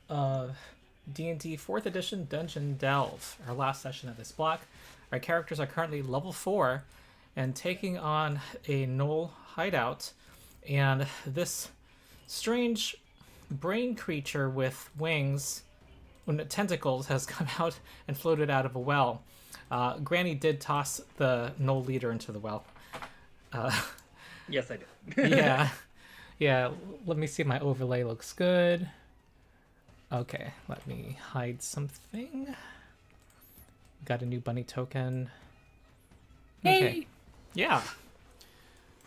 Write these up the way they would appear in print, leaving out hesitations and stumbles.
D&D 4th edition Dungeon Delve, our last session of this block. Our characters are currently level 4 and taking on a gnoll hideout, and this strange brain creature with wings and tentacles has come out and floated out of a well. Granny did toss the gnoll leader into the well. Yes, I did. Yeah. Let me see if my overlay looks good. Okay, let me hide something. Got a new bunny token. Okay. Yeah.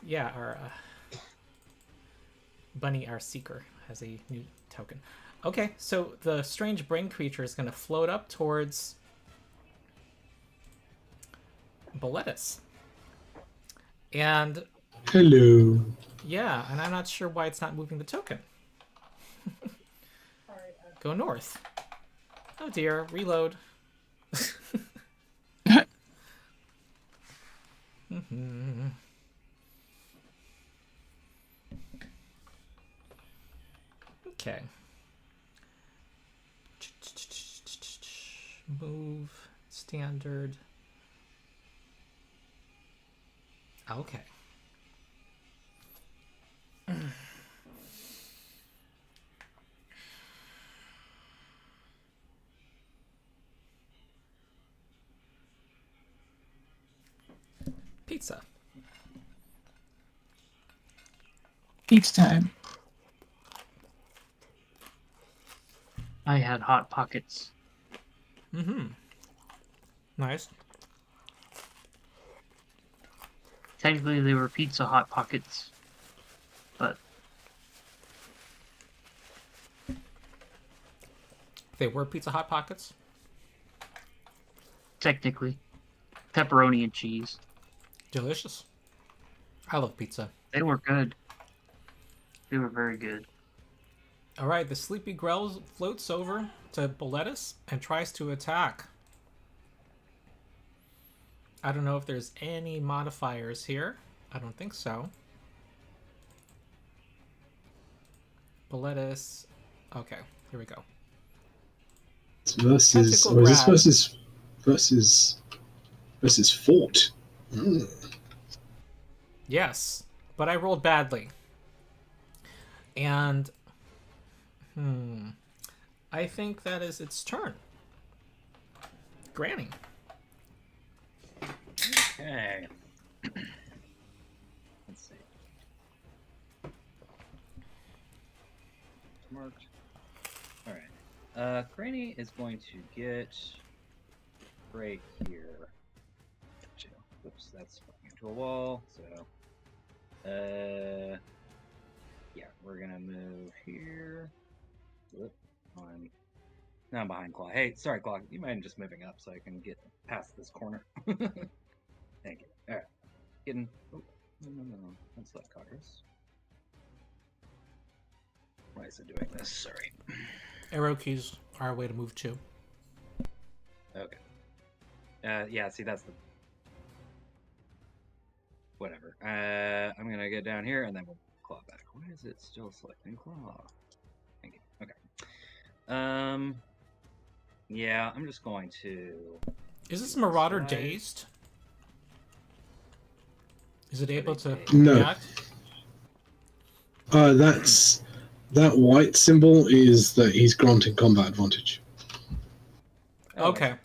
Yeah, our bunny, our seeker, has a new token. Okay, so the strange brain creature is going to float up towards Boletus. And hello. Yeah, and I'm not sure why it's not moving the token. Go north. Oh dear, reload. Okay. Move. Standard. Okay. Pizza. Pizza time. I had Hot Pockets. Nice. Technically, they were Pizza Hot Pockets, but They were Pizza Hot Pockets? technically, pepperoni and cheese. Delicious. I love pizza. They were good. They were very good. Alright, the Sleepy Grells floats over to Boletus and tries to attack. I don't know if there's any modifiers here. I don't think so. Boletus. Okay, here we go. It's versus, Tentacle or is this grab. versus fort? Yes, but I rolled badly. And I think that is its turn. Granny. Okay. Let's see. Marked. Alright. Granny is going to get right here. Oops, that's fucking into a wall, so yeah, we're gonna move here. Whoop, now I'm behind Claw. Hey, sorry, Claw. You mind just moving up so I can get past this corner? Thank you. Alright. Getting. Oh, no. That's not Codrus. Why is it doing this? Sorry. Arrow keys are a way to move too. Okay. Yeah, see, that's the. Whatever. I'm gonna get down here and then we'll claw back. Why is it still selecting claw? Thank you. Okay. Yeah, I'm just going to. Is this Marauder dazed? Is it able to No. react? That white symbol is that he's granting combat advantage. Okay.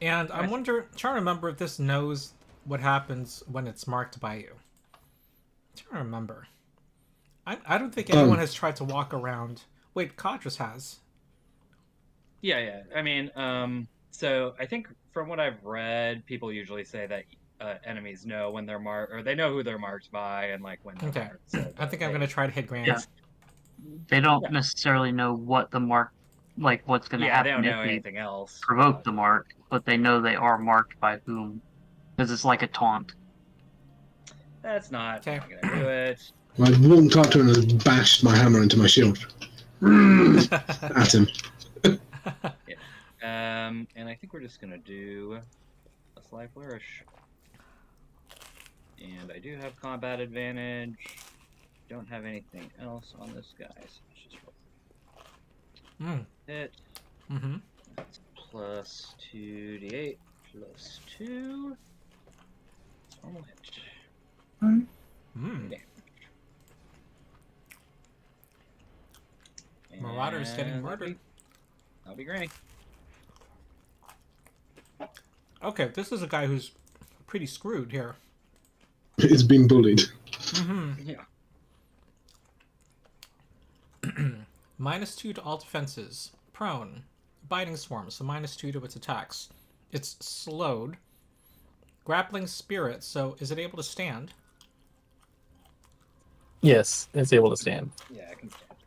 And I'm trying to remember if this knows what happens when it's marked by you. I'm trying to remember. I don't think anyone has tried to walk around. Wait, Codrus has. Yeah. I mean, so I think from what I've read, people usually say that enemies know when they're marked, or they know who they're marked by, and like when they're marked. So I think I'm gonna try to hit Granny. Yeah. They don't necessarily know what the mark, like what's going to happen. Yeah, they don't know if anything else. Provoke the mark, but they know they are marked by whom, because it's like a taunt. That's not gonna do it. I walked up to him and bashed my hammer into my shield. At him. Yeah. And I think we're just gonna do a sly flourish. And I do have combat advantage. Don't have anything else on this guy, so let's just roll. Mm. Hit. Mm-hmm. That's plus 2d8 plus 2. Normal hit. Mm. Mm. Yeah. Marauder's getting And murdered. That'll be Granny. Okay, this is a guy who's pretty screwed here. It's being bullied. Mm-hmm. Yeah. -2 to all defenses. Prone. Biting swarm, so -2 to its attacks. It's slowed. Grappling spirit, so is it able to stand? Yes, it's able to stand. Yeah, I can stand.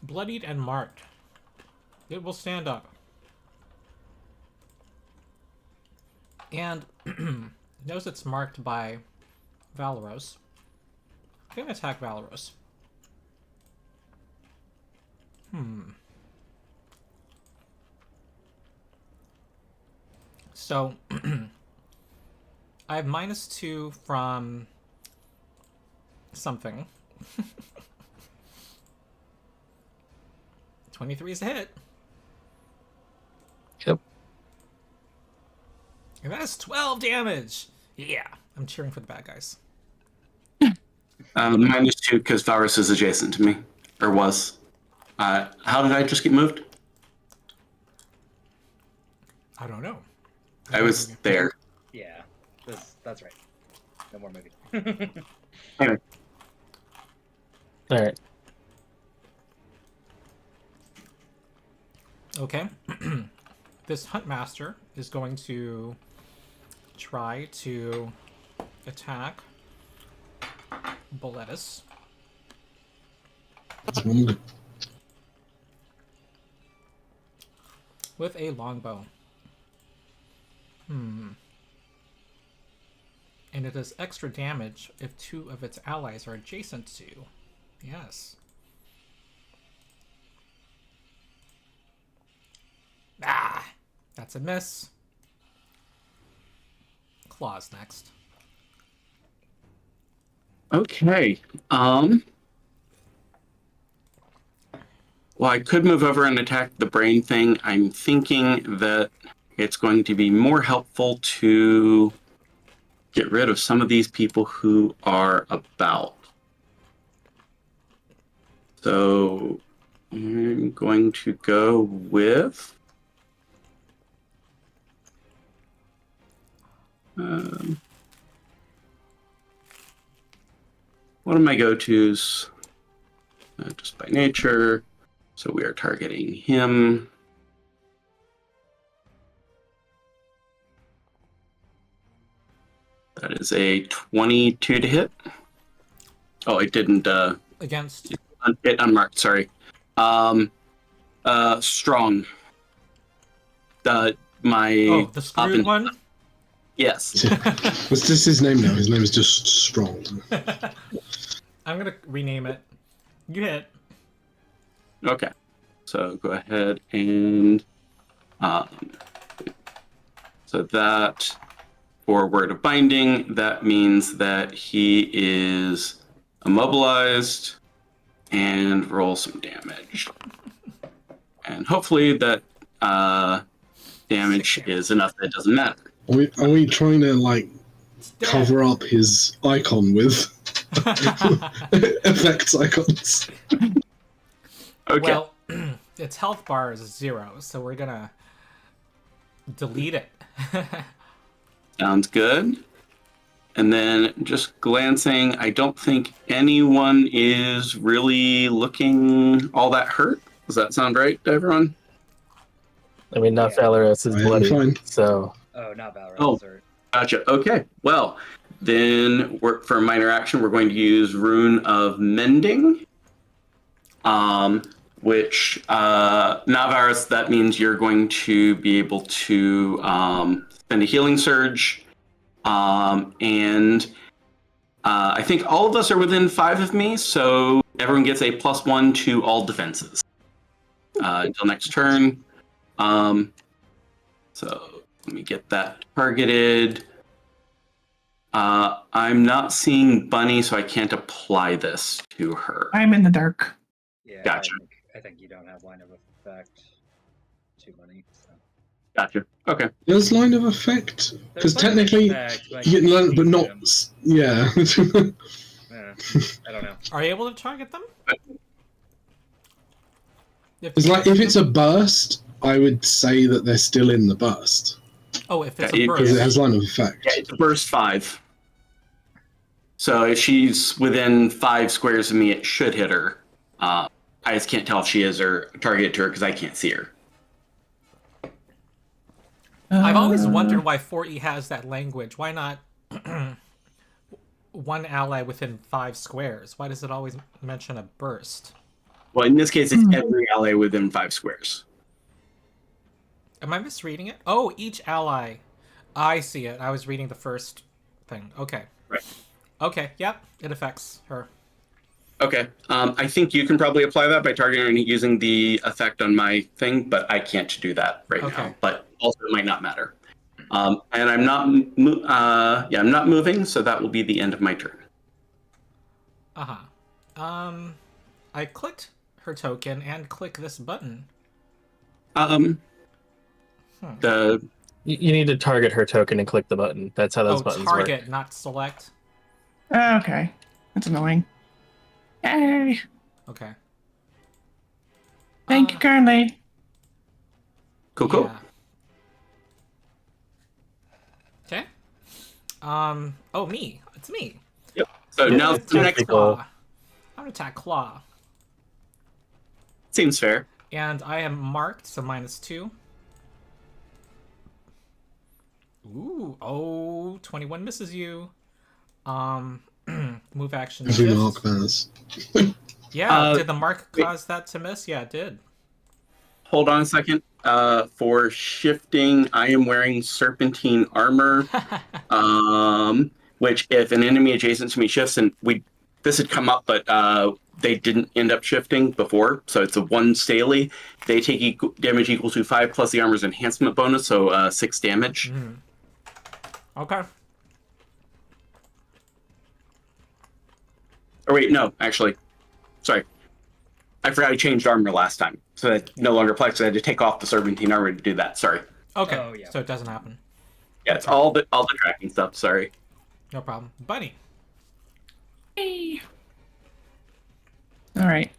Bloodied and marked. It will stand up. And knows it's marked by Valeros. I'm gonna attack Valeros. So I have -2 from something. 23 is a hit. Yep. And that's 12 damage. Yeah, I'm cheering for the bad guys. -2 because Valeros is adjacent to me, or was. How did I just get moved? I don't know. I was there. Yeah, that's right. No more movie. All right. Okay. This Huntmaster is going to try to attack Boletus. Wrong. With a longbow. And it does extra damage if 2 of its allies are adjacent to. Yes. Ah! That's a miss. Claws next. Okay. Well, I could move over and attack the brain thing. I'm thinking that it's going to be more helpful to get rid of some of these people who are about. So I'm going to go with one of my go-tos, just by nature. So we are targeting him. That is a 22 to hit. Oh, it didn't. Against. It unmarked. Sorry. Strong. My. The screwed one? Yes. What's just his name now? His name is just Strong. I'm gonna rename it. You hit. Okay. So go ahead and. So that. For Word of Binding, that means that he is immobilized and roll some damage. And hopefully that damage is enough that it doesn't matter. Are we trying to, like, cover up his icon with effects icons? Okay. Well, its health bar is 0, so we're gonna delete it. Sounds good. And then just glancing, I don't think anyone is really looking all that hurt. Does that sound right to everyone? I mean, not Yeah. Valeros is I am bloody, fine. so Oh, not Valeros. Oh. Or... Gotcha. Okay. Well, then for minor action, we're going to use Rune of Mending. Which, Navarus, that means you're going to be able to spend a healing surge. And I think all of us are within 5 of me, so everyone gets a +1 to all defenses until next turn. So let me get that targeted. I'm not seeing Bunny, so I can't apply this to her. I'm in the dark. Yeah, Gotcha. I think you don't have line of effect too many. So. Gotcha. Okay. There's line of effect because There's line of technically, effect, but you you learn, can't but see not. them. Yeah. I don't know. Are you able to target them? It's like if it's a burst, I would say that they're still in the burst Oh, if it's Yeah, a because it burst. has line of effect. Yeah, it's burst 5. So if she's within 5 squares of me, it should hit her. I just can't tell if she is or target it to her because I can't see her. I've always wondered why 4E has that language. Why not one ally within 5 squares? Why does it always mention a burst? Well, in this case, it's every ally within 5 squares. Am I misreading it? Oh, each ally. I see it. I was reading the first thing. Okay. Right. Okay, yep. It affects her. Okay. I think you can probably apply that by targeting and using the effect on my thing, but I can't do that right Okay. now. But also, it might not matter. And I'm not. I'm not moving, so that will be the end of my turn. I clicked her token and click this button. The You need to target her token and click the button. That's how those buttons target, work. not select. Okay. That's annoying. Yay! Okay. Thank you kindly. cool. Yeah. Okay. Oh, me. It's me. Yep. So Yeah, now it's the next technical. Claw. I'm gonna attack Claw. seems fair. And I am marked, so -2. Ooh, oh, 21 misses you. Move action. Every shift. mark matters. Yeah, did the mark cause that to miss? Yeah, it did. Hold on a second. For shifting, I am wearing serpentine armor. Which if an enemy adjacent to me shifts, and this had come up, but they didn't end up shifting before, so it's a 1 Staley. They take damage equal to 5 plus the armor's enhancement bonus, so 6 damage. Okay. Or wait, no, actually, sorry, I forgot I changed armor last time, so that no longer applies. So I had to take off the serpentine armor to do that. Sorry. Okay. Oh, yeah. So it doesn't happen. Yeah, it's all the tracking stuff. Sorry. No problem. Bunny. Hey. All right.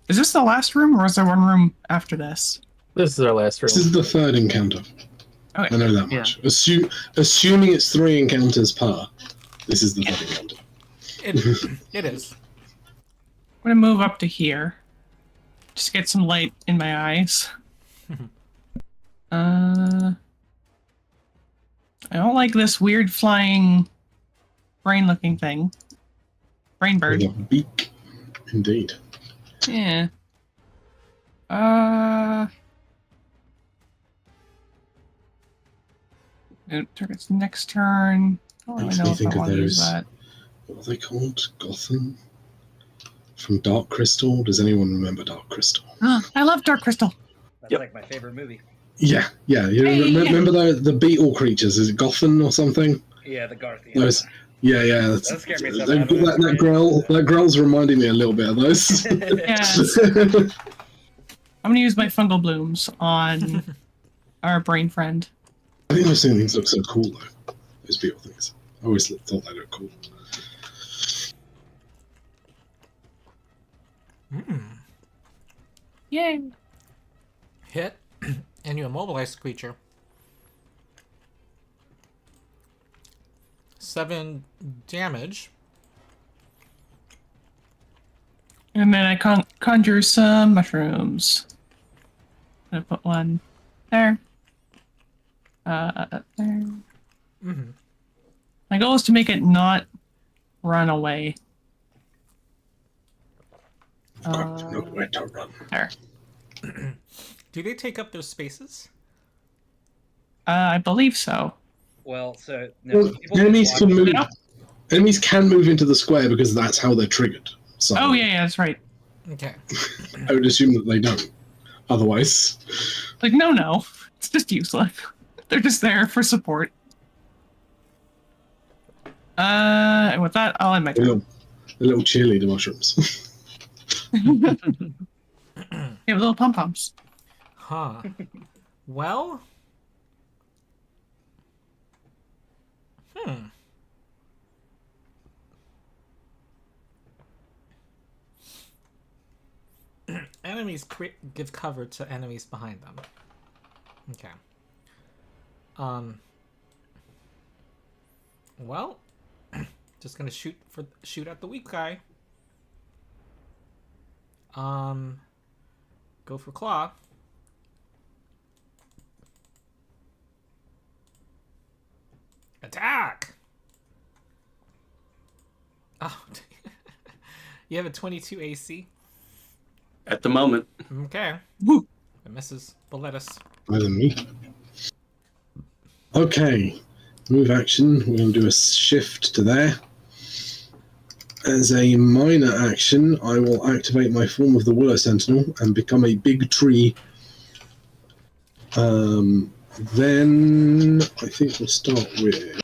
Is this the last room, or is there one room after this? This is our last room. This is the third encounter. Okay. I know that much. Assuming it's 3 encounters per, this is the third encounter. It is. I'm gonna move up to here. Just get some light in my eyes. I don't like this weird flying brain-looking thing. Brain bird. With a beak. Indeed. Yeah. Target's next turn. I don't really Makes know me if think I of want to use those- that. What are they called? Gotham? From Dark Crystal? Does anyone remember Dark Crystal? I love Dark Crystal. That's Yep. like my favorite movie. Yeah. You remember the beetle creatures? Is it Gotham or something? Yeah, the Garth. Those. Yeah. That's, That scared me so that, bad when I was that growl. That growl's reminding me a little bit of those. Yes. I'm gonna use my fungal blooms on our brain friend. I think those things look so cool though. Those beetle things. I always thought they looked cool. Yay! Hit, and you immobilize the creature. 7 damage. And then I conjure some mushrooms. I'm gonna put one there. There. Mm-hmm. My goal is to make it not run away. I've got nowhere to run. There. Do they take up those spaces? I believe so. Well, so no, Well, people enemies block can it. move. Yeah. Enemies can move into the square because that's how they're triggered. So Oh yeah, that's right. Okay. I would assume that they don't. Otherwise, Like no, it's just useless. They're just there for support. And with that, I'll end my turn. the little cheerleader mushrooms. Yeah, with little pom poms. Huh. Well. Enemies give cover to enemies behind them. Okay. Well, just gonna shoot at the weak guy. Go for claw. Attack! Oh, you have a 22 AC. At the moment. Okay. Woo. It misses Boletus. Either me. Okay. Move action. We're going to do a shift to there. As a minor action, I will activate my form of the Willow Sentinel and become a big tree. Then I think we'll start with.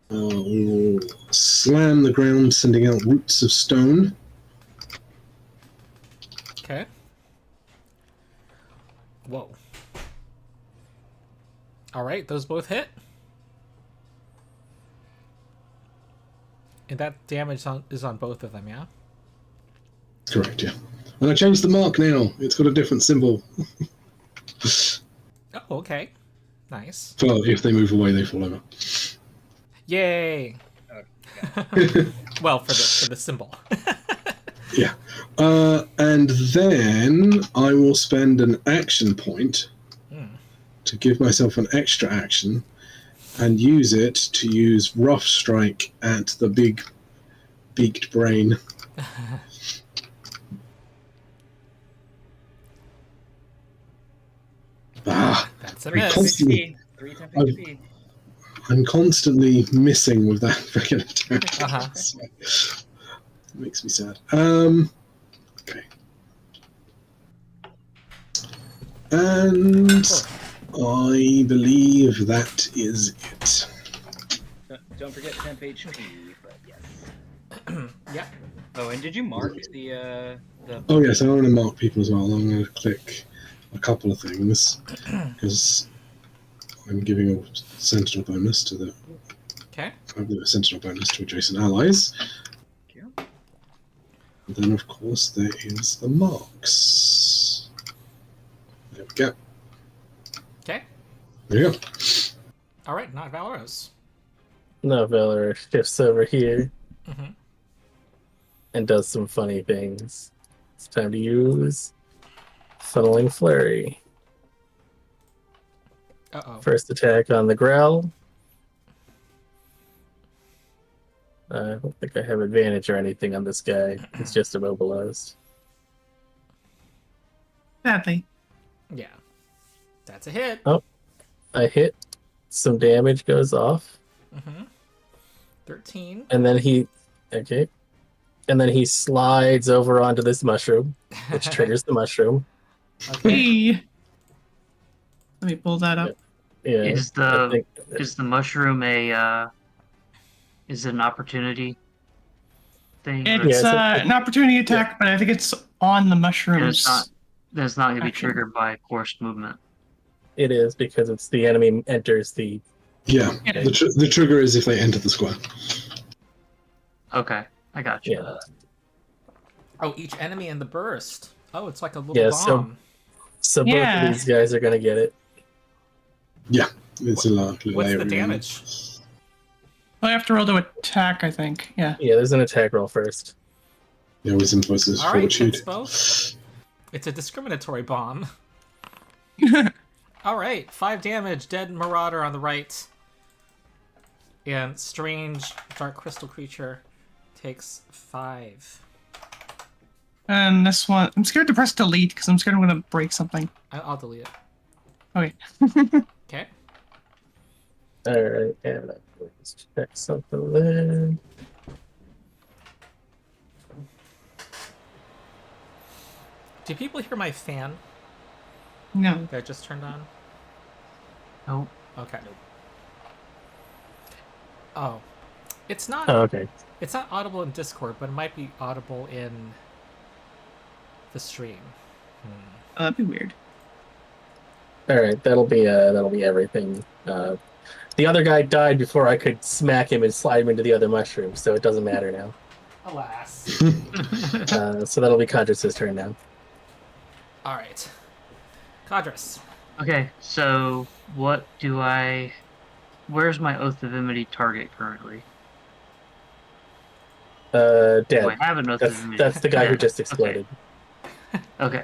We will slam the ground, sending out roots of stone. Okay. Whoa. Alright, those both hit. And that damage is on both of them, yeah? Correct, yeah. And I changed the mark now. It's got a different symbol. Oh, okay. Nice. Well, if they move away, they fall over. Yay! Well, for the symbol. Yeah. And then I will spend an action point to give myself an extra action and use it to use Rough Strike at the big beaked brain. That's a I'm miss. constantly, 3 temp HP. I'm constantly missing with that freaking attack. Uh-huh. It makes me sad. Okay. And I believe that is it. Don't forget temp HP, but yes. Yeah. Oh, and did you mark the Oh yes, I want to mark people as well. I'm going to click a couple of things because I'm giving a sentinel bonus to the. Okay. I'm giving a sentinel bonus to adjacent allies. you. And then of course there is the marks. There we go. Okay. There you go. Alright, not Valeros. No, Valeros shifts over here Mm-hmm. and does some funny things. It's time to use Funneling Flurry. Uh-oh. First attack on the growl. I don't think I have advantage or anything on this guy. He's just immobilized. Sadly. Yeah. That's a hit. Oh. I hit. Some damage goes off. Mm-hmm. 13. And then he... Okay. And then he slides over onto this mushroom, which triggers the mushroom. Okay. Hey. Let me pull that up. Yeah. Is I think- the mushroom a is it an opportunity thing? or- It's Yeah, an opportunity attack, but I think it's on the mushrooms. That's not going to be Action. triggered by forced movement. It is because it's the enemy enters the... Yeah. Yeah. The trigger is if they enter the square. Okay, I got you. Yeah. Oh, each enemy in the burst. Oh, it's like a little Yeah, so- bomb. So both Yeah. of these guys are going to get it. Yeah. It's a large What's layer the of damage? I have to roll to attack, I think. Yeah. Yeah, there's an attack roll first. Yeah, wisdom versus All right, fortitude. hits both. It's a discriminatory bomb. All right, 5 damage. Dead marauder on the right. And strange dark crystal creature takes 5. And this one, I'm scared to press delete because I'm scared I'm going to break something. I'll delete it. Okay. Okay. Alright, and let's check something there. Do people hear my fan No. that I just turned on? Nope. Okay. Oh. It's not. Oh, okay. It's not audible in Discord, but it might be audible in the stream. Oh, that'd be weird. All right, that'll be everything. The other guy died before I could smack him and slide him into the other mushroom, so it doesn't matter now. Alas. So that'll be Codrus' turn now. All right. Codrus. Okay, so what do I... Where's my Oath of Enmity target currently? Dead. Do I have an Oath of Enmity? That's the guy who Dead. just exploded. Okay.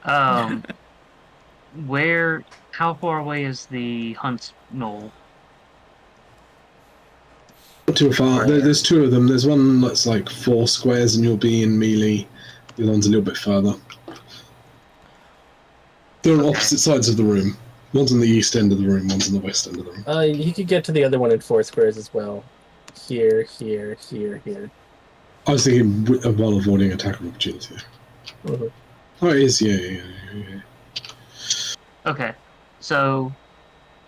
How far away is the Hunt's Knoll? Not too far. There's two of them. There's one that's like 4 squares and you'll be in melee. The other one's a little bit further. They're on opposite sides of the room. One's on the east end of the room, one's on the west end of the room. You could get to the other one in 4 squares as well. Here, here, here, here. I was thinking while avoiding attack of opportunity. Mhm. Oh, it is, yeah. Okay, so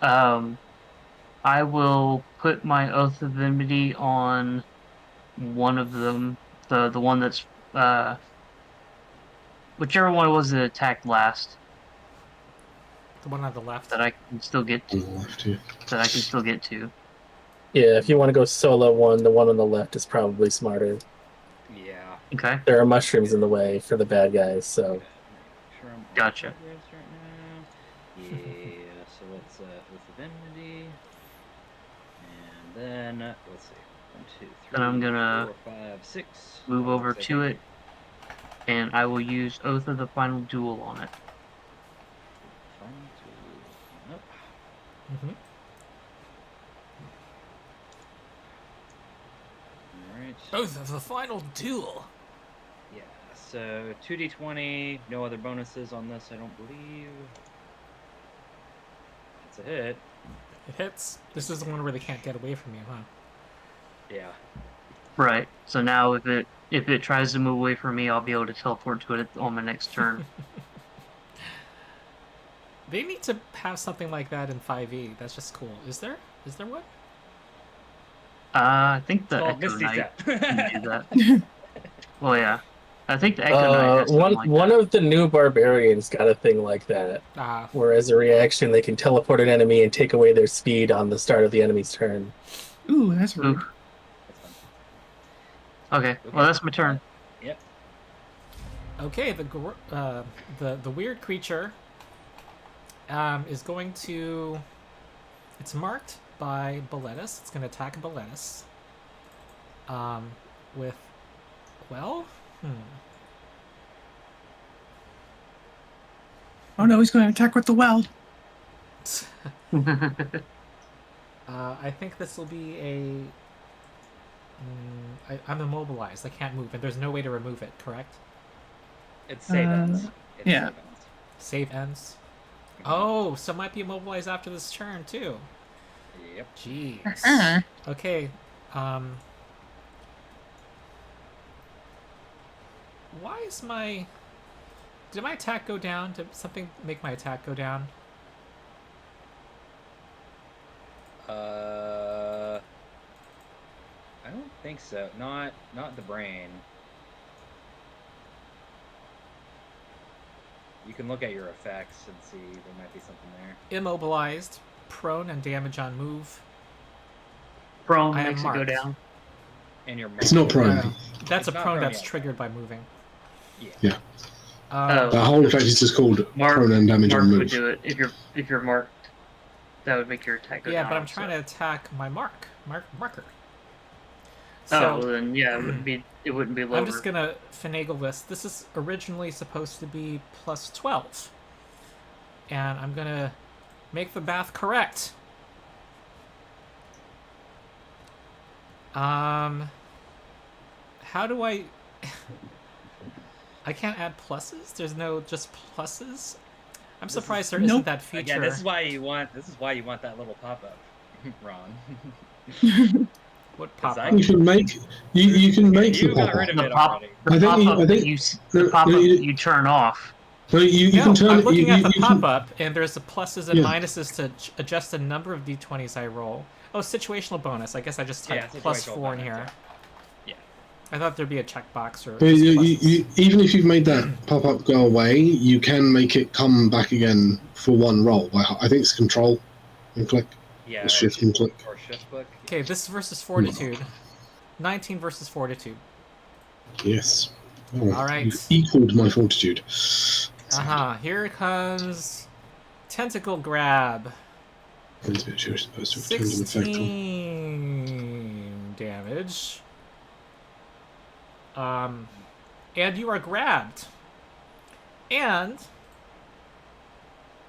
I will put my Oath of Enmity on one of them, the one that's whichever one was that attacked last. The one on the left. That I can still get to. On the left, yeah. That I can still get to. Yeah, if you want to go solo one, the one on the left is probably smarter. Yeah. Okay. There are mushrooms in the way for the bad guys, so... Gotcha. Yeah, so let's Oath of Enmity. And then, let's see. 1, 2, 3, Then I'm gonna 4, 5, 6. Move over Looks to like it, and I will use Oath of the Final Duel on it. Final tool. Nope. Mm-hmm. Alright. Oath of the Final Duel. Yeah, so 2d20, no other bonuses on this, I don't believe. It's a hit. It hits. This is the one where they can't get away from you, huh? Yeah. Right. So now if it tries to move away from me, I'll be able to teleport to it on my next turn. They need to have something like that in 5e. That's just cool. Is there one? I think the It's called Echo Misty Knight Step. can do that. Well, yeah. I think the Echo Knight has something like one that. of the new barbarians got a thing like that, Ah, where as a reaction they can teleport an enemy and take away their speed on the start of the enemy's turn. Ooh, that's rude. Ooh. Okay, well that's my turn. Yep. okay. The weird creature is going to. It's marked by Boletus. It's going to attack Boletus. With, well, Oh no, he's going to attack with the weld. I think this will be a. I'm immobilized. I can't move, and there's no way to remove it. Correct? It's save ends. It's yeah. Save ends. Oh, so it might be immobilized after this turn too. Yep. Jeez. Okay. Why is my... Did my attack go down? Did something make my attack go down? I don't think so. Not the brain. You can look at your effects and see there might be something there. Immobilized, prone, and damage on move. Prone I am makes it go marked. down. And your It's not prone. That's It's a not prone prone that's yet. triggered by moving. Yeah. Oh. The whole effect is just called Mark, prone and damage Mark on would move. do it if you're marked. That would make your attack go Yeah, down. but I'm trying to attack my marker. Oh, So well then yeah, it wouldn't be lower. I'm just gonna finagle this. This is originally supposed to be plus 12. And I'm gonna make the math correct. How do I... I can't add pluses? There's no just pluses? I'm surprised there isn't that feature. Again, this is why you want that little pop-up, Ron. What 'Cause pop-up? You can make you can make You the got pop rid of up. it the pop, already. the I think you- pop-up I that think- you, no, the pop-up no, you- that you turn off. No, you No, can turn I'm it. looking at the you can- pop-up, and there's the pluses and Yeah. minuses to adjust the number of d20s I roll. Oh, situational bonus. I guess I just typed Yeah, plus situational 4 in bonus, here. yeah. I thought there'd be a checkbox or. But just even if you've made that pop-up go away, you can make it come back again for one roll. I think it's control and click. Yeah, Or shift and click. Or shift click. Okay, this versus fortitude. 19 versus fortitude. Yes. Oh, All right. You've equaled my fortitude. Here comes tentacle grab. You're supposed to have turned an effect on. 16 damage. And you are grabbed. And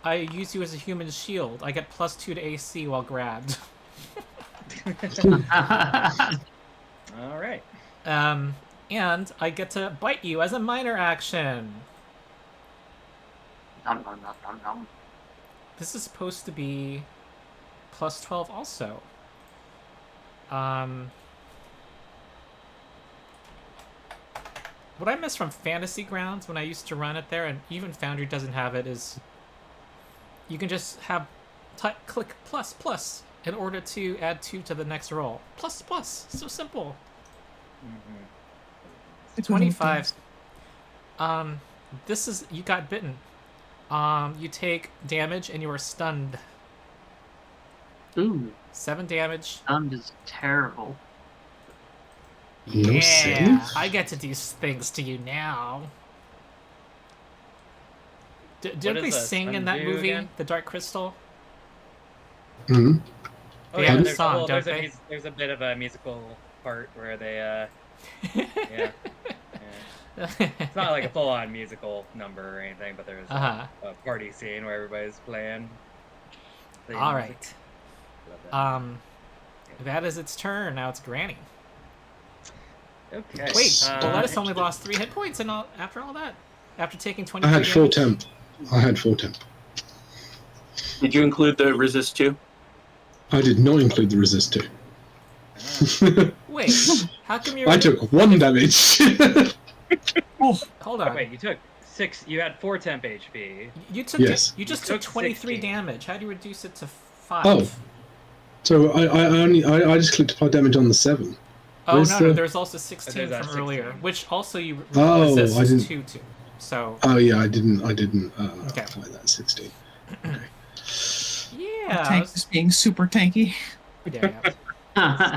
I use you as a human shield. I get +2 to AC while grabbed. All right. And I get to bite you as a minor action. Nom, nom, nom, nom, nom. This is supposed to be +12 also. What I miss from Fantasy Grounds when I used to run it there, and even Foundry doesn't have it, is you can just have click ++ in order to add 2 to the next roll. ++. So simple. Mm-hmm. 25. This is you got bitten. You take damage and you are stunned. Ooh, 7 damage. stunned is terrible. No Yeah, save? I get to do things to you now. Did we does a sing in stun that do movie, again? The Dark Crystal? Hmm. Oh They yeah, have a there's, song, well, don't there's, they? there's a bit of a musical part where they, yeah. It's not like a full-on musical number or anything, but there's a party scene where everybody's playing. All music. right. Love that. That is its turn. Now it's Granny. Okay. Wait, Boletus only lost 3 hit points, and after all that, after taking 20. I had 4 temp. Did you include the resist too? I did not include the resist too. Wait, how come you're? I took 1 damage. Hold on. Wait, you took 6. You had 4 temp HP. You took. Yes. You just You took took 23 16. damage. How do you reduce it to 5? Oh. So I just clicked apply damage on the 7. Oh Where's no, the- there's also 16 There's a from earlier, 16. which also you Oh, resist I didn't- 2 to. So Oh yeah, I didn't Okay. apply that 16. yeah, Tank is being super tanky. yeah.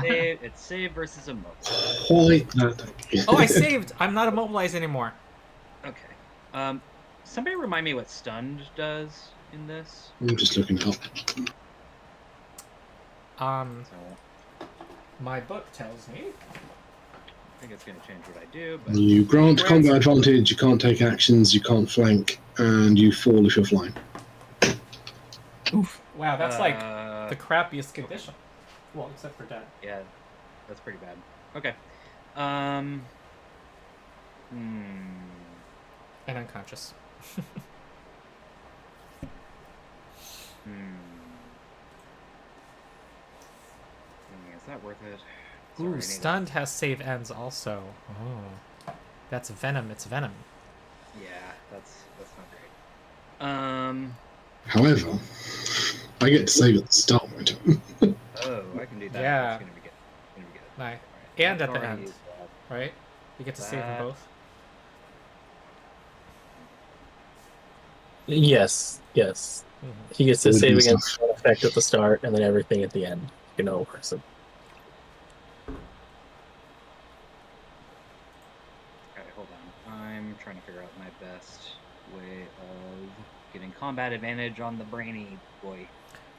It's save versus a move. Quite that. Oh, I saved. I'm not immobilized anymore. Okay. Somebody remind me what stunned does in this. I'm just looking it up. So My book tells me. I think it's going to change what I do, but You grant combat advantage, you can't take actions, you can't flank, and you fall if you're flying. Oof. Wow, that's like uh, the crappiest condition. Well, except for dead. yeah, that's pretty bad. Okay. And unconscious. Is that worth it? Ooh, Sorry, I need stunned has save ends also. Oh, that's venom. It's venom. Yeah, that's not great. However, I get to save at the start of my turn. Oh, I can do that. Yeah. That's gonna be good. Nice. Alright, And I've at the already end, used that. right? You get to save them That- both. Yes. Mhm. He gets to Would save be against one effect at the start and then everything at the end. You know, so Okay, hold on. I'm trying to figure out my best way of getting combat advantage on the brainy boy.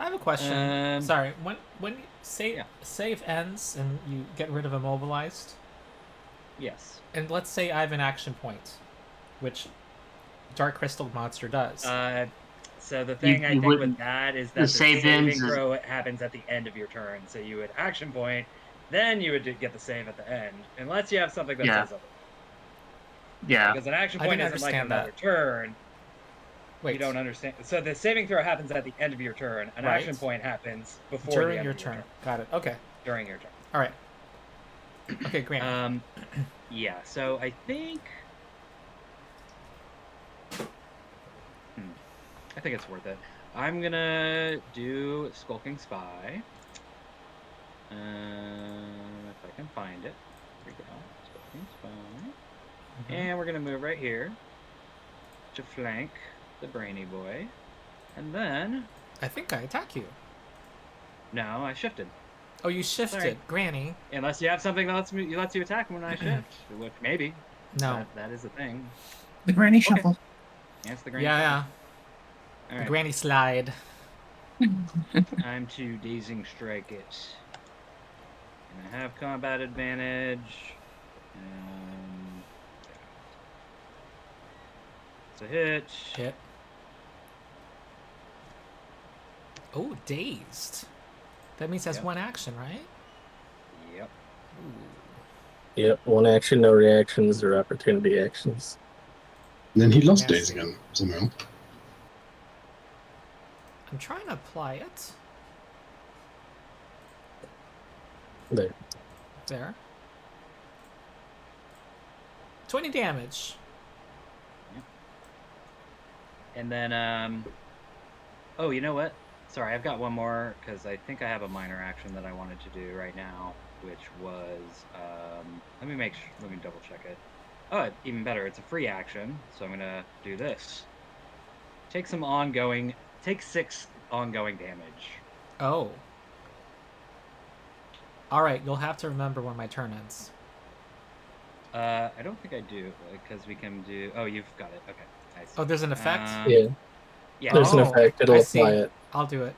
I have a question. Um, Sorry, when you Yeah. save ends and you get rid of immobilized, Yes. and let's say I have an action point, which Dark Crystal Monster does. So the thing I think wouldn't- with that is that the the save saving ends is- throw happens at the end of your turn. So you would action point, then you would get the save at the end, unless you have something that Yeah. says otherwise. Yeah. Because an action I point didn't isn't like understand another that. turn. Wait, You don't understand. So the saving throw happens at the end of your turn. An Right. action point happens before during the end your of turn. Got it. Okay. During your turn. All right. Okay, Grant. Yeah. So I think. I think it's worth it. I'm gonna do Skulking Spy. If I can find it. Here we go. Everything's fine. And we're gonna move right here to flank the brainy boy. And then... I think I attack you. No, I shifted. Oh, you shifted, Sorry. Granny. Unless you have something that lets you attack when I shift. Which maybe. No. That is a thing. The granny Okay. shuffle. That's the granny. Yeah. All right. Granny slide. Time to dazing strike it. And I have combat advantage. It's a hit. Hit. Oh, dazed. That means that's Yep. one action, right? Yep. Yep, one action, no reactions or opportunity actions. And then he lost Yes. days again somehow. I'm trying to apply it. There. There. 20 damage. And then, oh, you know what? Sorry, I've got one more, because I think I have a minor action that I wanted to do right now, which was, let me double check it. Oh, even better, it's a free action, so I'm gonna do this. Take 6 ongoing damage. Oh. Alright, you'll have to remember when my turn ends. I don't think I do, because we can do, oh, you've got it, okay. I see. Oh, there's an effect? Yeah, Yeah. there's an Oh, effect. It'll I apply see. it. I'll do it.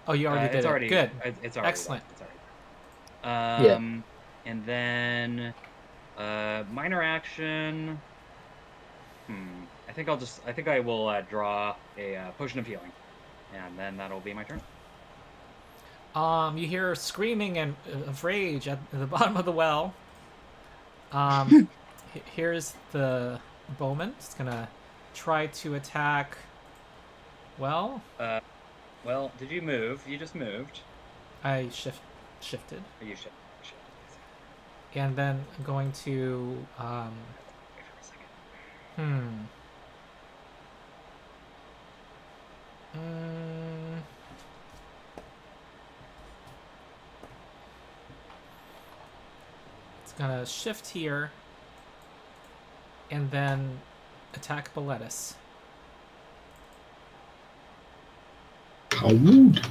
Oh, you already did it's it. already, Good. It's already Excellent. Done. It's already done. And then minor action. I think I will draw a potion of healing, and then that'll be my turn. You hear screaming and of rage at the bottom of the well. Here's the bowman. It's gonna try to attack. Well, Well, did you move? You just moved. I shifted, Or you should. and then I'm going to Wait for a second. It's gonna shift here, and then attack Boletus. How rude.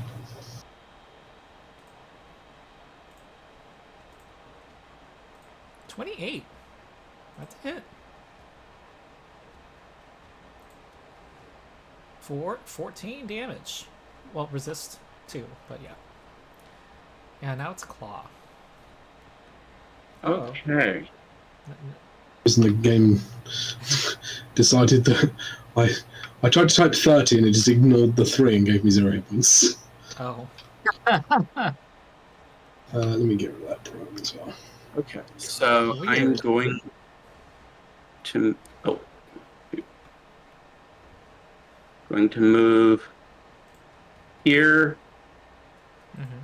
$28. That's a hit. For 14 damage. Well, resist 2, but yeah. Yeah, now it's Claw. Okay. Isn't the game decided that I tried to type 30 and it just ignored the 3 and gave me 0 hit points. Oh. Let me get rid of that prone as well. Okay. So Weird. I'm going to move here Mm-hmm.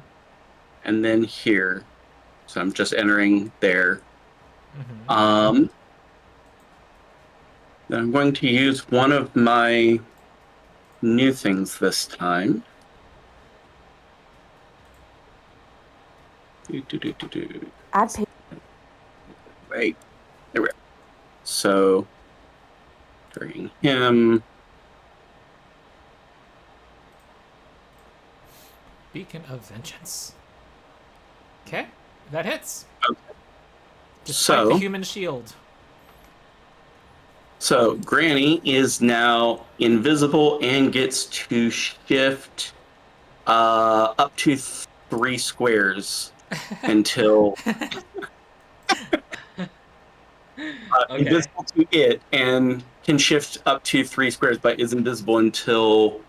and then here. So I'm just entering there. Mm-hmm. Then I'm going to use one of my new things this time. Add page. Wait, there we go. So, during him, Beacon of Vengeance. Okay, that hits. Okay. Despite So- the human shield. so Granny is now invisible and gets to shift up to 3 squares until Okay. invisible to it, and can shift up to 3 squares, but is invisible until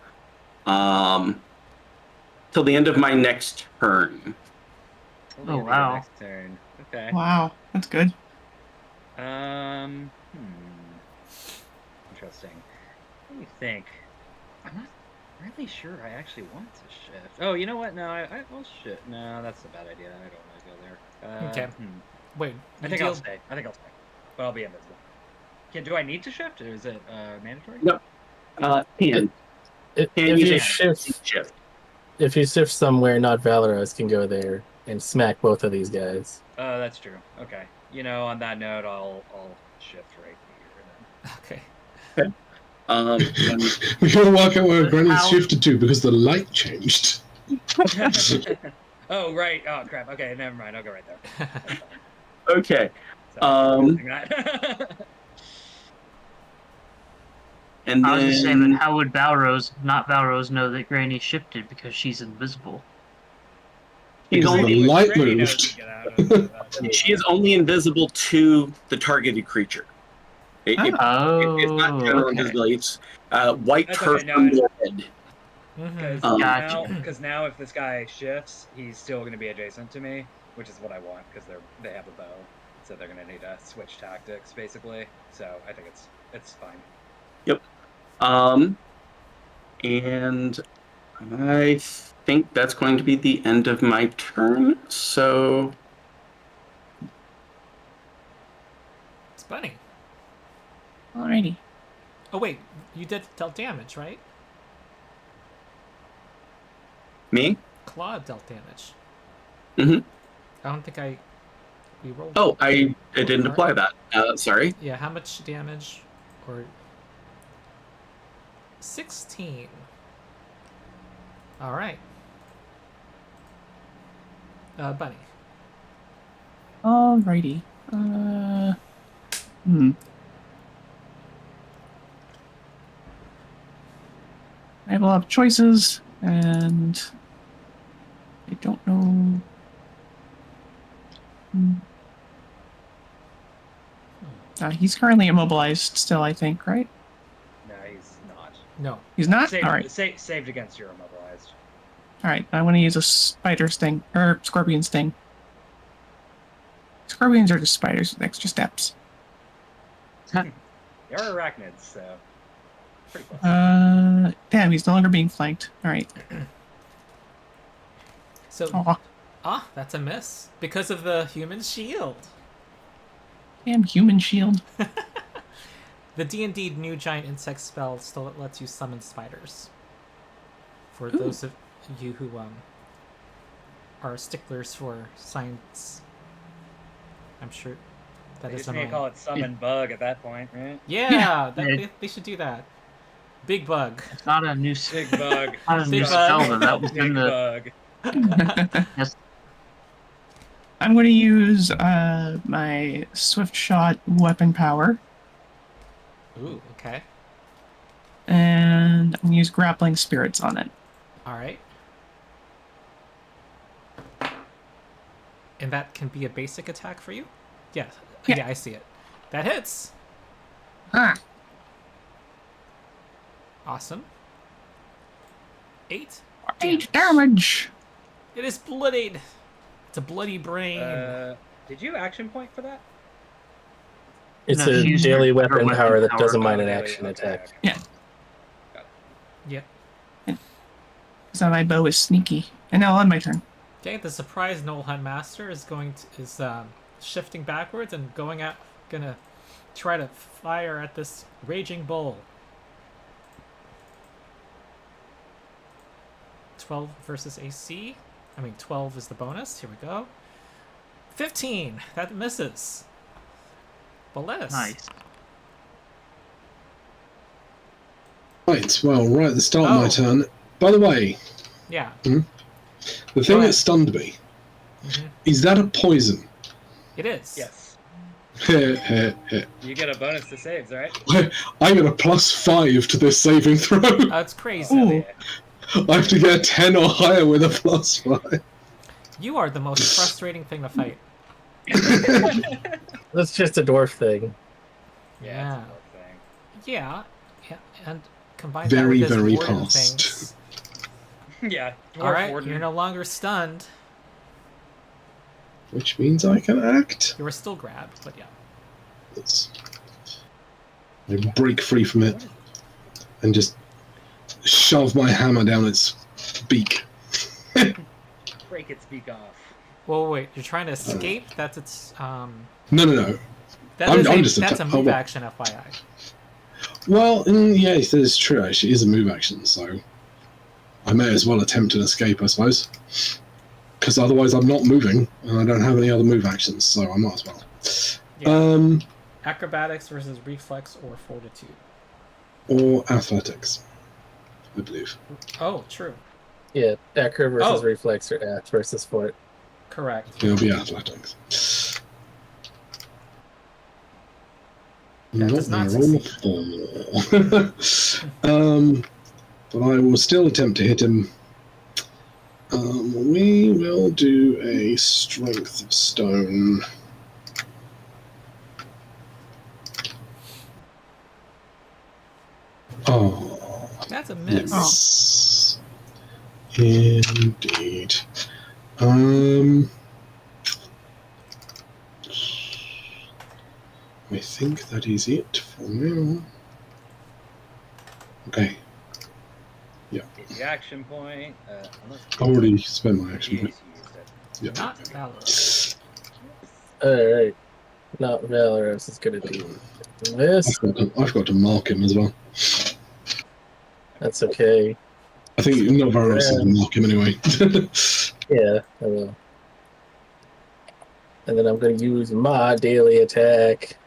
till the end of my next turn. Till the Oh, end of your wow. next turn. Okay. Wow, that's good. Interesting. Let me think. I'm not really sure I actually want to shift. Oh, you know what? No, I'll shift. No, that's a bad idea. I don't want to go there. Okay. Wait, I you think I'll deal- stay. But I'll be invisible. Do I need to shift, or is it mandatory? No. Can If you you just shift, shift? if you shift somewhere, not Valeros can go there, and smack both of these guys. Oh, that's true. Okay. On that note, I'll shift right here Okay. And We gotta work out where Granny's How- shifted to because the light changed. then. Oh, right. Oh, crap. Okay, never mind. I'll go right there. That's fine. okay. Sorry for that. And I was then just saying, but how would Valeros know that Granny shifted because she's invisible? she's Because only the light Granny knows moved. to get out of she is only invisible to the targeted creature. It's not general okay. invisibility. It's white That's turf okay, no, on your head. Mhm. Because now if this guy shifts, he's still going to be adjacent to me, which is what I want because they have a bow, so they're going to need to switch tactics basically. So I think it's fine. Yep. And I think that's going to be the end of my turn. So It's Bunny. Alrighty. Oh wait, you did dealt damage, right? me? Claw dealt damage. Mhm. I don't think we rolled. Oh, I didn't apply that. Sorry. Yeah, how much damage? Or 16. All right. Bunny. Alrighty. I have a lot of choices, and I don't know. He's currently immobilized still, I think, right? No, he's not. No. He's not? Saved, Alright. saved against your immobilized. Alright, I want to use a spider sting, or scorpion sting. Scorpions are just spiders with extra steps. They are arachnids, so pretty close. Damn, he's no longer being flanked. Alright. So, that's a miss because of the human shield. Damn human shield. The D&D new giant insect spell still lets you summon spiders. For those of you who are sticklers for science, I'm sure that They is just need to call it summon bug at that point, right? Yeah, they should do that. Big bug. It's not a new Big bug. not a new Big spell, bug. though. That was Big in the bug. yes. I'm going to use my swift shot weapon power, Ooh, okay. and I'm going to use grappling spirits on it. All right. And that can be a basic attack for you? Yeah. Yeah, I see it. That hits. Ah, Awesome. 8. 8 damage. It is bloodied. It's a bloody brain. Did you action point for that? It's No, a use daily your weapon weapon power that power. doesn't mind an Daily, action okay. attack. Yeah. Yep. So my bow is sneaky. And now on my turn. Okay, the surprised Knoll Hunt Master is shifting backwards and gonna try to fire at this raging bull. 12 versus AC. 12 is the bonus. Here we go. 15. That misses. Boletus. Nice. Right, well, right at the start of my Oh. turn. By the way, Yeah. the Go thing ahead. that stunned me, Mhm. is that a poison? It is. Yes. I You get a bonus to saves, right? get a +5 to this saving throw. That's crazy. Ooh. I have to get a 10 or higher with a +5. You are the most frustrating thing to fight. That's just a dwarf thing. Yeah. It's a little thing. Yeah. And combine Very, that with very his warden past. things. Yeah. Dwarf All right, warden. you're no longer stunned. Which means I can act. You were still grabbed, but yeah. I break free from it and just shove my hammer down its beak. Break its beak off. Well, wait, you're trying to escape? That's its No. that's a move well. action, FYI. Well, yes, that is true, actually. It is a move action, so I may as well attempt an escape, I suppose. because otherwise I'm not moving, and I don't have any other move actions, so I might as well. Yeah. Acrobatics versus reflex or fortitude. Or athletics, I believe. Oh, true. Yeah, acro versus reflex or act versus fort. Correct. It'll be athletics. That does not roll a 4. But I will still attempt to hit him. We will do a strength of stone. Oh, that's a miss. Yes. Indeed. I think that is it for now. Okay. Yeah. It's the action point. I already spent my action point. Yeah. Not Valeros. Alright. Not Valeros is gonna do this. I've got to mark him as well. That's okay. I think not Valeros will mark him anyway. Yeah, I will. And then I'm going to use my daily attack.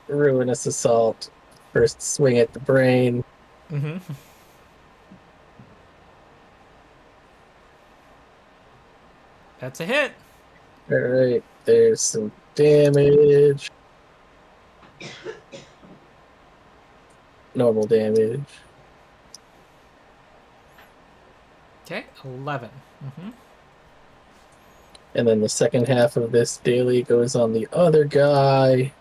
Ruinous Assault. First swing at the brain. Mm-hmm. That's a hit. Alright, there's some damage. Normal damage. Okay, 11. Mm-hmm. And then the second half of this daily goes on the other guy.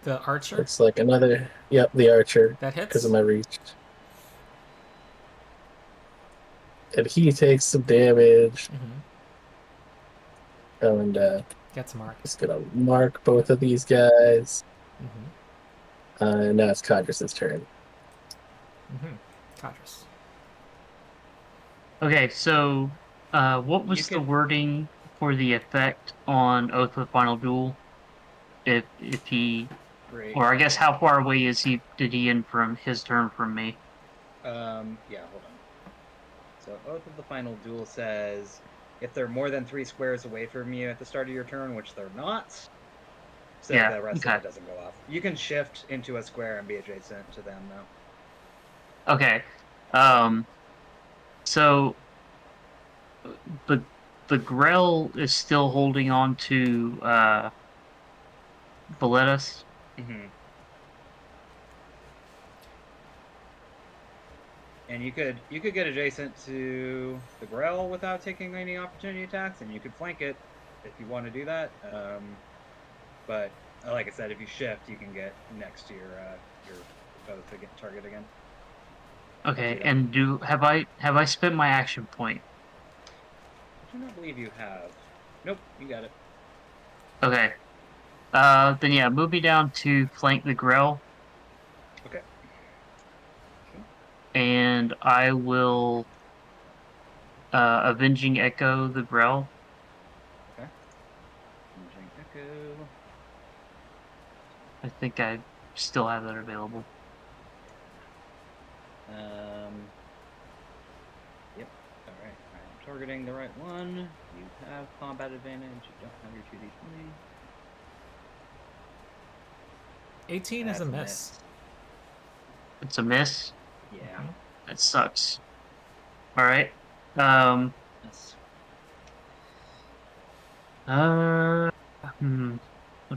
The archer? Looks like another... Yep, the archer. That hits? Because of my reach. And he takes some damage. Mm-hmm. And gets marked. Just gonna mark both of these guys. Mm-hmm. And now it's Codrus' turn. Mm-hmm. Codrus. Okay, so what was the wording for the effect on Oath of the Final Duel? If he, or I guess how far away is he? Did he end from his turn from me? Yeah, hold on. So Oath of the Final Duel says if they're more than 3 squares away from you at the start of your turn, which they're not, so yeah, the rest of it doesn't go off. You can shift into a square and be adjacent to them, though. Okay. So the Grell is still holding on to Boletus. Mm-hmm. And you could get adjacent to the Grell without taking any opportunity attacks, and you could flank it if you want to do that. But like I said, if you shift, you can get next to your foe to get target again. Okay, and have I spent my action point? I do not believe you have. Nope, you got it. Okay. Then yeah, move me down to flank the Grell. Okay. And I will Avenging Echo the Grell. Okay. Avenging Echo. I think I still have that available. Yep. Alright. I'm targeting the right one. You have combat advantage. You don't have your 2d20. 18 is a miss. It's a miss? Yeah. That sucks. Alright. Yes. What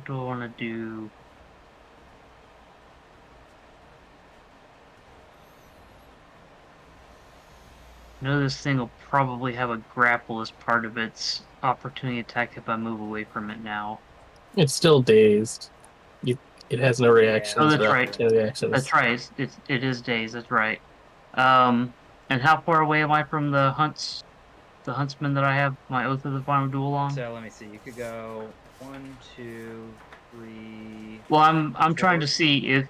do I want to do? I know this thing will probably have a grapple as part of its opportunity attack if I move away from it now. It's still dazed. It has no reactions. Oh, that's right. Reactions. That's right. It is dazed. That's right. And how far away am I from the huntsman that I have my Oath of the Final Duel on? So let me see. You could go 1, 2, 3. Well, I'm 4. trying to see if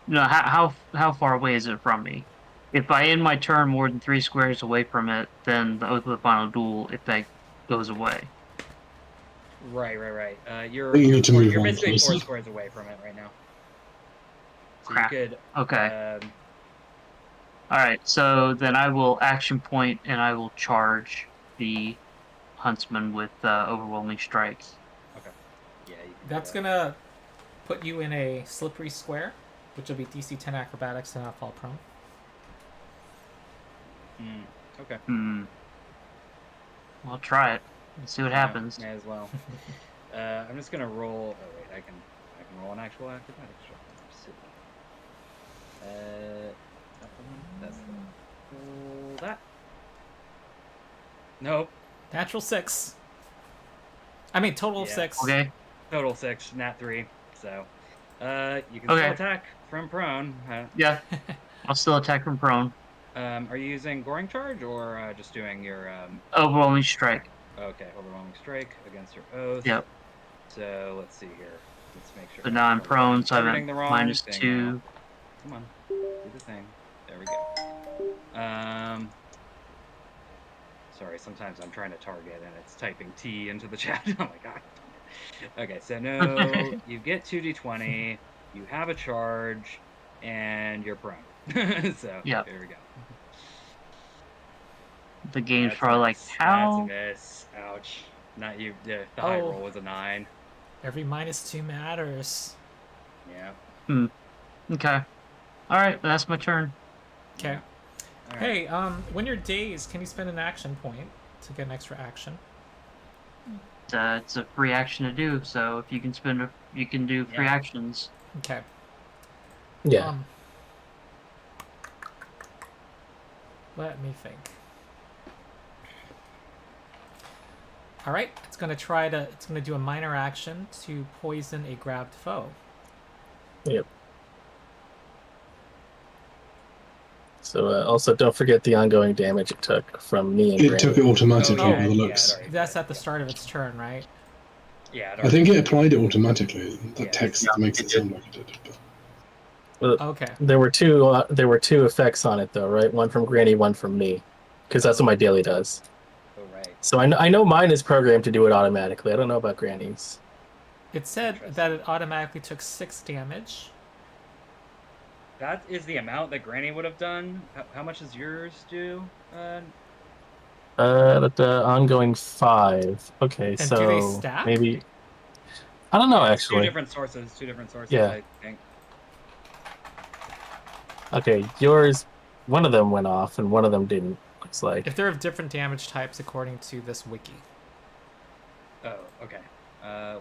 how far away is it from me? If I end my turn more than 3 squares away from it, then the Oath of the Final Duel effect goes away. Right. You're You need to move you're on basically 4 closer. squares away from it right now. So Crap. you could. Okay. All right. So then I will action point and I will charge the huntsman with overwhelming strikes. Okay. Yeah. You can That's do gonna put you in a slippery square, which will be DC 10 acrobatics and not fall prone. Okay. I'll try it and see what happens. May as well. I'm just gonna roll. Oh wait, I can roll an actual acrobatics check. That one. That's the one. Roll that. Nope. Natural 6. I mean, total of 6. Okay. Total 6, nat 3. So, you can Okay. still attack from prone. Yeah. I'll still attack from prone. Are you using Goring Charge or just doing your Overwhelming strike. Okay, overwhelming strike against your oath. Yep. So let's see here. Let's make sure. So now I'm prone, so I'm everything the wrong minus thing 2. now. Come on, do the thing. There we go. Sorry, sometimes I'm trying to target and it's typing T into the chat. Oh my god. Okay, so no, you get 2d20, you have a charge, and you're prone. So Yep. there we go. The game's That's probably a like, miss. how? That's a miss. Ouch. Not you. The high roll was a 9. Every -2 matters. Yeah. Okay. All right, that's my turn. Okay. All right. Hey, when you're dazed, can you spend an action point to get an extra action? It's a free action to do, so if you can spend you can do free actions. Okay. Yeah. Let me think. All right, it's gonna do a minor action to poison a grabbed foe. Yep. So also don't forget the ongoing damage it took from me and It Granny. took it automatically Oh, by the looks. That's at the start of its turn, right? Yeah. I think it applied it automatically. That Yeah. text makes it sound like it did. But... Well, Okay. there were two effects on it though, right? One from Granny, one from me, because that's what my daily does. Oh, right. So I know mine is programmed to do it automatically. I don't know about Granny's. It said that it automatically took 6 damage. That is the amount that Granny would have done. How much does yours do? But the ongoing 5. Okay, And so do they stack? maybe I don't know It's actually. Two different sources. Yeah. I think. Okay, yours, one of them went off and one of them didn't. Looks like. If they're of different damage types according to this wiki. Oh, okay.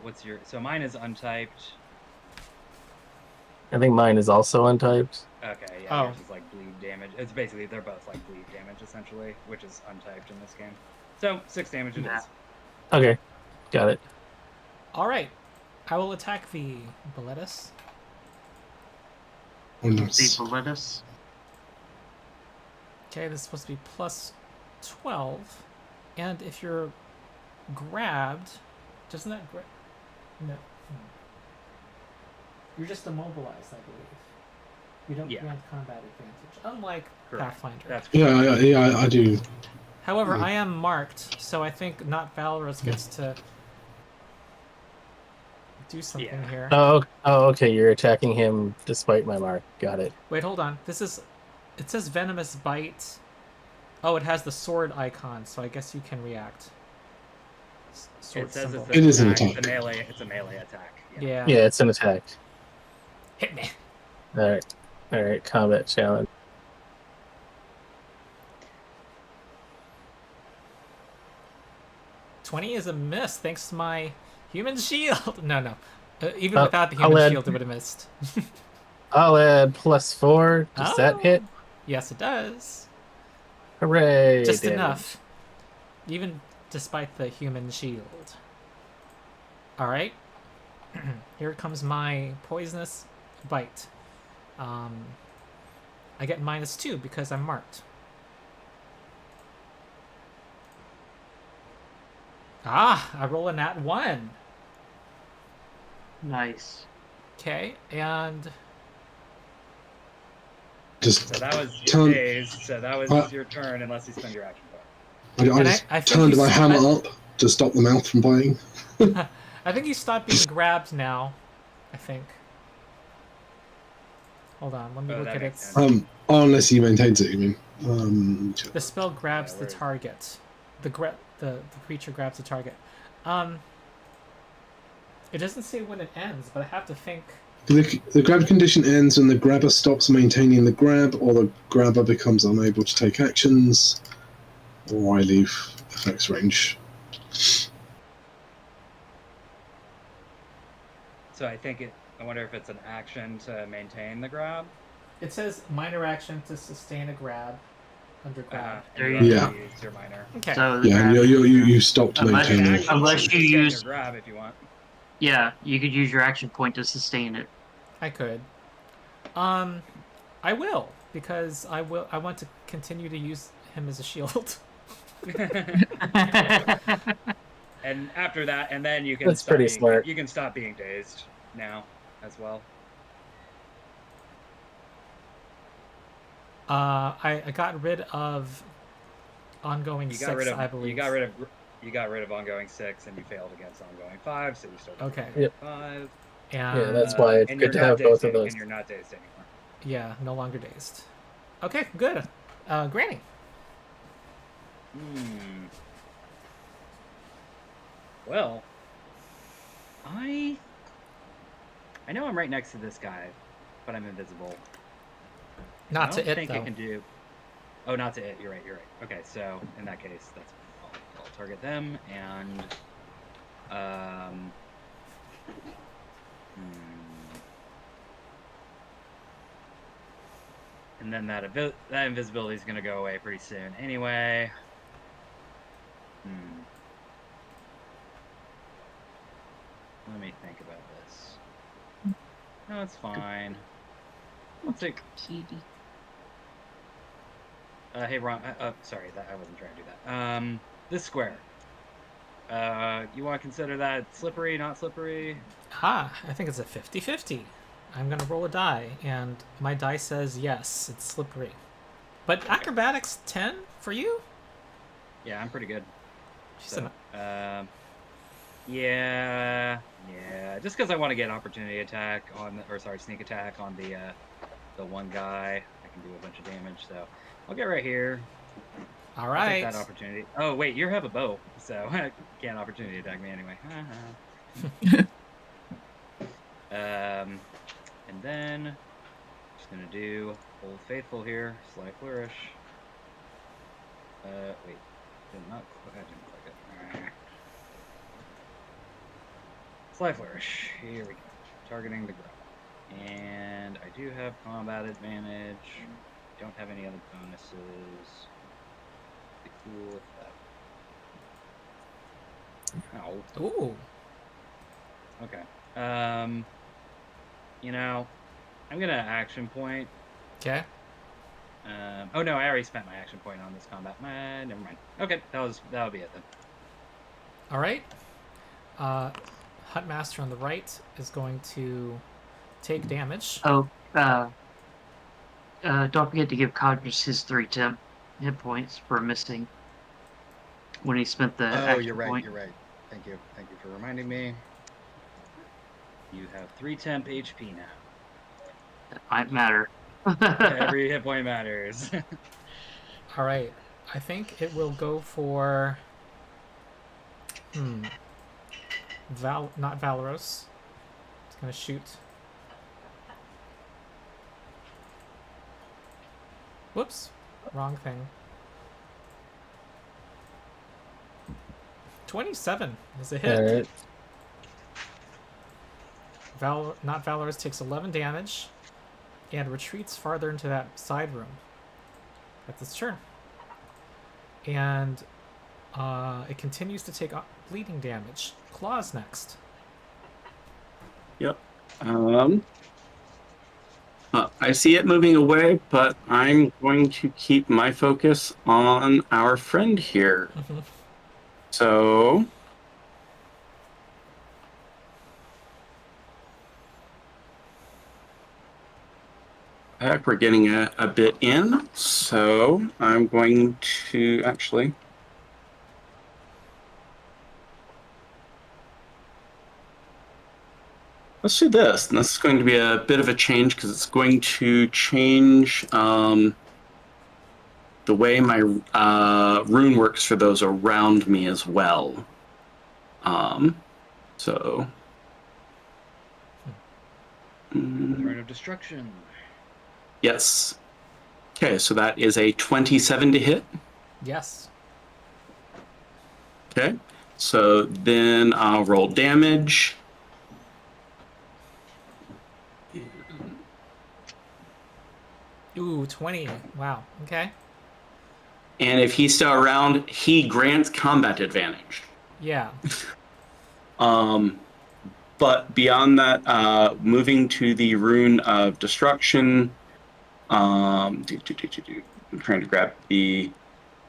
What's your? So mine is untyped. I think mine is also untyped. Okay, yeah. Oh. Yours is like bleed damage. It's basically they're both like bleed damage essentially, which is untyped in this game. So 6 damage it is. Okay, got it. All right, I will attack the Boletus. Oh, nice. The Boletus. Okay, this is supposed to be plus 12, and if you're grabbed, doesn't that no. You're just immobilized, I believe. You don't grant combat advantage, unlike Correct. Pathfinder. That's Yeah, I do. However, I am marked, so I think not Valeros gets to do something here. Oh, okay. You're attacking him despite my mark. Got it. Wait, hold on. It says venomous bite. Oh, it has the sword icon, so I guess you can react. Sword It says symbol. It is an It's attack. a melee attack. Yeah. Yeah, it's an attack. Hit me. All right. Combat challenge. $20 is a miss, thanks to my human shield. No. Even without the I'll human add- shield, it would have missed. I'll add +4. Does that hit? Yes, it does. Hooray! Just damage. enough. Even despite the human shield. Alright. Here comes my poisonous bite. I get -2 because I'm marked. I roll a nat 1. Nice. Okay, and Just So that was turn. your days. So that was your turn, unless you spend your action point. I And just I think turned you my s- hammer up to stop the mouth from biting? I think you stopped being grabbed now. I think. Hold on, let me look at it. Unless he maintains it, you mean? The spell grabs the target. The creature grabs the target. It doesn't say when it ends, but I have to think. The grab condition ends when the grabber stops maintaining the grab, or the grabber becomes unable to take actions, or I leave effects range. So I wonder if it's an action to maintain the grab. It says minor action to sustain a grab under grab. Yeah. Use your minor. Okay. So Yeah, and you stopped maintaining. Unless you use grab if you want. Yeah, you could use your action point to sustain it. I could. I will, because I want to continue to use him as a shield. And after that, and then you can. That's pretty smart. You can stop being dazed now, as well. I got rid of ongoing 6, I believe. You got rid of ongoing 6, and you failed against ongoing 5, so you still okay. Yep. 5. And, yeah, that's why it's good to have both of those. And you're not dazed anymore. Yeah, no longer dazed. Okay, good. Granny. Well, I know I'm right next to this guy, but I'm invisible. Not to it, though. I don't think it can do. Oh, not to it. You're right. Okay, so in that case, I'll target them and and then that invisibility is gonna go away pretty soon anyway. Let me think about this. No, it's fine. I'll take. Hey, Ron. Sorry, I wasn't trying to do that. This square. You want to consider that slippery, not slippery? I think it's a 50-50. I'm gonna roll a die, and my die says yes, it's slippery. But acrobatics 10 for you? Yeah, I'm pretty good. So, yeah. Just because I want to get opportunity attack sneak attack on the one guy, I can do a bunch of damage. So I'll get right here. All right. I'll take that opportunity. Oh wait, you have a bow, so can't opportunity attack me anyway. And then just gonna do Old Faithful here, Sly Flourish. Wait, I didn't click it. Sly Flourish. Here we go. Targeting the grab. And I do have combat advantage. Don't have any other bonuses. Be cool with that. Ow. Ooh. Okay. I'm gonna action point. Okay. Oh no, I already spent my action point on this combat. Never mind. Okay, that'll be it then. All right. Huntmaster on the right is going to take damage. Oh, don't forget to give Codrus his 3 temp hit points for missing when he spent the action point. You're right. Thank you for reminding me. You have 3 temp HP now. That might matter. Every hit point matters. All right. I think it will go for not Valeros. It's gonna shoot. Whoops, wrong thing. 27 is a hit. All right. Valeros takes 11 damage and retreats farther into that side room. That's its turn. And it continues to take bleeding damage. Claws next. Yep. I see it moving away, but I'm going to keep my focus on our friend here. So heck, we're getting a bit in, so I'm going to actually let's do this. And this is going to be a bit of a change because it's going to change the way my rune works for those around me as well. So. Rune of Destruction. Yes. Okay, so that is a 27 to hit. Yes. Okay, so then I'll roll damage. Ooh, 20. Wow. Okay. And if he's still around, he grants combat advantage. Yeah. But beyond that, moving to the rune of destruction. I'm trying to grab the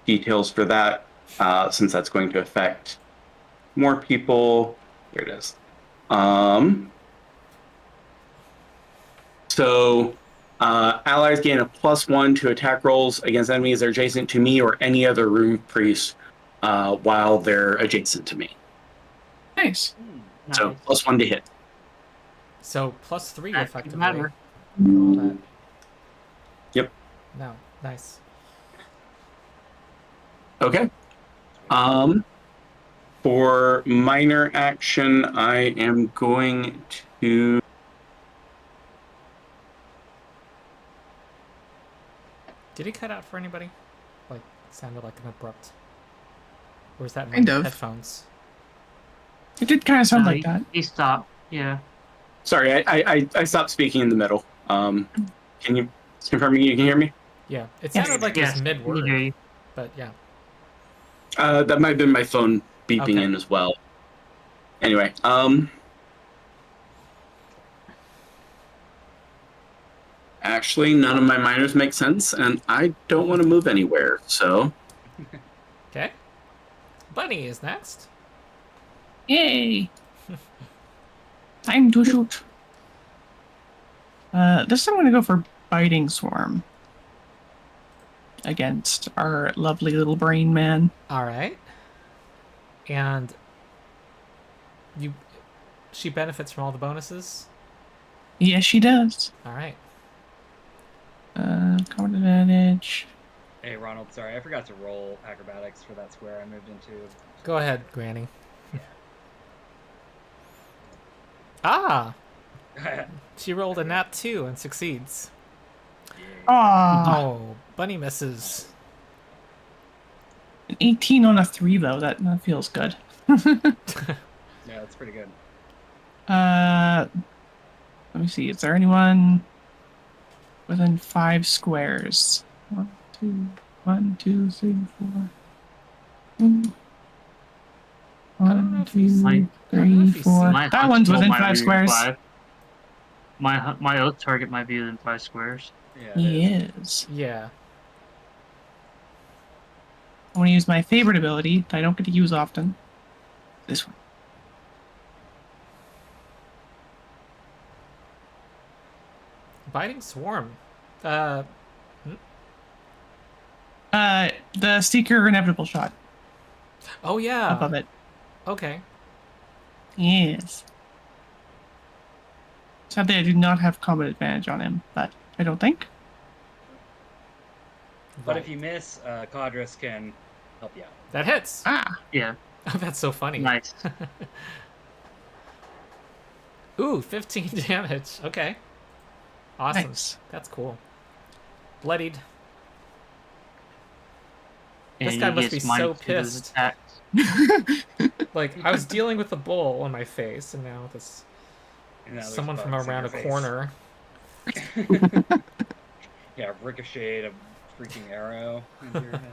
details for that, since that's going to affect more people. Here it is. So allies gain a +1 to attack rolls against enemies that are adjacent to me or any other runepriest while they're adjacent to me. Nice. So +1 to hit. So +3 That effectively. could matter. All that. Yep. No. Nice. Okay. For minor action, I am going to. Did he cut out for anybody? Like, sounded like an abrupt. Or was that my Kind of. headphones? It did kind of sound No, like that. He stopped. Yeah. Sorry, I stopped speaking in the middle. Can you confirm you can hear me? Yeah. It Yes. sounded like Yes, it was we hear mid-word. you. But yeah. That might have been my phone beeping Okay. in as well. Anyway, actually, none of my minors make sense, and I don't want to move anywhere, so. Okay. Bunny is next. Yay! Time to shoot. This time I'm going to go for Biting Swarm. Against our lovely little brain man. All right. And she benefits from all the bonuses. Yes, she does. All right. Combat advantage. Hey, Ronald, sorry, I forgot to roll acrobatics for that square I moved into. Go ahead, Granny. Ah! She rolled a nat 2 and succeeds. Aww. Oh, Bunny misses. An 18 on a 3, though. That feels good. Yeah, that's pretty good. Let me see. Is there anyone within 5 squares? 1, 2, 3, 4. I don't know if he's- 1, 2, I don't know 3, if he's 4. My That hunt one's roll within might 5 be squares. 5. My oath target might be within 5 squares. Yeah, it He is. is. Yeah. I want to use my favorite ability that I don't get to use often. This one. Biting Swarm. The Seeker Inevitable Shot Oh, yeah. above it. Okay. Yes. Sadly, I do not have combat advantage on him, but I don't think. But if you miss, Codrus can help you out. That hits. Ah, Yeah. Oh, that's so funny. Nice. Ooh, 15 damage. Okay. Awesome. nice. That's cool. Bloodied. And This guy he must gets be so -2 to his pissed. attacks. Like, I was dealing with the bull on my face, and now this And now there's someone from bugs in around a your face. corner. Yeah, ricocheted a freaking arrow into your head.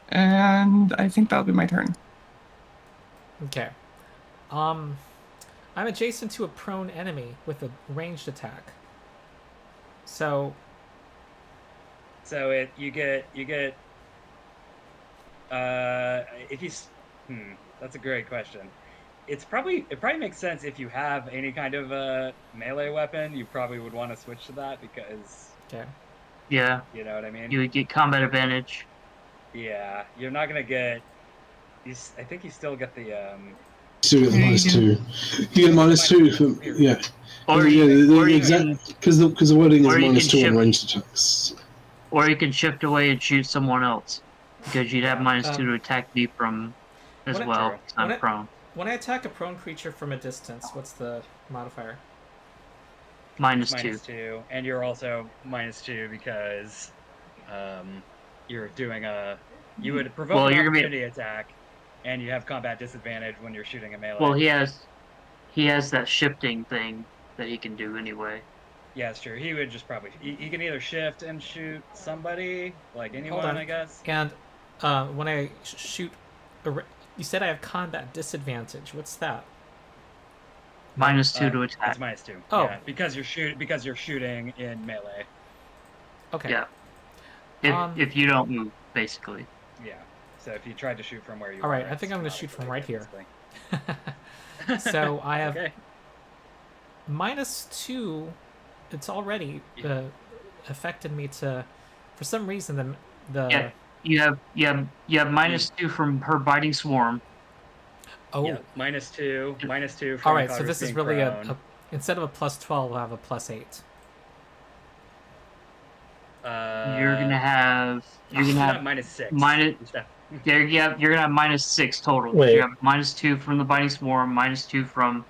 And I think that'll be my turn. Okay. I'm adjacent to a prone enemy with a ranged attack. So, So you get if you that's a great question. It probably makes sense if you have any kind of melee weapon, you probably would want to switch to that because okay. Yeah. you know what I mean? You would get combat advantage. Yeah, you're not gonna get I think you still get the 2 at the -2. You get -2 from yeah. Or yeah, you exact because the wording is or you can -2 on shift- ranged attacks. Or you can shift away and shoot someone else, because you'd have -2 to attack me from as When I- well. 'Cause I'm prone. When I attack a prone creature from a distance, what's the modifier? -2. -2, and you're also -2 because you're doing you would provoke Well, an you're gonna be- opportunity attack, and you have combat disadvantage when you're shooting a melee. Well, he has that shifting thing that he can do anyway. Yeah, it's true. He would just probably he can either shift and shoot somebody, like anyone, Hold on. I guess. And when I shoot, you said I have combat disadvantage. What's that? -2 to attack. It's -2. Oh. Yeah, because you're shooting in melee. Okay. Yeah. If you don't move, basically. Yeah. So if you tried to shoot from where you All right, are, I think I'm going to it's shoot from not right here. basically. So I have Okay. -2. It's already affected me to, for some reason, the Yeah. You have -2 from her biting swarm. oh. Yeah, -2 from All right, so Codrus this is being really prone. a instead of a +12, I'll have a +8. You're gonna have -6. you're gonna have -6 total. Wait. You have -2 from the biting swarm, -2 from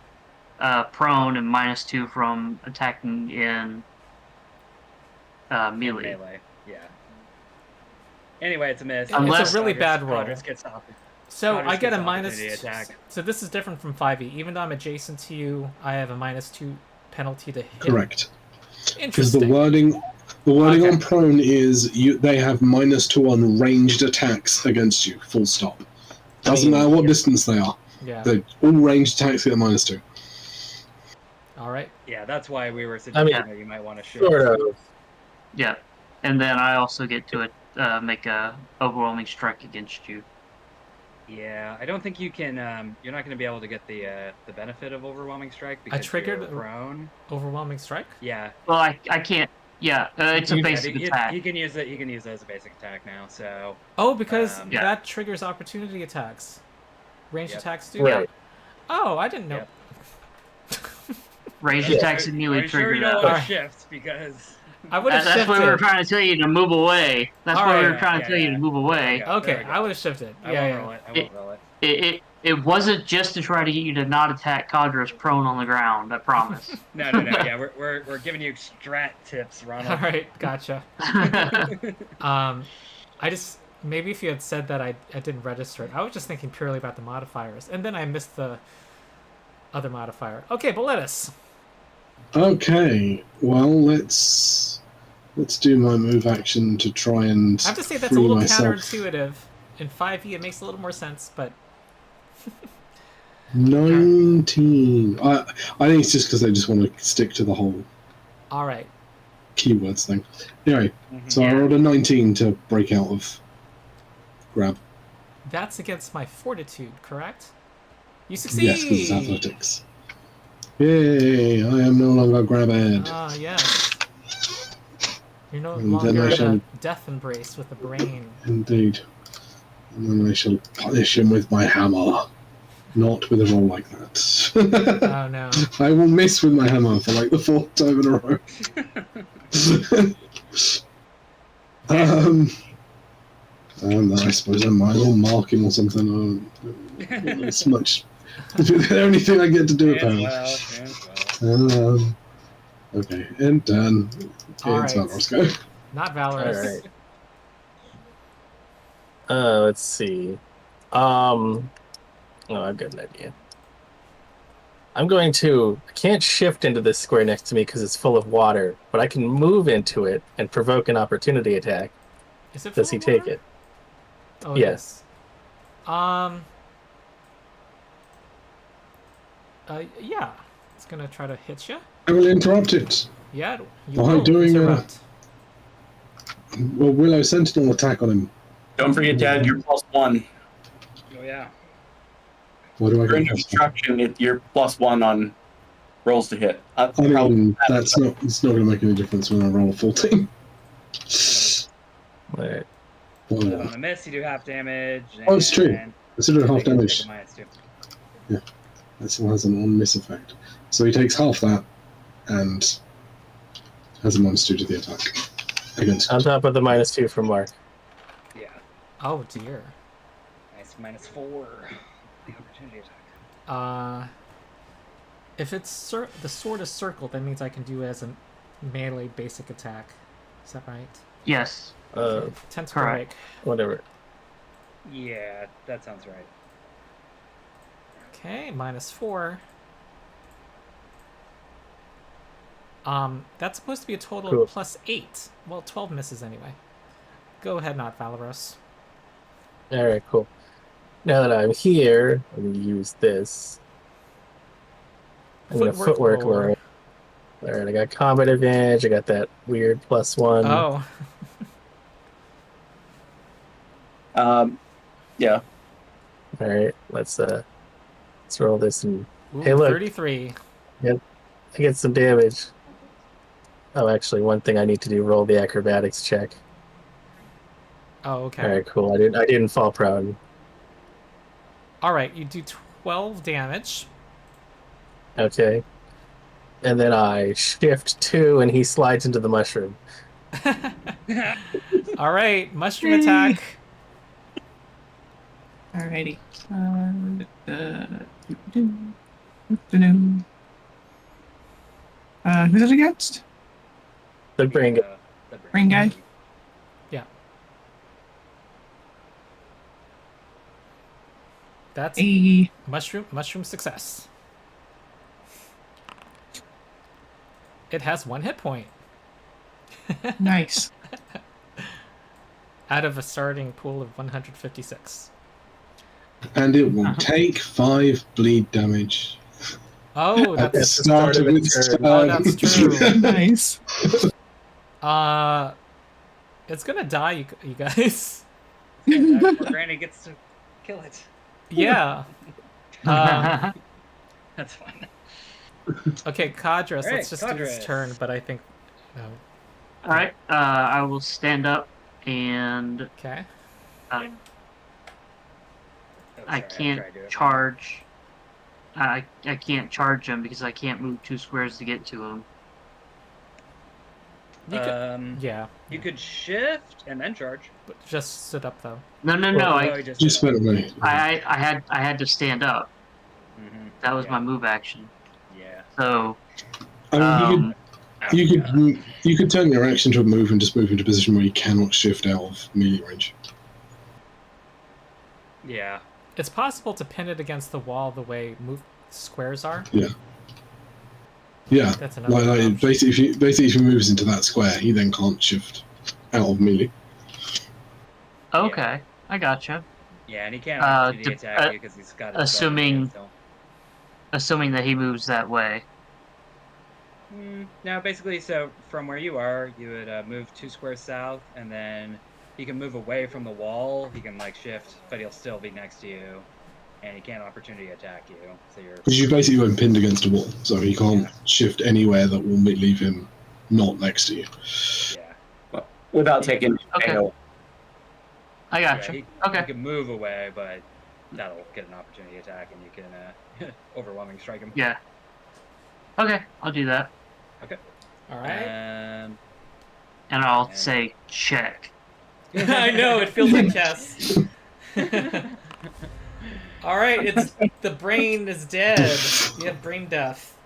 prone, and -2 from attacking in melee. Yeah. Anyway, it's a miss. Unless- It's a really bad roll. Codrus gets off. So Codrus I get gets a an minus. opportunity attack. So this is different from 5e. Even though I'm adjacent to you, I have a -2 penalty to hit. Correct. Because Interesting. the wording Okay. on prone is they have -2 on ranged attacks against you. Full stop. Doesn't matter what distance they are. Yeah. All ranged attacks get a -2. All right. Yeah, that's why we were suggesting mean, that you might want to shoot. Sort of. Yeah, and then I also get to make a overwhelming strike against you. Yeah, I don't think you can. You're not going to be able to get the benefit of overwhelming strike because triggered you're prone. Overwhelming strike. Yeah, Well, I can't. Yeah, it's a basic attack. He can use it. He can use it as a basic attack now. So Oh, because Yeah. that triggers opportunity attacks. Ranged Yep. attacks do. Right. Oh, I didn't know. Yep. Ranged Yeah, attacks are immediately you sure trigger you that. don't want Alright. to shift because. I would have That's shifted. why we were trying to tell you to move away. That's why we Alright. were trying to tell you to move away. There we Okay, go. I would have shifted. I Yeah, won't yeah. roll it. I won't roll it. It wasn't just to try to get you to not attack Codrus prone on the ground. I promise. No. Yeah, we're giving you strat tips, Ronald. All right, gotcha. I just maybe if you had said that I didn't register it. I was just thinking purely about the modifiers, and then I missed the other modifier. Okay, Boletus. Okay, well let's do my move action to try and I have to say that's a free little myself. counterintuitive. In 5e, it makes a little more sense, but 19. I think it's just because I just want to stick to the whole all right. keywords thing. Anyway, so I Yeah. rolled a 19 to break out of grab. That's against my fortitude, correct? You succeed. Yes, because it's athletics. Yay! I am no longer grabbed. Ah, yes. You're no And longer then I in shall- a death embrace with the brain. Indeed. And then I shall punish him with my hammer. Not with a roll like that. Oh no. I will miss with my hammer for like the 4th time in a row. And then I suppose I might as well mark him or something. It's much. The only thing I get to do apparently. Okay, and done. Okay, All it's right. Valeros go. Not Valeros. Alright. Let's see. Oh, I've got an idea. I'm going to. I can't shift into this square next to me because it's full of water, but I can move into it and provoke an opportunity attack. Is it Does he full of take water? it? Oh, Yes. Yeah. It's gonna try to hit you. I will interrupt it. Yeah. You Well, I'm will doing, interrupt. Well, Willow Sentinel attack on him. Don't forget to add your +1. Oh yeah. What do I During get? construction, you're +1 on rolls to hit. I mean, that's not. It's not going to make any difference when I roll a 14. Alright. Well, On a miss, you do half damage. Oh, it's true. and consider it I half think you damage. take a -2. Yeah. That still has an on-miss effect. So he takes half that and has a -2 to the attack. Against On top of the -2 from Mark. Yeah. Oh dear. Nice -4. The opportunity attack. If it's the sword is circled, that means I can do it as a melee basic attack. Is that right? Yes. 10 square correct. break. Whatever. Yeah, that sounds right. Okay, -4. That's supposed to be a total Cool. of +8. Well, 12 misses anyway. Go ahead, not Valeros. Alright, cool. Now that I'm here, I'm going to use this. I'm going to footwork roll. Alright, I got combat advantage, I got that weird +1. Oh. Yeah. Alright, let's roll this and Ooh, hey, look. 33. I get some damage. Oh, actually, one thing I need to do: roll the acrobatics check. Oh, okay. All right, cool. I didn't fall prone. All right, you do 12 damage. Okay. And then I shift 2, and he slides into the mushroom. All right, mushroom attack. Alrighty. Who's it against? The brain. The Brain guy? Yeah. That's Hey. mushroom success. It has 1 hit point. Nice. Out of a starting pool of 156. And it will take 5 bleed damage. Oh, At the that's start of its turn. oh, that's true. Nice. It's gonna die, you guys. Before Granny gets to kill it. Yeah. That's fine. Okay, Codrus, Alright, let's just do this Codrus. turn, but I think no. Alright, I will stand up and Okay. Oh, I sorry, can't tried to do it. charge. I can't charge him because I can't move 2 squares to get to him. You could, yeah. You could shift and then charge. But just sit up though. No. Oh, I you just Just spent money. I had to stand up. Mhm. That was Yeah. my move action. Yeah. So I mean, you could turn your action to a move and just move into a position where you cannot shift out of melee range. Yeah. It's possible to pin it against the wall the way squares are. Yeah. Yeah. That's another Like option. basically, if he moves into that square, he then can't shift out of melee. okay, I gotcha. Yeah, and he can't opportunity de- attack you because he's got his assuming- still. Assuming that he moves that way. No, basically, so from where you are, you would move 2 squares south, and then he can move away from the wall. He can like shift, but he'll still be next to you, and he can't opportunity attack you. So you're Because you basically went pinned against a wall, so he can't shift anywhere that will leave him not next to you. yeah. Without taking Okay. fail. I gotcha. He Okay. can move away, but that'll get an opportunity attack, and you can overwhelming strike him. Yeah. Okay, I'll do that. All right. And I'll say check. I know, it feels like chess. All right, the brain is dead. You have brain death.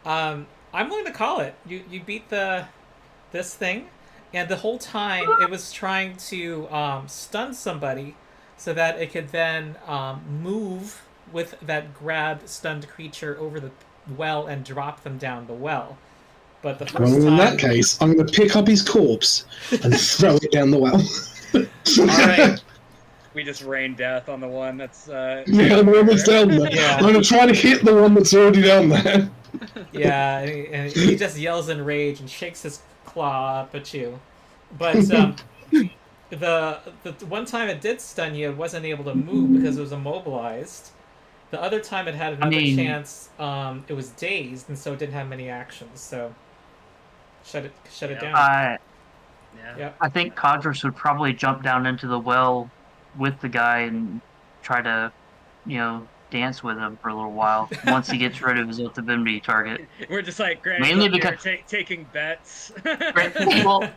I'm willing to call it. You beat this thing, and the whole time it was trying to stun somebody so that it could then move with that grab stunned creature over the well and drop them down the well. But the first Well, in time... that case, I'm going to pick up his corpse and throw it down the well. All right. We just rain death on the one that's. Yeah, the one that's down there. Yeah. I'm going to try to hit the one that's already down there. Yeah, and he just yells in rage and shakes his claw up at you. But the one time it did stun you, it wasn't able to move because it was immobilized. The other time it had another chance, it was dazed, and so it didn't have many actions. So shut it down. Yep. I think Codrus would probably jump down into the well with the guy and try to, dance with him for a little while once he gets rid of his ultimate target. We're just like Granny's Mainly up here because taking bets. well,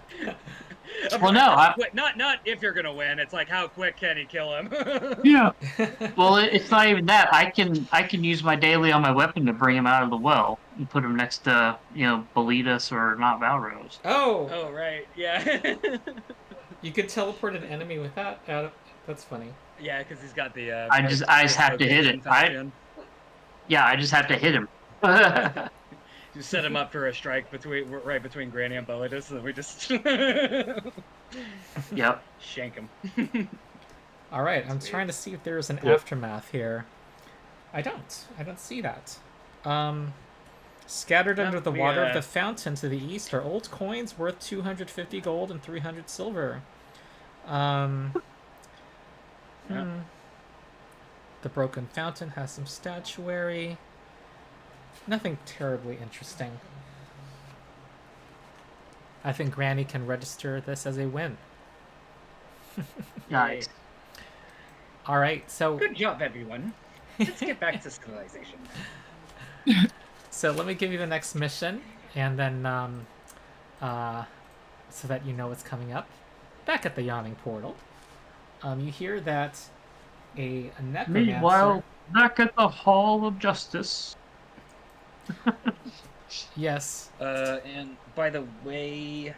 no, not if you're gonna win. It's like how quick can he kill him? Yeah. well, it's not even that. I can use my daily on my weapon to bring him out of the well and put him next to Boletus or not Valeros. Oh right, yeah. You could teleport an enemy with that. That's funny. Yeah, because he's got the. I just have to hit it. I just have to hit him. You set him up for a strike right between Granny and Boletus, and then we just. Yep. Shank him. All right, I'm trying to see if there's an aftermath here. I don't see that. Scattered under the water of the fountain to the east are old coins worth 250 gold and 300 silver. The broken fountain has some statuary. Nothing terribly interesting. I think Granny can register this as a win. Nice. All right, so good job, everyone. Let's get back to civilization. So let me give you the next mission, and then so that you know what's coming up. Back at the Yawning Portal, you hear that a necromancer. Meanwhile, back at the Hall of Justice. Yes. And by the way,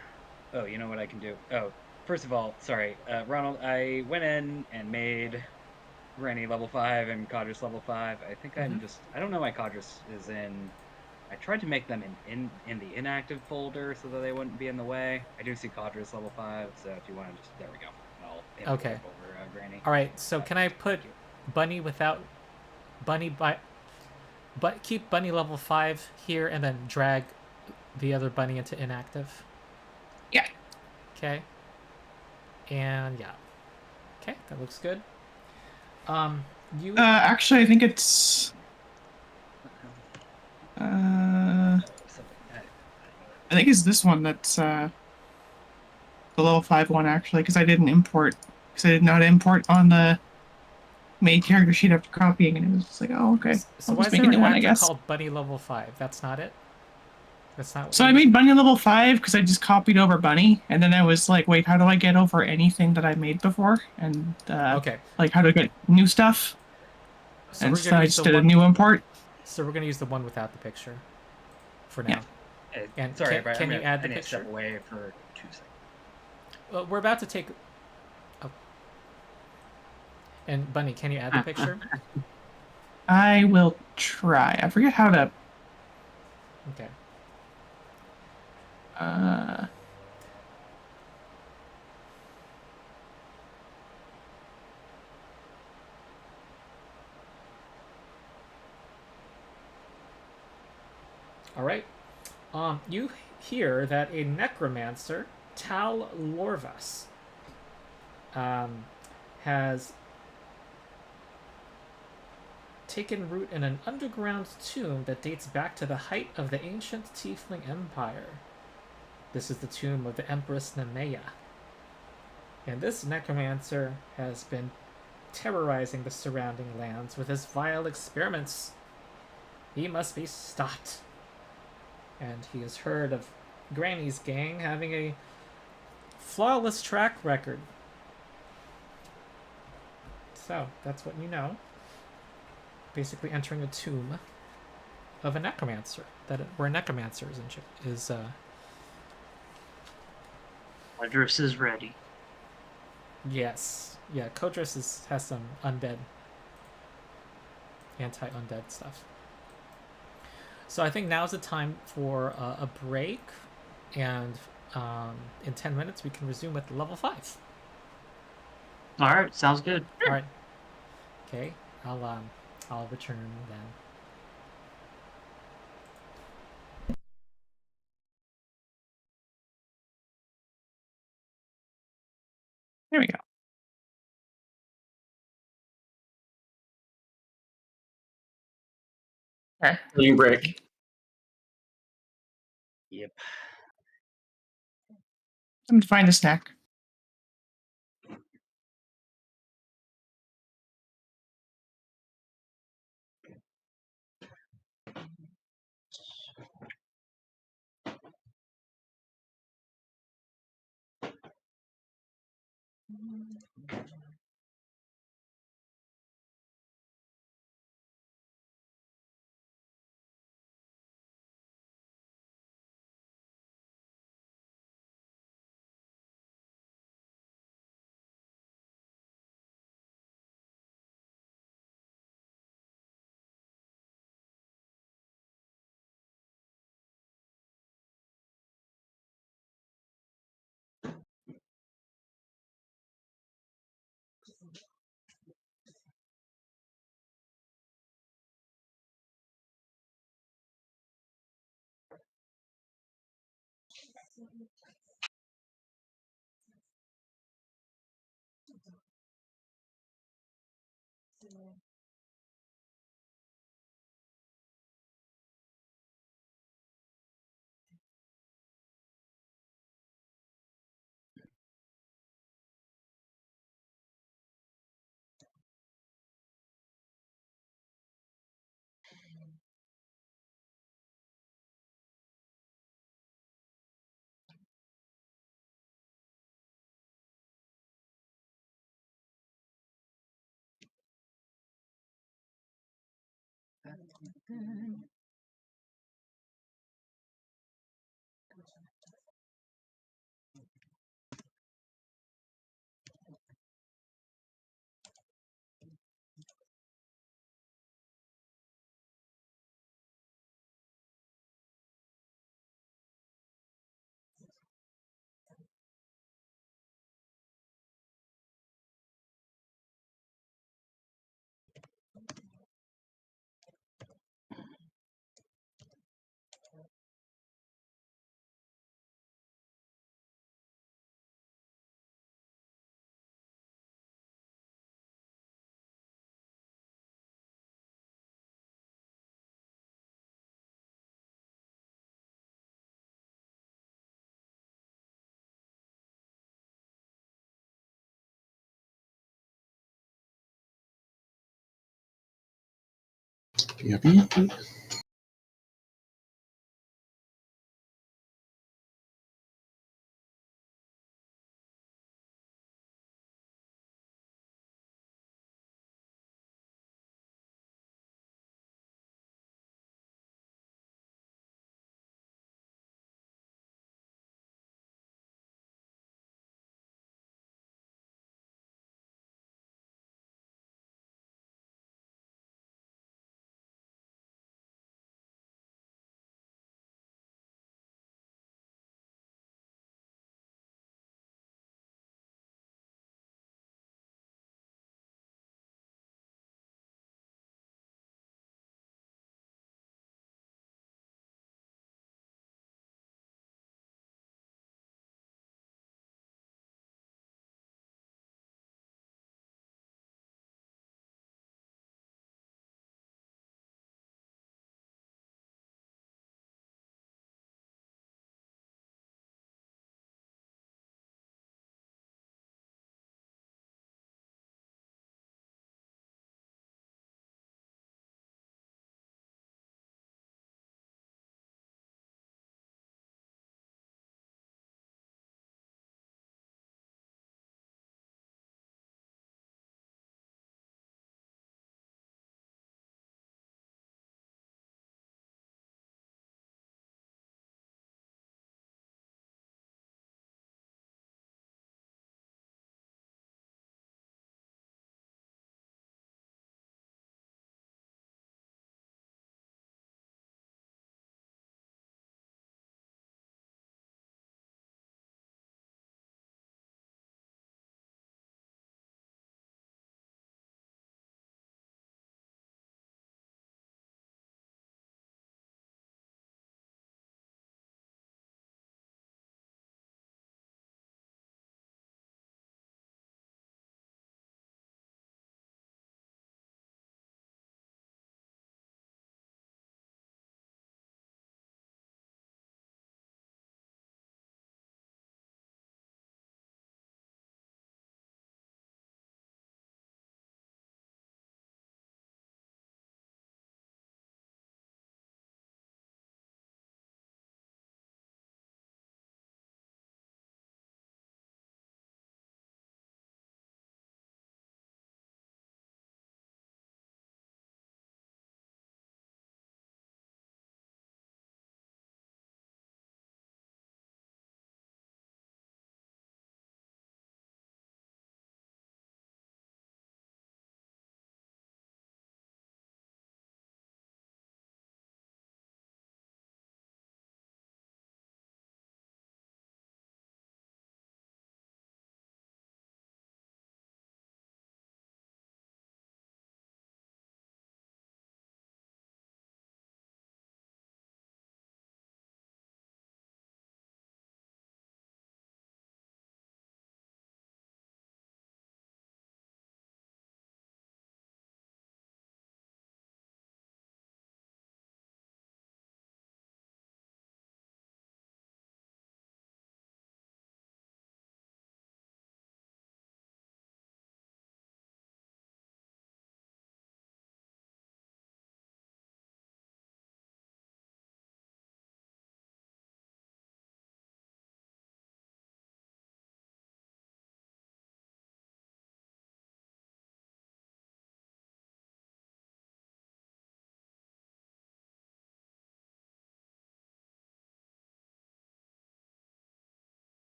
you know what I can do? Oh, first of all, sorry, Ronald, I went in and made Granny level 5 and Codrus level 5. I think I don't know why Codrus is in. I tried to make them in the inactive folder so that they wouldn't be in the way. I do see Codrus level 5, so if you want to just, there we go. I'll okay. Over Granny. All right. So can I put Bunny without Bunny but keep Bunny level 5 here and then drag the other Bunny into inactive? Yeah. Okay. And yeah. Okay, that looks good. Actually, I think it's. I think it's this one that's the level 5 one actually, because I did not import on the main character sheet after copying, and it was just like, oh, okay. So I'll why just is make there a new an one, I actor guess. called Bunny level 5? That's not it? That's not what So I made Bunny level 5 because I just copied over Bunny, and then I was like, wait, how do I get over anything that I made before? And okay. Like how to get new stuff? So and so I just did a new import. So we're gonna use the one without the picture for now. Yeah. And sorry, can you add the I need to picture? step away for 2 seconds. Well, we're about to take. Oh. And Bunny, can you add the picture? I will try. I forget how to. Okay. All right. You hear that a necromancer, Tal Lorvas, has taken root in an underground tomb that dates back to the height of the ancient Tiefling Empire. This is the tomb of the Empress Nemea. And this necromancer has been terrorizing the surrounding lands with his vile experiments. He must be stopped. And he has heard of Granny's gang having a flawless track record. So, that's what you know. Basically entering a tomb of a necromancer. Where a necromancer is Codrus is ready. Yes. Yeah, Codrus has some undead, anti-undead stuff. So I think now's the time for a break, and in 10 minutes we can resume with level 5. All right, sounds good. All right. Okay, I'll return then. There we go. Okay. Taking break. Yep. Time to find a snack. Yep.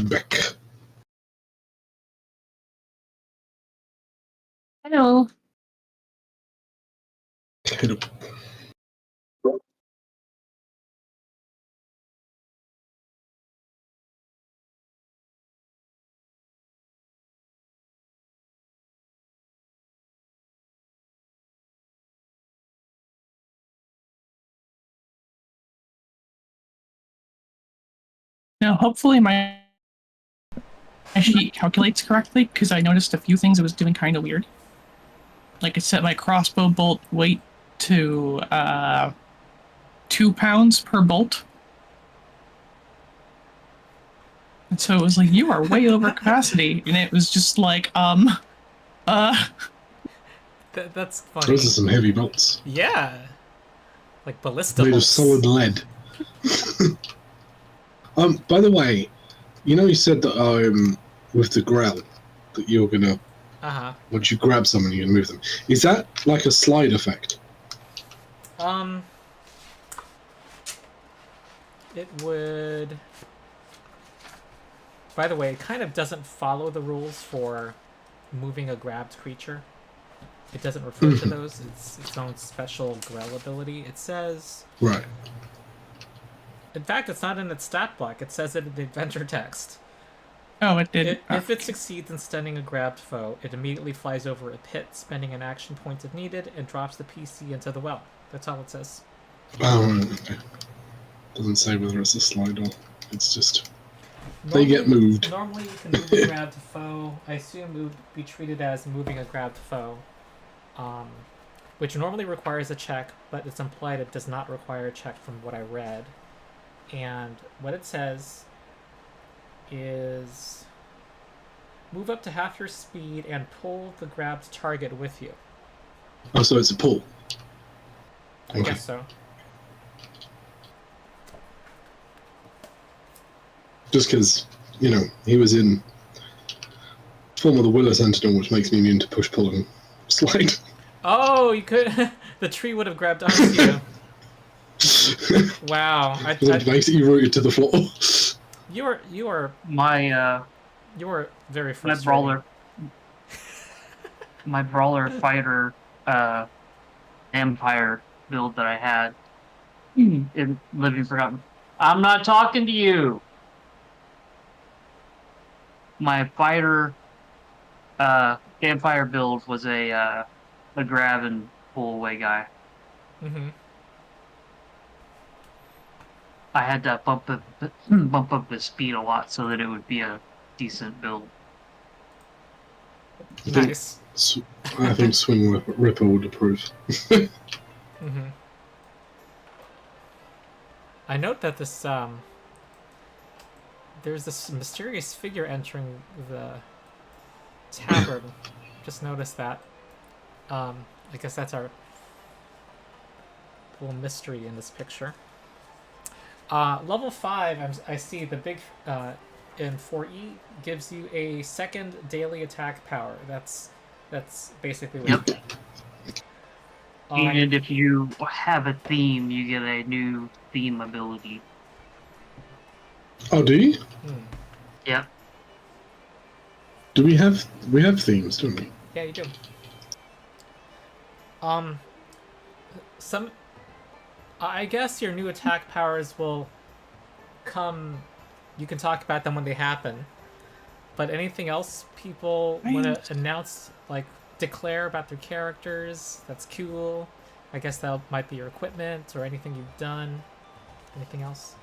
back. Hello. Hello. Now, hopefully my sheet calculates correctly, because I noticed a few things it was doing kind of weird. Like, it set my crossbow bolt weight to 2 pounds per bolt. And so it was like, you are way over capacity. And it was just like, That's funny. Those are some heavy bolts. Yeah. Like ballista Made of bolts. solid lead. By the way, you said that with the growl that you're gonna once you grab someone you can move them. Is that like a slide effect? It would. By the way, it kind of doesn't follow the rules for moving a grabbed creature. It doesn't refer to those. It's its own special grell ability. It says. Right. In fact, it's not in its stat block. It says it in the adventure text. oh, it did. If it succeeds in stunning a grabbed foe, it immediately flies over a pit, spending an action point if needed, and drops the PC into the well. That's all it says. Oh, okay. Doesn't say whether it's a slide or it's just they get moved. Normally, you can move a grabbed foe. I assume it would be treated as moving a grabbed foe, which normally requires a check, but it's implied it does not require a check from what I read. And what it says is move up to half your speed and pull the grabbed target with you. Oh, so it's a pull. I guess so. Just because, he was in form of the Willow Sentinel, which makes me immune to push, pull, and slide. Oh, you could. The tree would have grabbed onto you. Wow. Basically rooted to the floor. You are My you are very frustrating. my brawler fighter empire build that I had in Living Forgotten. I'm not talking to you. My fighter vampire build was a grab and pull away guy. Mm-hmm. I had to bump up the speed a lot so that it would be a decent build. Nice. I think Swing Ripper would approve. Mm-hmm. I note that this there's this mysterious figure entering the tavern. Just noticed that. I guess that's our little mystery in this picture. Level 5, I see the big in 4E gives you a second daily attack power. That's basically what you get. And if you have a theme, you get a new theme ability. Oh, do you? Yep. Do we have themes, don't we? Yeah, you do. I guess your new attack powers will come. You can talk about them when they happen. But anything else people want to announce, like declare about their characters, that's cool. I guess that might be your equipment or anything you've done. Anything else?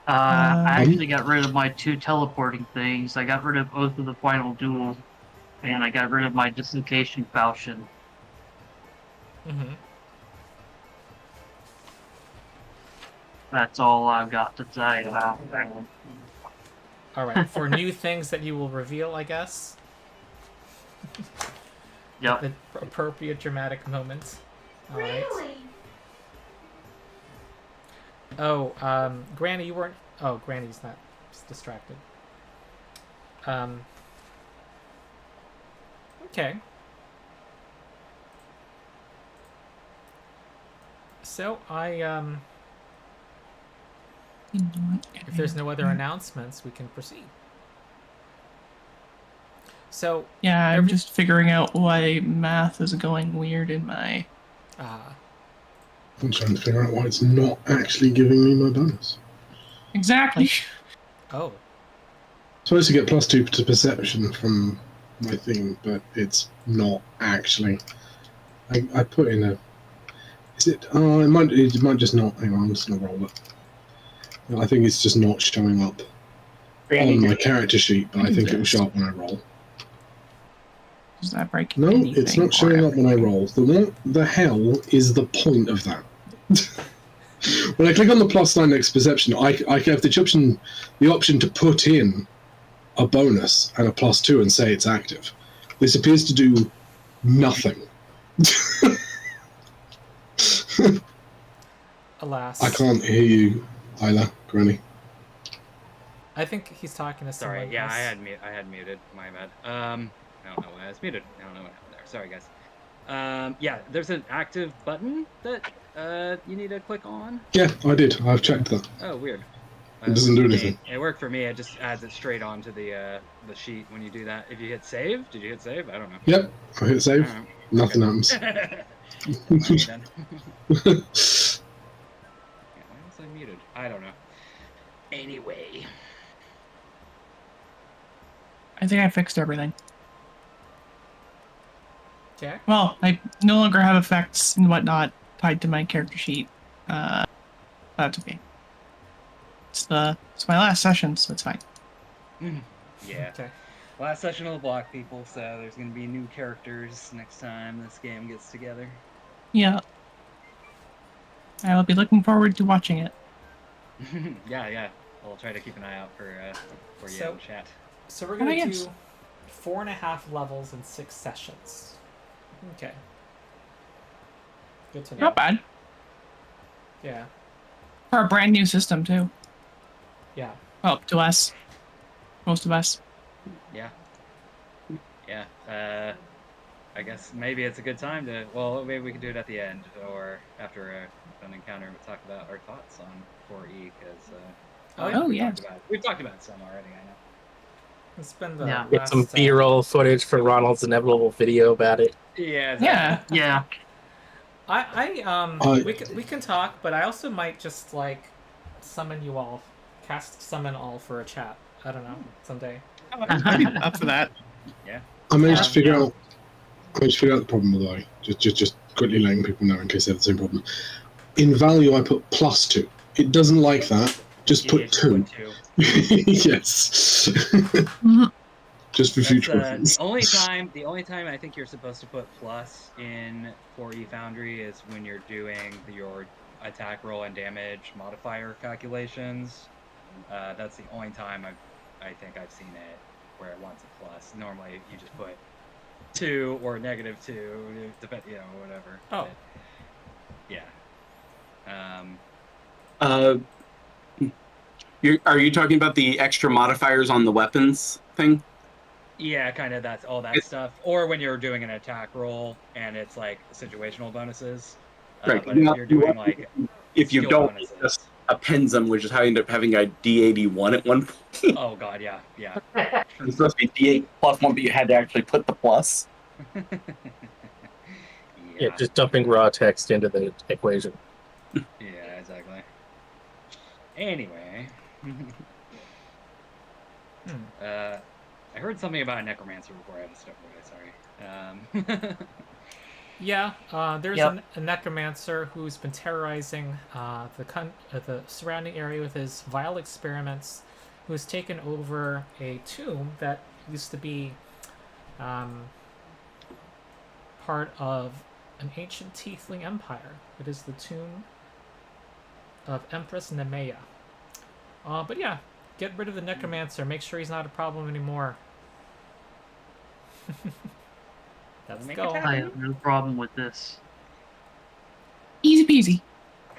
I actually got rid of my 2 teleporting things. I got rid of Oath of the Final Duel, and I got rid of my Dislocation Falchion. Mm-hmm. That's all I've got to say about that. All right, for new things that you will reveal, I guess. Yep. The appropriate dramatic moment. All right. Really? Oh, Granny, you weren't. Oh, Granny's not distracted. Okay. So If there's no other announcements, we can proceed. So yeah, I'm just figuring out why math is going weird in my. I'm trying to figure out why it's not actually giving me my bonus. Exactly. Oh. I'm supposed to get +2 to perception from my thing, but it's not actually. I put in a. Is it? Oh, it might just not. Hang on, I'm just gonna roll it. I think it's just not showing up on my character sheet, but I think it will show up when I roll. Does that break? No, it's not showing up when I roll. What the hell is the point of that? When I click on the +9 next to perception, I have the option to put in a bonus and a +2 and say it's active. This appears to do nothing. Alas. I can't hear you either, Granny. I think he's talking to someone. Sorry, yeah, else. I had muted. My bad. I don't know why I was muted. I don't know what happened there. Sorry, guys. Yeah, there's an active button that you need to click on. Yeah, I did. I've checked that. Oh, weird. It doesn't do anything. It worked for me. It just adds it straight onto the sheet when you do that. If you hit save, did you hit save? I don't know. Yep, I hit save. Right. Nothing happens. Why was I muted? I don't know. Anyway. I think I fixed everything. Jack? Well, I no longer have effects and whatnot tied to my character sheet. That's okay. It's my last session, so it's fine. Yeah. Okay. Last session of the block, people, so there's going to be new characters next time this game gets together. Yeah. I will be looking forward to watching it. Yeah. I'll try to keep an eye out for you in chat. So we're going to do 4.5 levels in 6 sessions. Okay. Good to know. Not bad. Yeah. For a brand new system, too. Yeah. Well, to us. Most of us. Yeah. I guess maybe it's a good time to. Well, maybe we can do it at the end or after an encounter. We talk about our thoughts on 4E because. We've talked about it some already. I know. It's been the Get some B-roll footage for Ronald's inevitable video about it. Yeah. Exactly. Yeah. We can talk, but I also might just like summon you all, summon all for a chat. I don't know, someday. I'd be up for that. Yeah. I managed to figure out the problem, by the way. Just quickly letting people know in case they have the same problem. In value, I put +2. It doesn't like that. Just put 2. Yes. Just for future reference. The only time I think you're supposed to put plus in 4E Foundry is when you're doing your attack roll and damage modifier calculations. That's the only time I think I've seen it where it wants a plus. Normally you just put 2 or -2, depend, whatever. Oh. But, yeah. Are you talking about the extra modifiers on the weapons thing? Yeah, kind of all that stuff. Or when you're doing an attack roll and it's like situational bonuses. Right. But if you're doing like if you don't, bonuses, it just appends them, which is how you end up having a D81 at one point. Oh god, yeah. It's supposed to be D8 +1, but you had to actually put the plus. Yeah, just dumping raw text into the equation. Yeah, exactly. Anyway. I heard something about a necromancer before I had to step away. Sorry. Yeah, there's a necromancer who's been terrorizing the surrounding area with his vile experiments, who's taken over a tomb that used to be part of an ancient tiefling empire. It is the tomb of Empress Nemea. But yeah, get rid of the necromancer. Make sure he's not a problem anymore. That's the goal. I have no problem with this. Easy peasy.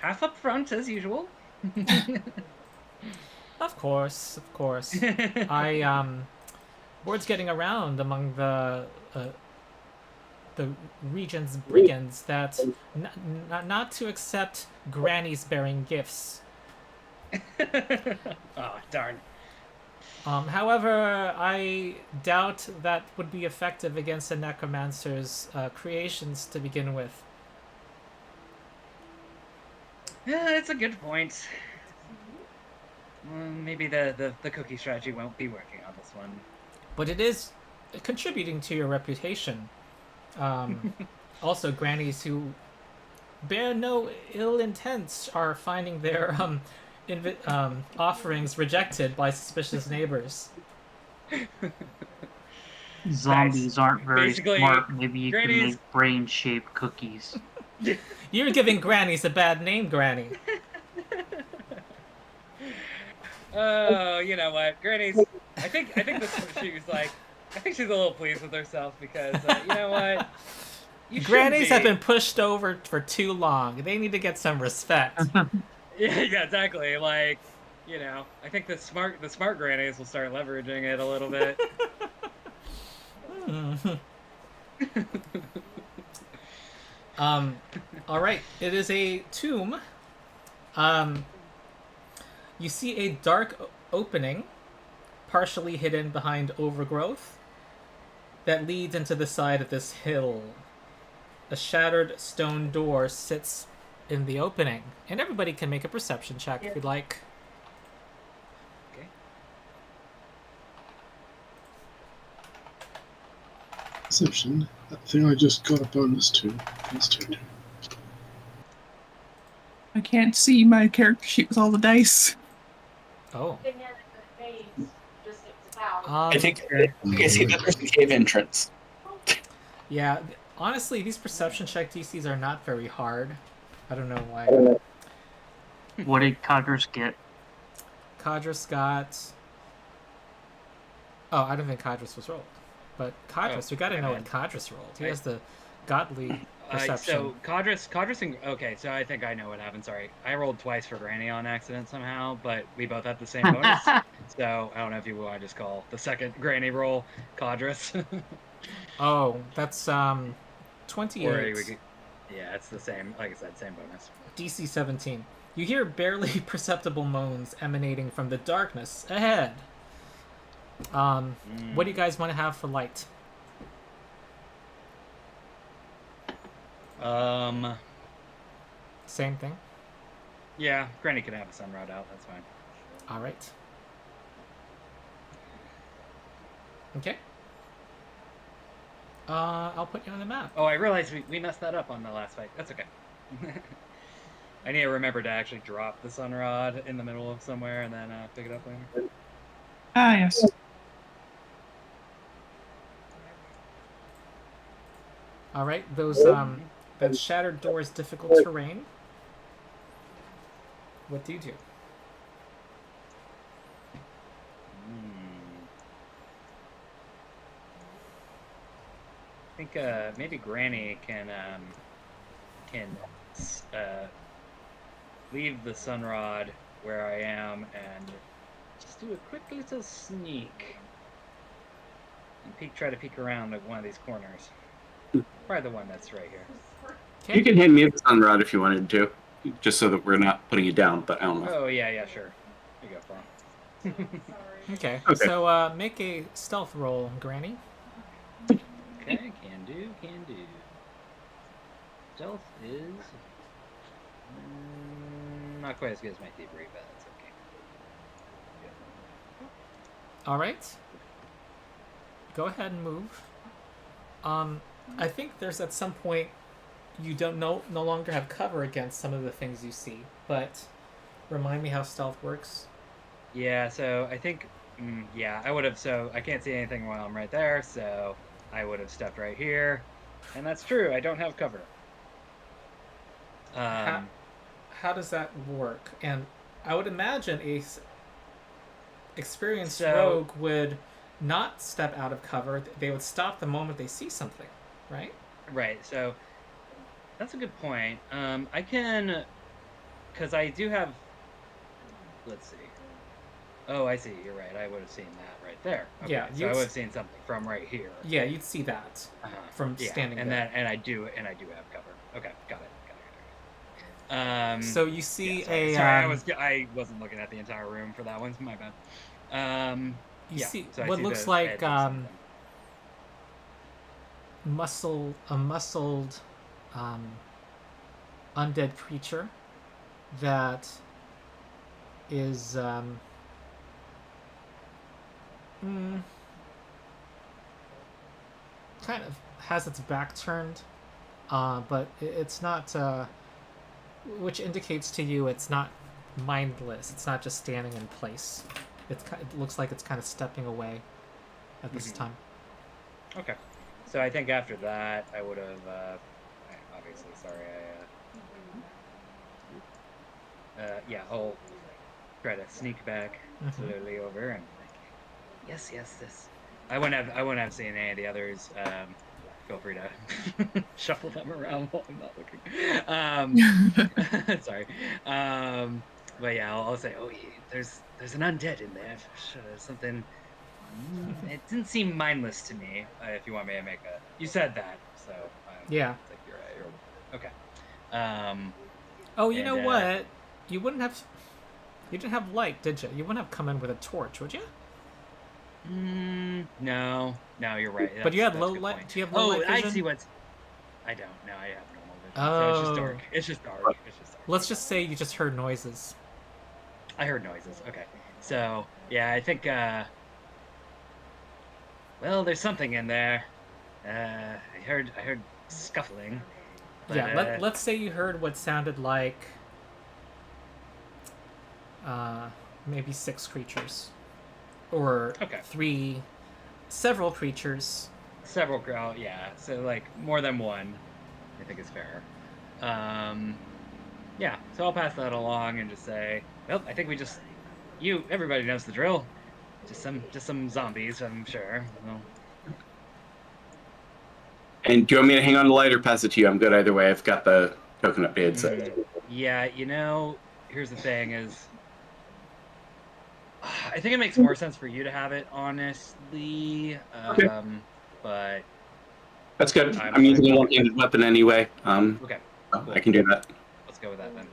Half up front as usual. Of course. Word's getting around among the region's brigands that not to accept grannies bearing gifts. Oh, darn. However, I doubt that would be effective against a necromancer's creations to begin with. Yeah, it's a good point. Maybe the cookie strategy won't be working on this one. But it is contributing to your reputation. Also, grannies who bear no ill intents are finding their offerings rejected by suspicious neighbors. Zombies aren't very Basically, smart. Maybe you can grannies- make brain-shaped cookies. You're giving grannies a bad name, Granny. Oh, you know what, Granny's. I think this one she was like. I think she's a little pleased with herself because you know what. Grannies have been pushed over for too long. They need to get some respect. Yeah, exactly. Like, you know, I think the smart grannies will start leveraging it a little bit. All right. It is a tomb. You see a dark opening, partially hidden behind overgrowth, that leads into the side of this hill. A shattered stone door sits in the opening, and everybody can make a perception check if you'd like. Okay. Perception. That thing I just got a bonus to. Plus 2. I can't see my character sheet with all the dice. Oh. I think I see that there's a cave entrance. Yeah, honestly, these perception check DCs are not very hard. I don't know why. What did Codrus get? Codrus got... Oh, I don't think Codrus was rolled. But Codrus, we gotta know what Codrus rolled. He has the godly perception. So Codrus and... Okay, so I think I know what happened. Sorry. I rolled twice for Granny on accident somehow, but we both had the same bonus. So I don't know if you want to just call the second Granny roll Codrus. Oh, that's 28. Or yeah, it's the same. Like I said, same bonus. DC 17. You hear barely perceptible moans emanating from the darkness ahead. What do you guys want to have for light? Same thing. Yeah, Granny can have a sun rod out. That's fine. All right. Okay. I'll put you on the map. Oh, I realized we messed that up on the last fight. That's okay. I need to remember to actually drop the sun rod in the middle of somewhere and then pick it up later. Ah, yes. All right, those that shattered door is difficult terrain. What do you do? I think maybe Granny can leave the sunrod where I am and just do a quick little sneak and try to peek around at one of these corners. Probably the one that's right here. Okay. You can hand me the sun rod if you wanted to, just so that we're not putting it down, but I don't know. Oh, yeah, sure. Here you go, Fawn. Okay. Okay. So make a stealth roll, Granny. Okay, can do. Stealth is not quite as good as my thievery, but that's okay. All right. Go ahead and move. I think there's at some point you don't no longer have cover against some of the things you see, but remind me how stealth works. Yeah, so I think, I would have, so I can't see anything while I'm right there, so I would have stepped right here, and that's true, I don't have cover. How does that work? And I would imagine a experienced rogue would not step out of cover. They would stop the moment they see something, right? Right, so that's a good point. I can, because I do have, let's see. Oh, I see, you're right, I would have seen that right there. Okay, Yeah, so I would have seen something from right here. Yeah, you'd see that from standing and there. and I do have cover. Okay, got it. So you see sorry, I wasn't looking at the entire room for that one. My bad. You see so what I see looks the like edge of something. a muscled undead creature that is kind of has its back turned, but it's not, which indicates to you it's not mindless. It's not just standing in place. It looks like it's kind of stepping away at this time. Okay. So I think after that, I would have, obviously, sorry, I'll try to sneak back slowly over and yes, this. I wouldn't have seen any of the others. Feel free to shuffle them around while I'm not looking. Sorry. But yeah, I'll say, oh, yeah, there's an undead in there. Sure, there's something. It didn't seem mindless to me. If you want me to make a, you said that, so yeah. I think you're right. Okay. Oh, you know what? You didn't have light, did you? You wouldn't have come in with a torch, would you? No, you're right. But you had low light. Do you have low light vision? I see what's. I don't. No, I have normal vision. So it's just dark. It's just dark. Let's just say you just heard noises. I heard noises. Okay. So yeah, I think. Well, there's something in there. I heard scuffling. But, yeah. Let's say you heard what sounded like. Maybe 6 creatures. Or several creatures. Yeah. So like more than one, I think is fair. Yeah. So I'll pass that along and just say, well, I think everybody knows the drill. Just some zombies, I'm sure. Well, and do you want me to hang on to light or pass it to you? I'm good either way. I've got the coconut bead. So. Yeah. Here's the thing: is I think it makes more sense for you to have it, honestly. But that's good. I'm using a one-handed weapon anyway. Okay. Cool. I can do that. Let's go with that then.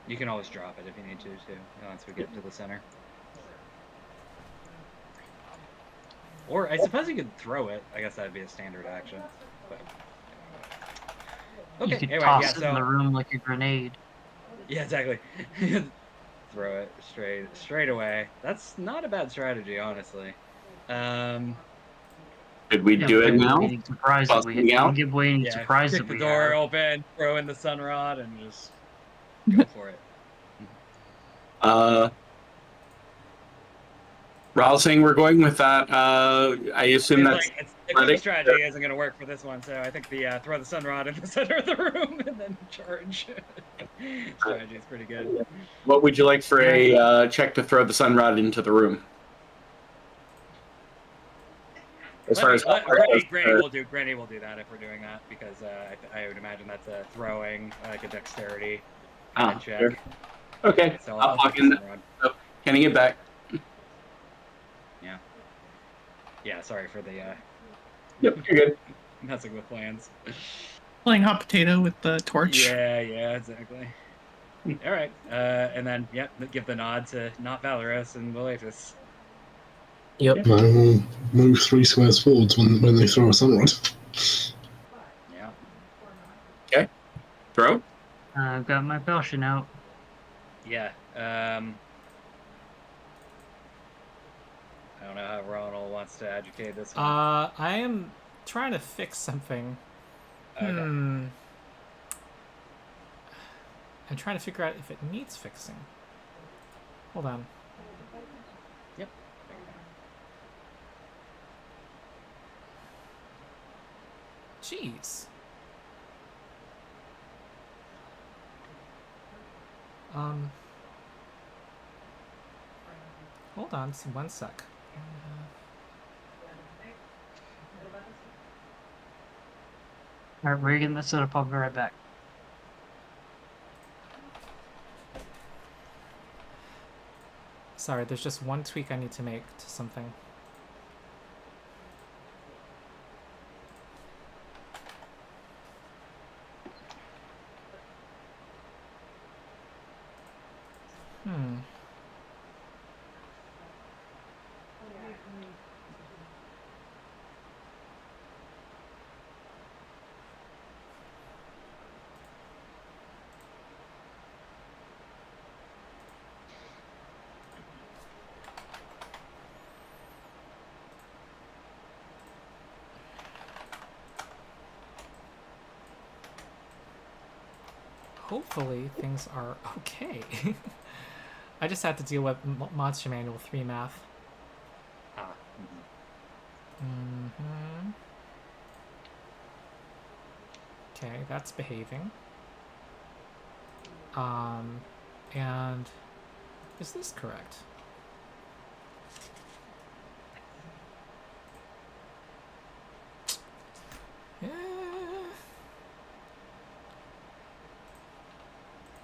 You can always drop it if you need to, too, once we get to the center. Or I suppose you could throw it. I guess that'd be a standard action. But... Okay. You could toss it in the room like a grenade. Yeah, exactly. Throw it straight away. That's not a bad strategy, honestly. Did we do it now? Surprised that we don't give away any surprise that we the door open, throw in the sunrod, and just go for it. Raul saying we're going with that. I assume that's the strategy isn't going to work for this one, so I think the throw the sunrod in the center of the room and then charge strategy is pretty good. What would you like for a check to throw the sunrod into the room? Granny will do that if we're doing that, because I would imagine that's a throwing, like a dexterity check. Sure. Okay, so I'll walk in. Can I get back? Yeah, sorry for the Yep, you're good. Messing with plans. Playing hot potato with the torch. Yeah, exactly. All right, and then give the nod to not Valeros and Boletus. Yep. I will move 3 squares forwards when they throw a sunrod. Yeah. Okay. Throw. I've got my potion out. Yeah. I don't know how Ronald wants to educate this one. I am trying to fix something. Okay. I'm trying to figure out if it needs fixing. Hold on. Yep. Jeez. Hold on, see 1 sec. Alright, we're getting this set up. I'll be right back. Sorry, there's just 1 tweak I need to make to something. hopefully things are okay. I just had to deal with Monster Manual 3 math. Okay, that's behaving. And is this correct? Yeah.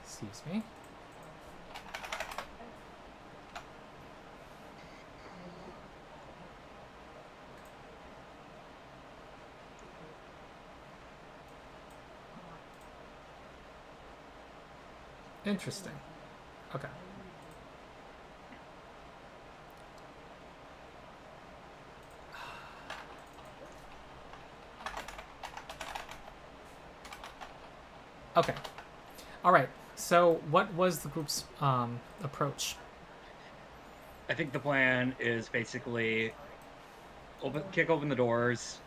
Excuse me. Interesting. Okay. Okay. All right. So, what was the group's approach? I think the plan is basically kick open the doors.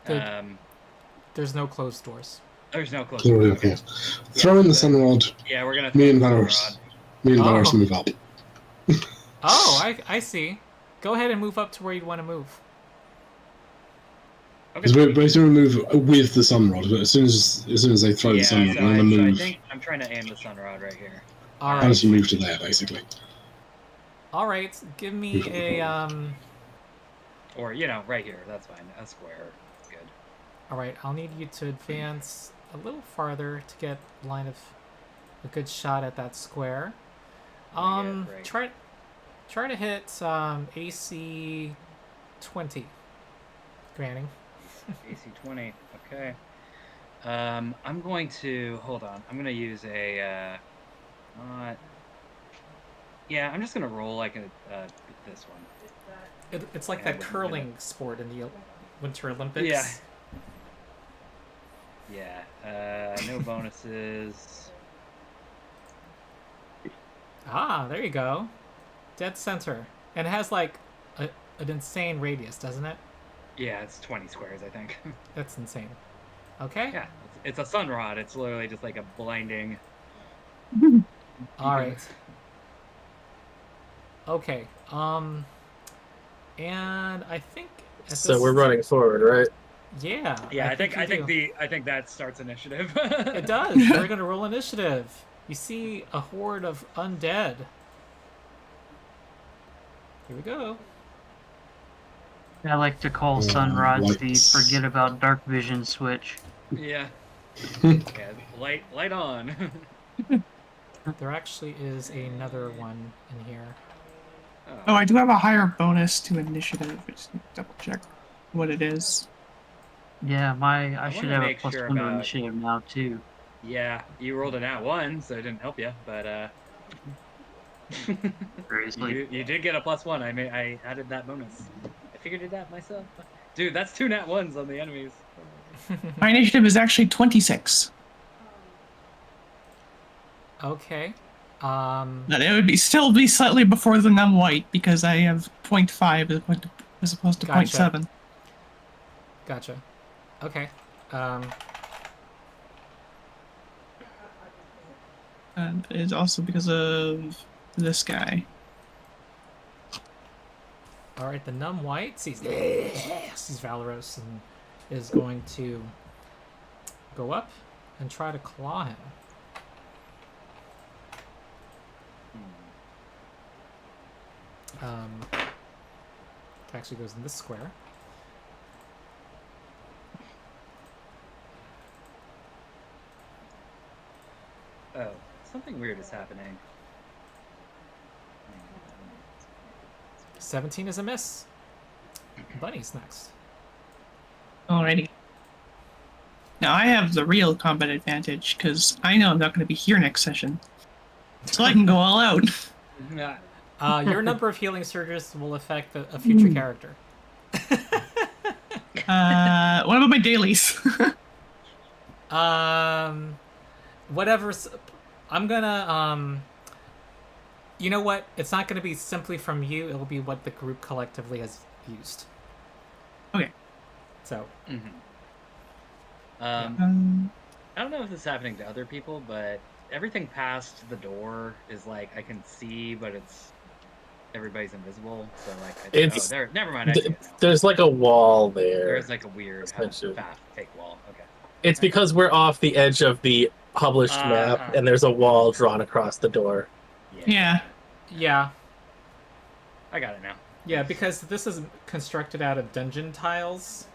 There's no closed doors. There's no closed Throw doors. it, okay. Throw in the sun rod. Yeah, we're gonna. Me and Valeros. Me and Valeros move up. Oh, I see. Go ahead and move up to where you'd want to move. Because we're going to move with the sun rod, but as soon as they throw the sun rod, so I'm going to move. I think I'm trying to aim the sun rod right here. All right. As you move to there, basically. All right. Give me a Or right here. That's fine. A square. Good. All right. I'll need you to advance a little farther to get line of a good shot at that square. Try to hit AC 20. Granting. AC 20. Okay. I'm going to hold on. I'm going to use a yeah, I'm just going to roll like this one. It's like that curling sport in the Winter Olympics. Yeah. No bonuses. There you go. Dead center. And it has like an insane radius, doesn't it? Yeah, it's 20 squares, I think. That's insane. Okay. Yeah, it's a sun rod. It's literally just like a blinding. All right. Okay. And I think. So we're running forward, right? Yeah. Yeah, I think that starts initiative. It does. We're gonna roll initiative. You see a horde of undead. Here we go. I like to call sunrods the forget about dark vision switch. Yeah. Yeah, light on. There actually is another one in here. Oh, I do have a higher bonus to initiative. Just double check what it is. Yeah, I should have a plus sure 1 to about- initiative now too. Yeah, you rolled a nat 1, so it didn't help you, but Seriously. you did get a plus 1. I added that bonus. I figured it out myself. Dude, that's 2 nat 1s on the enemies. My initiative is actually 26. Okay. But it would still be slightly before the num white because I have 0.5 as opposed to Gotcha. 0.7. Gotcha. Okay. And it's also because of this guy. All right. The numb white sees Valeros and is going to go up and try to claw him. It actually goes in this square. Oh, something weird is happening. 17 is a miss. Bunny's next. Alrighty. Now I have the real combat advantage because I know I'm not going to be here next session, so I can go all out. Your number of healing surges will affect a future character. What about my dailies? Whatever's. I'm gonna. You know what? It's not gonna be simply from you. It'll be what the group collectively has used. Okay. So. I don't know if this is happening to other people, but everything past the door is like I can see, but everybody's invisible. So like, there. Never mind. I see it now. There's like a wall there. There's like a weird fake wall. Okay. It's because we're off the edge of the published map, and there's a wall drawn across the door. Yeah. Yeah. I got it now. Yeah, because this is constructed out of dungeon tiles,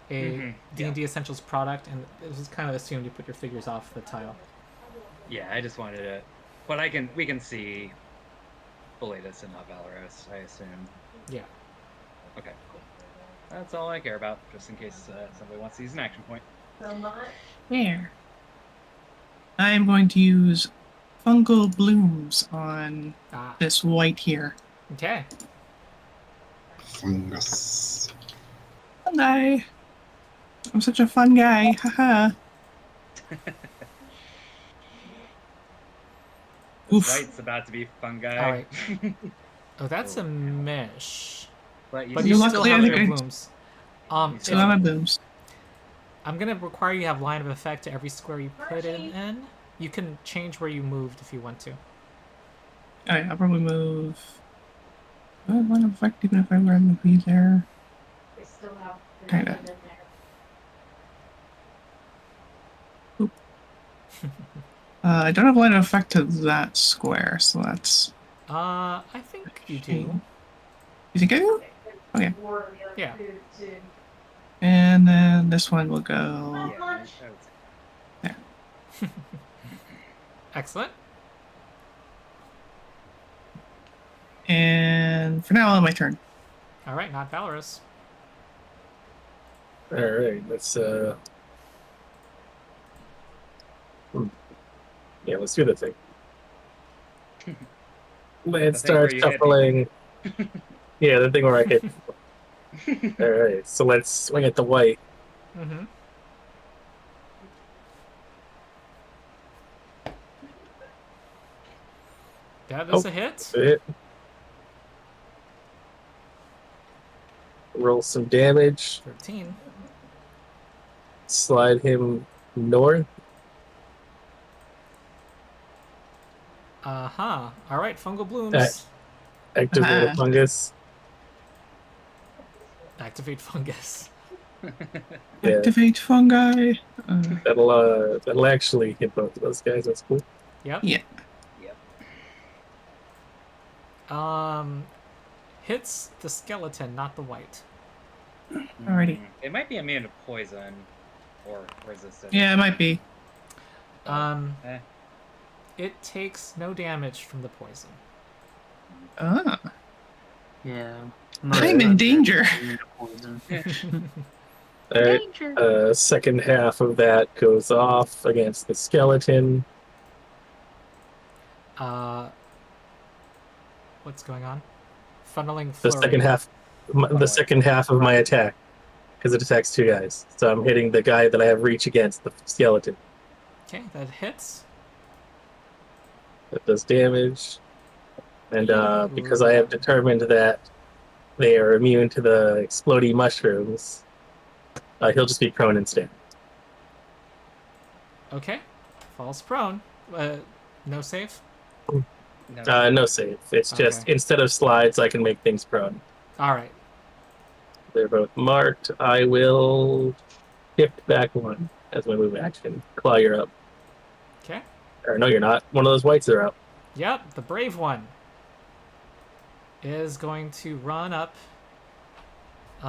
a D&D Essentials product, and it was kind of assumed you put your figures off the tile. Yeah, I just wanted it, but we can see Boletus and not Valeros, I assume. Yeah. Okay, cool. That's all I care about, just in case somebody wants to use an action point. There. I am going to use fungal blooms on this white here. Okay. Fungus. Fungi. I'm such a fun guy. Haha. Oof. White's about to be fungi. All right. Oh, that's a mesh. But you still have your blooms. Still have my blooms. I'm gonna require you to have line of effect to every square you put it in. You can change where you moved if you want to. Alright, I'll probably move. Line of effect even if I were to be there. Kinda. Oop. I don't have line of effect to that square, so that's. I think you do. You think I do? Okay. Yeah. And then this one will go there. Excellent. And for now, on my turn. All right, not Valeros. All right, let's yeah, let's do the thing. Let's start shuffling. Yeah, the thing where I hit. All right, so let's swing at the white. Mm-hmm. That is a hit. Hit. Roll some damage. 13. Slide him north. Uh-huh. All right, fungal blooms. Activate fungus. Activate fungus. Yeah. Activate fungi. That'll actually hit both of those guys. That's cool. Yep. Yeah. Hits the skeleton, not the white. Alrighty. It might be immune to poison or resistant. Yeah, it might be. It takes no damage from the poison. Ah. Yeah. I'm in danger. Alright, second half of that goes off against the skeleton. What's going on? Funneling The flurry. second half of my attack, because it attacks two guys. So I'm hitting the guy that I have reach against, the skeleton. Okay, that hits. That does damage. And because I have determined that they are immune to the exploding mushrooms, he'll just be prone instead. Okay, falls prone. No save? No save. It's just, instead of slides, I can make things prone. Alright. They're both marked. I will shift back one as my move action. Claw, you're up. Okay. Or no, you're not. One of those whites are up. Yep, the brave one is going to run up. It's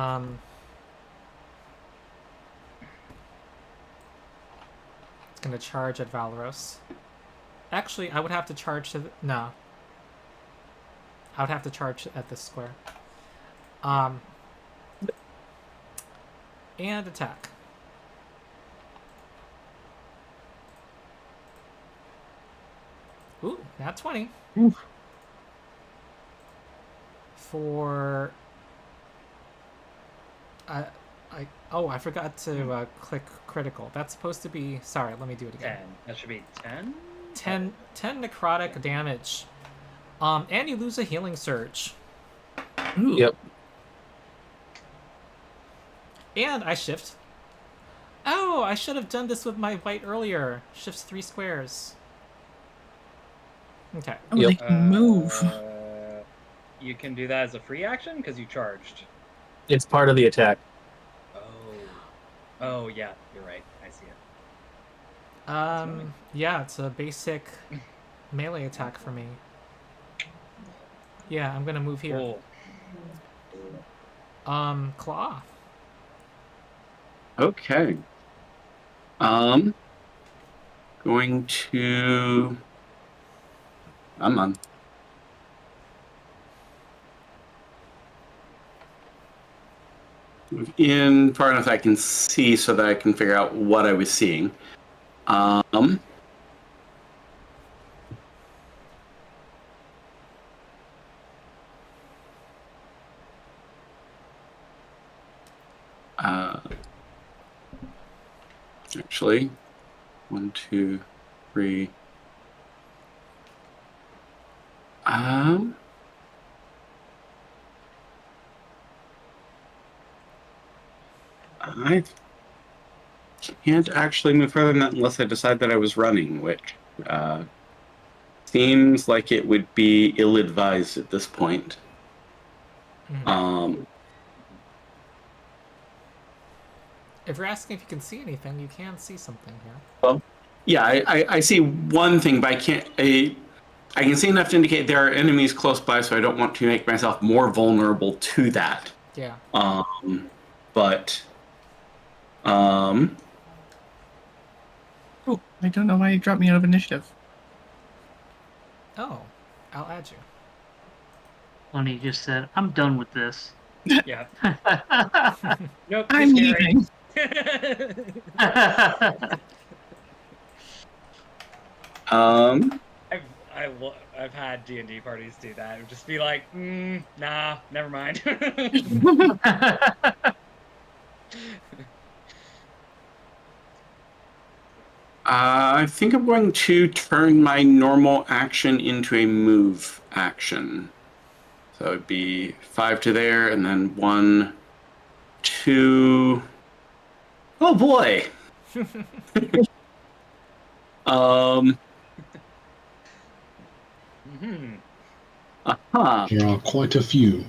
going to charge at Valeros. Actually, I would have to charge to no. I would have to charge at this square. And attack. Ooh, nat 20. Oof. For I forgot to click critical. That's supposed to be, sorry, let me do it again. 10. That should be 10? 10 necrotic damage. And you lose a healing surge. Ooh. Yep. And I shift. Oh, I should have done this with my white earlier. Shifts 3 squares. Okay. Oh, they can move. You can do that as a free action because you charged. It's part of the attack. Oh yeah, you're right. I see it. Yeah, it's a basic melee attack for me. Yeah, I'm gonna move here. Cool. Claw. Okay. Going to. I'm on. Move in far enough I can see so that I can figure out what I was seeing. Actually, 1, 2, 3. I can't actually move further than that unless I decide that I was running, which seems like it would be ill-advised at this point. If you're asking if you can see anything, you can see something here. Well, yeah, I see one thing, but I can't. I can see enough to indicate there are enemies close by, so I don't want to make myself more vulnerable to that. Yeah. But. Oh, I don't know why you dropped me out of initiative. Oh, I'll add you. When he just said, "I'm done with this." Yeah. Nope. I'm leaving. I've had D&D parties do that. It would just be like, nah, never mind. I think I'm going to turn my normal action into a move action. So it'd be 5 to there, and then 1, 2. Oh boy. There are quite a few.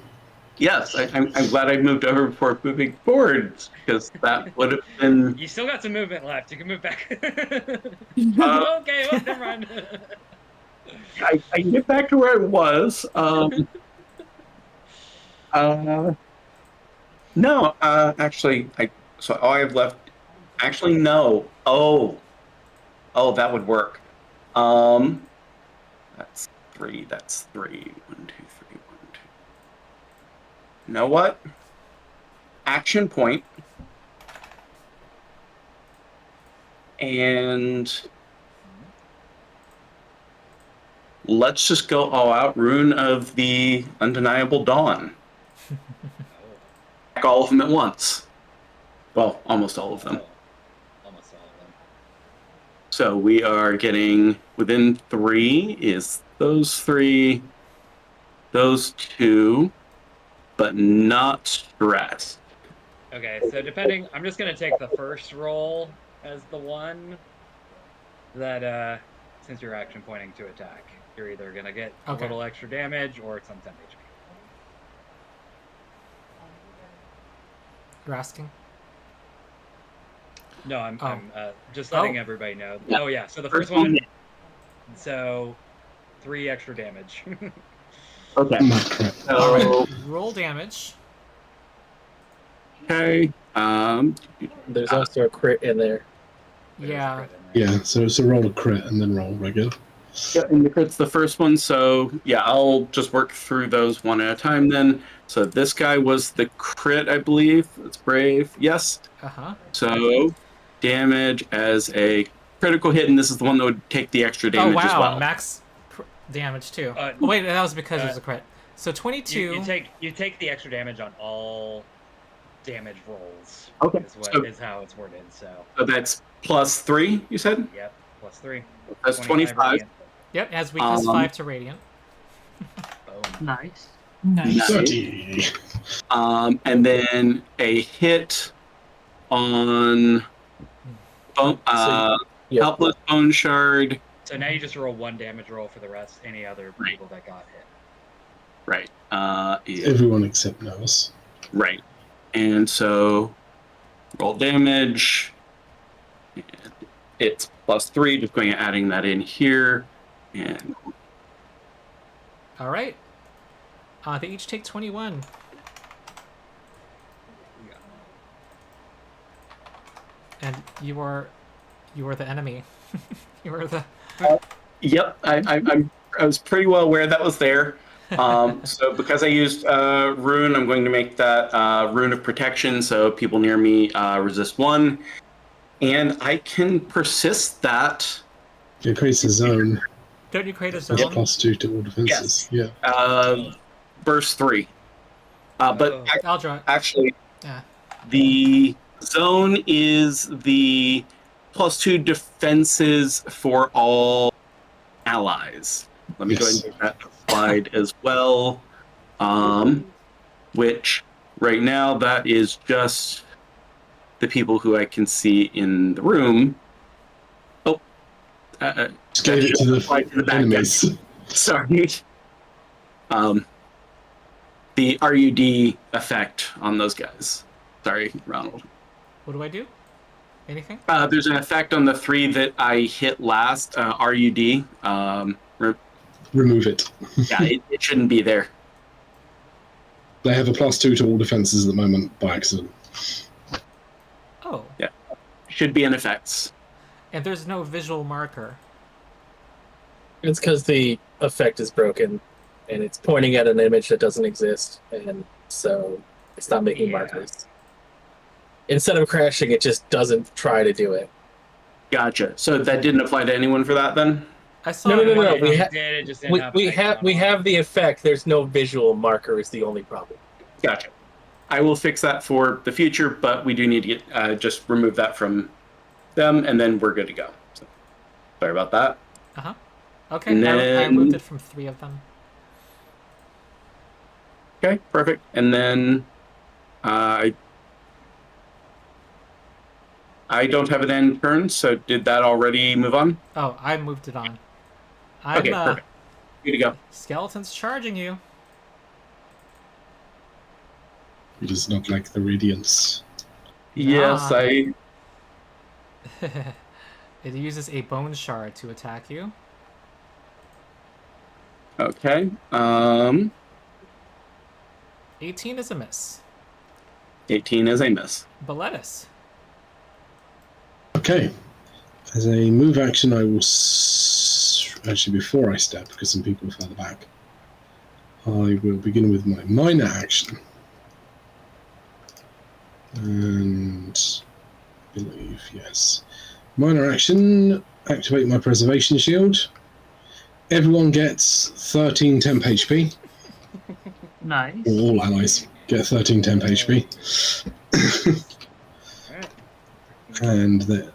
Yes, I'm glad I moved over before moving forward, because that would have been. You still got some movement left. You can move back. Okay, well, never mind. I can get back to where I was. No, actually, so all I have left. Actually, no. Oh, that would work. That's 3. That's 3. 1, 2, 3, 1, 2. You know what? Action point. And let's just go all out. Rune of the Undeniable Dawn. All of them at once. Well, almost all of them. Almost all of them. So we are getting within 3 is those 3, those 2, but not stressed. Okay, so depending, I'm just gonna take the first roll as the one that, since you're action pointing to attack, you're either gonna get a little extra damage or some 10 HP. You're asking? No, I'm just letting everybody know. Yeah. Oh yeah, so the first one, so 3 extra damage. Okay. So roll damage. Okay. There's also a crit in there. Yeah. Yeah, so it's a roll of crit and then roll regular. Yeah, and the crit's the first one, so yeah, I'll just work through those one at a time then. So this guy was the crit, I believe. It's brave. Yes. So damage as a critical hit, and this is the one that would take the extra damage as well. Max damage too. Wait, that was because it was a crit. So 22. You take the extra damage on all damage rolls. Okay. Is how it's worded. So that's plus 3, you said? Yep, plus 3. That's 25. Yep, has weakness 5 to radiant. Nice. And then a hit on helpless bone shard. So now you just roll 1 damage roll for the rest. Any other people that got hit. Right. Everyone except Nose. Right. And so roll damage. And it's +3. Just going and adding that in here. And All right. They each take 21. And you are the enemy. You are the. Yep, I was pretty well aware that was there. So because I used rune, I'm going to make that rune of protection, so people near me resist 1, and I can persist that. It creates a zone. Don't you create a zone? It's +2 to all defenses. Yes. Yeah. Burst 3. But I'll draw it. Actually, Yeah. the zone is the +2 defenses for all allies. Let me go ahead and get that applied as well. Which right now that is just the people who I can see in the room. Oh, just gave it to the enemies. Sorry. The RUD effect on those guys. Sorry, Ronald. What do I do? Anything? There's an effect on the 3 that I hit last. RUD. Remove it. Yeah, it shouldn't be there. They have a +2 to all defenses at the moment by accident. Oh. Yeah. Should be in effects. And there's no visual marker. It's because the effect is broken, and it's pointing at an image that doesn't exist, and so it's not making markers. Instead of crashing, it just doesn't try to do it. Gotcha. So that didn't apply to anyone for that then? I saw. No. We have the effect. There's no visual marker. Is the only problem. Gotcha. I will fix that for the future, but we do need to get just remove that from them, and then we're good to go. So, sorry about that. Okay. And then, I removed it from 3 of them. Okay, perfect. And then I don't have an end turn, so did that already move on? Oh, I moved it on. Okay, perfect. Good to go. Skeleton's charging you. It does not like the radiance. Yes, It uses a bone shard to attack you. Okay. 18 is a miss. 18 is a miss. Boletus. Okay. As a move action, I will... Actually, before I step, because some people are further back, I will begin with my minor action. And... I believe, yes. Minor action, activate my preservation shield. Everyone gets 13 temp HP. Nice. All allies get 13 temp HP. And there.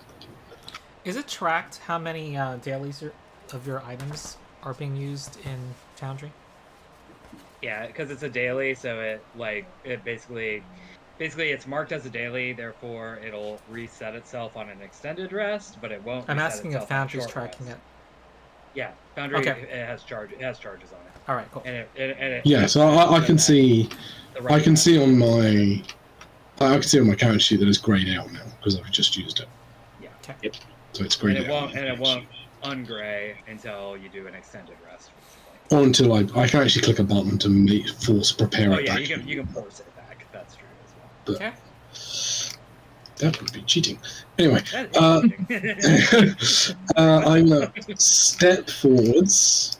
Is it tracked how many dailies of your items are being used in Foundry? Yeah, because it's a daily, so it basically it's marked as a daily, therefore it'll reset itself on an extended rest, but it won't. I'm asking if Foundry's tracking it. Yeah, Foundry it has charges on it. All right, cool. Yeah, so I can see. I can see on my. I can see on my character sheet that it's grayed out now because I've just used it. Yeah. Okay. Yep. So it's grayed out. And it won't ungray until you do an extended rest. Or until I can actually click a button to force prepare it back. You can force it back. That's true as well. But okay. That would be cheating. Anyway, I'm going to step forwards,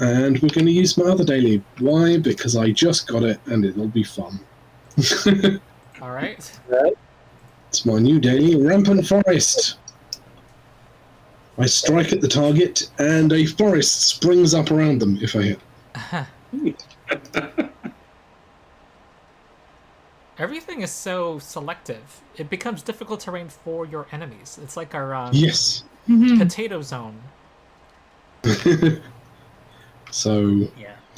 and we're going to use my other daily. Why? Because I just got it, and it'll be fun. All right. It's my new daily, Rampant Forest. I strike at the target, and a forest springs up around them if I hit. Everything is so selective. It becomes difficult terrain for your enemies. It's like our yes. potato zone. So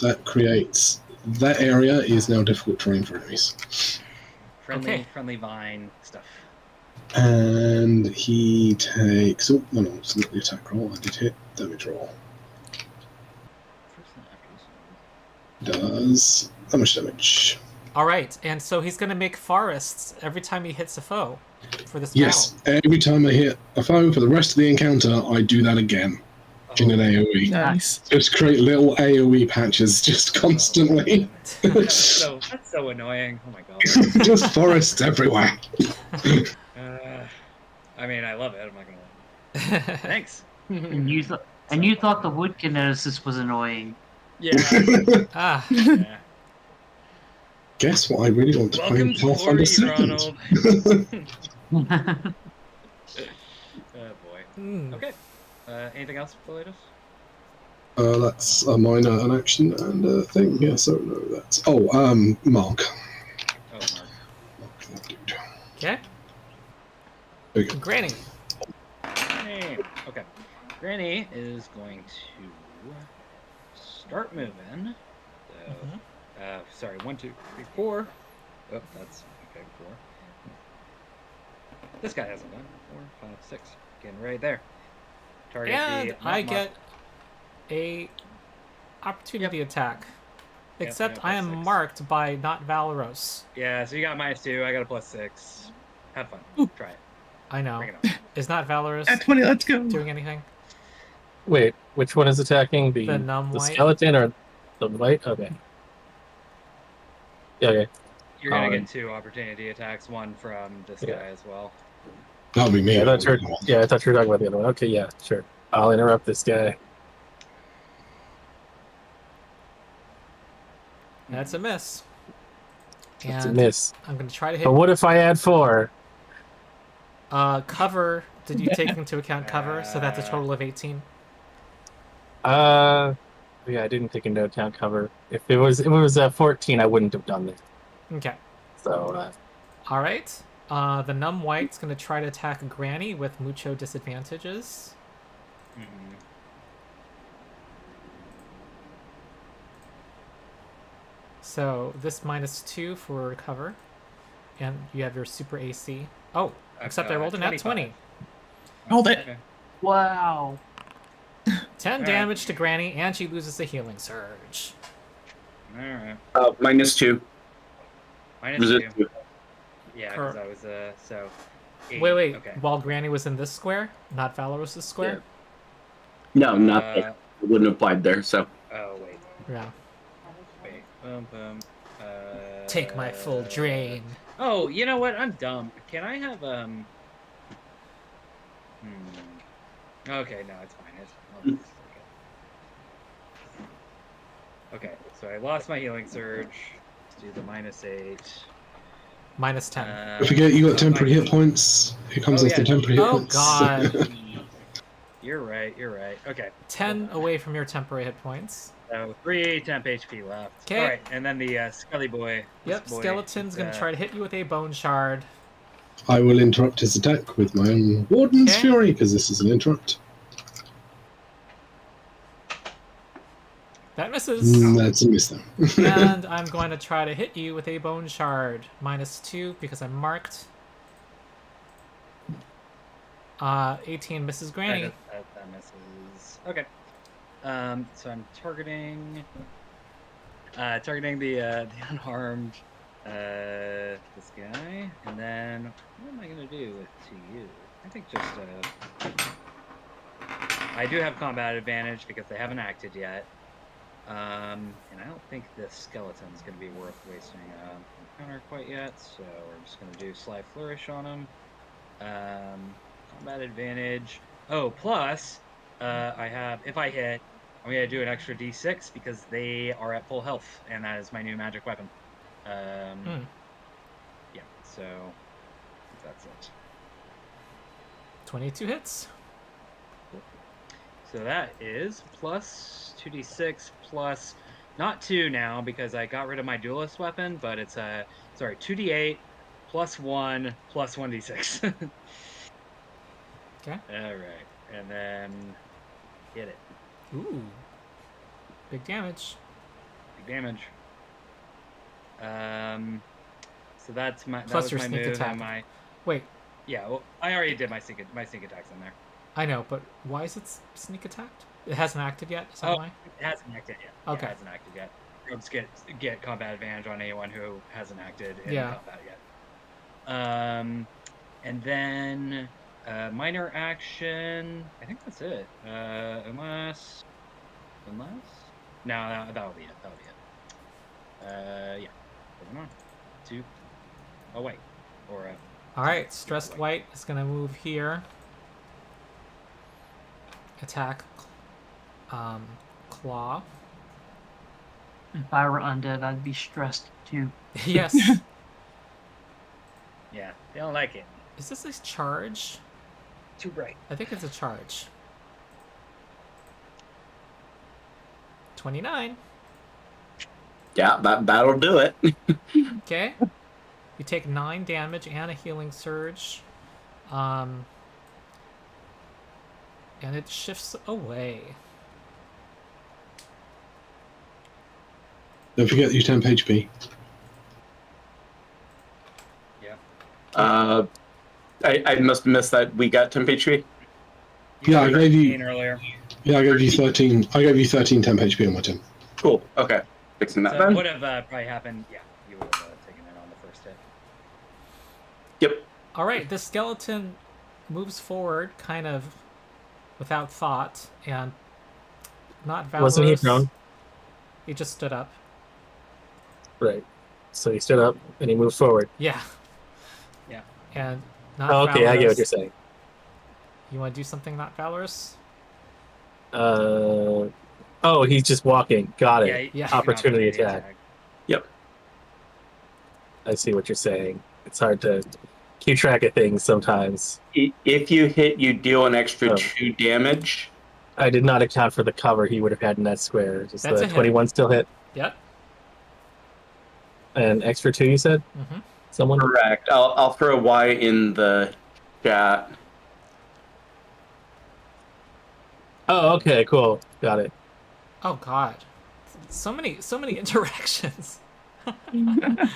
that creates that area is now difficult terrain for enemies. Friendly vine stuff. And he takes... Oh, no, it's not the attack roll. I did hit damage roll. Does how much damage? All right, and so he's going to make forests every time he hits a foe for this Yes, battle. every time I hit a foe for the rest of the encounter, I do that again in an AoE. Nice. Just create little AoE patches just constantly. That's so annoying. Oh my god. Just forests everywhere. I mean, I love it. I'm not gonna lie. Thanks. And you thought the wood kineticist was annoying. Yeah. Ah. Yeah. Guess what I really want to Welcome play to Pathfinder 2nd. Ronald. Oh boy. Okay. Anything else, Boletus? That's a minor, an action, and a thing. Yeah, so no, that's... Oh, Mark. Oh, Mark. Mark that dude. Okay. There you go. Granny. Hey. Okay. Granny is going to start moving. So, sorry, 1, 2, 3, 4. Oh, that's okay. 4. This guy hasn't done 4, 5, 6. Getting right there. Target And the I get a opportunity attack. Except I am +6. marked by not Valeros. Yeah, so you got -2. I got a +6. Have fun. Ooh. Try it. I know. Bring it on. Is not Valeros At 20, let's go. doing anything? Wait, which one is attacking? The numb white. Skeleton or the white? Okay. Yeah, okay. You're gonna get 2 opportunity attacks, one from this guy as well. That'll be me. Yeah, I thought you were talking about the other one. Okay, yeah, sure. I'll interrupt this guy. That's a miss. It's a And miss. I'm going to try to hit... But what if I add 4? Cover. Did you take into account cover? So that's a total of 18. Yeah, I didn't take into account cover. If it was 14, I wouldn't have done this. Okay. So, All right. The numb white's going to try to attack Granny with mucho disadvantages. Mm-hmm. So this -2 for cover. And you have your super AC. Oh, except I rolled a nat 20. Hold it. Okay. Wow. 10 All damage to Granny, and she loses the healing surge. Alright. -2. -2. -2. Yeah, because I was, so... 8. Wait. Okay. While Granny was in this square, not Valeros' square? No, not it wouldn't have applied there, so. Oh, wait. Yeah. Wait. Boom. Take my full drain. Oh, you know what? I'm dumb. Can I have, Okay, no, it's fine. Okay, so I lost my healing surge. Let's do the -8. -10. Don't forget, you got temporary hit points. Here comes us the temporary hit Oh, points. God. You're right. Okay. 10 away from your temporary hit points. So 3 temp HP left. 'Kay. Alright, and then the Scully boy. Yep, this boy, Skeleton's going to try to hit you with a bone shard. I will interrupt his attack with my own Warden's Okay. Fury, because this is an interrupt. That misses. That's a miss, though. And I'm going to try to hit you with a bone shard. -2 because I'm marked. 18 misses Granny. That misses. Okay. So I'm targeting the unharmed this guy, and then what am I gonna do to you? I think just I do have combat advantage because they haven't acted yet, and I don't think this skeleton's gonna be worth wasting encounter quite yet. So we're just gonna do Sly Flourish on him. Combat advantage. Oh, plus I have, if I hit, I'm gonna do an extra D6 because they are at full health, and that is my new magic weapon. Yeah, so that's it. 22 hits. So that is plus 2d6 plus, not 2 now because I got rid of my duelist weapon, but it's 2d8 plus 1 plus 1d6. Okay. Alright, and then hit it. Ooh. Big damage. Big damage. So that's my Plus that your was my sneak move attack. and my Wait, Yeah, well, I already did my sneak attacks in there. I know, but why is it sneak attacked? It hasn't acted yet. Is that why? It hasn't acted yet. Okay. Yeah, it hasn't acted yet. Rogues get combat advantage on anyone who hasn't acted in combat yet. And then minor action. I think that's it. Unless no, that'll be it. Yeah. Moving on to white or. All right, stressed white is gonna move here. Attack. Claw. If I were undead, I'd be stressed too. Yes. Yeah, they don't like it. Is this a charge? Too bright. I think it's a charge. 29. Yeah, that'll do it. Okay. You take 9 damage and a healing surge. And it shifts away. Don't forget your temp HP. Yeah. I must have missed that. We got temp HP. Yeah, I gave you earlier. Yeah, I gave you 13. I gave you 13 temp HP on my temp. Cool. Okay. Fixing that So then. would have probably happened. Yeah, you would have taken it on the first hit. Yep. All right, this skeleton moves forward, kind of without thought, and not Valeros. Wasn't he prone? He just stood up. Right. So he stood up and he moved forward. Yeah. Yeah. And not Oh, okay, Valeros. I get what you're saying. You want to do something not Valeros? Oh, he's just walking. Got it. Yeah. Opportunity attack. Yep. I see what you're saying. It's hard to keep track of things sometimes. If you hit, you deal an extra Oh. 2 damage. I did not account for the cover he would have had in that square. Does That's a the hit. 21 still hit? Yep. And extra 2, you said? Mm-hmm. Someone? Correct. I'll throw Y in the chat. Oh, okay, cool. Got it. Oh God, so many interactions. Yeah.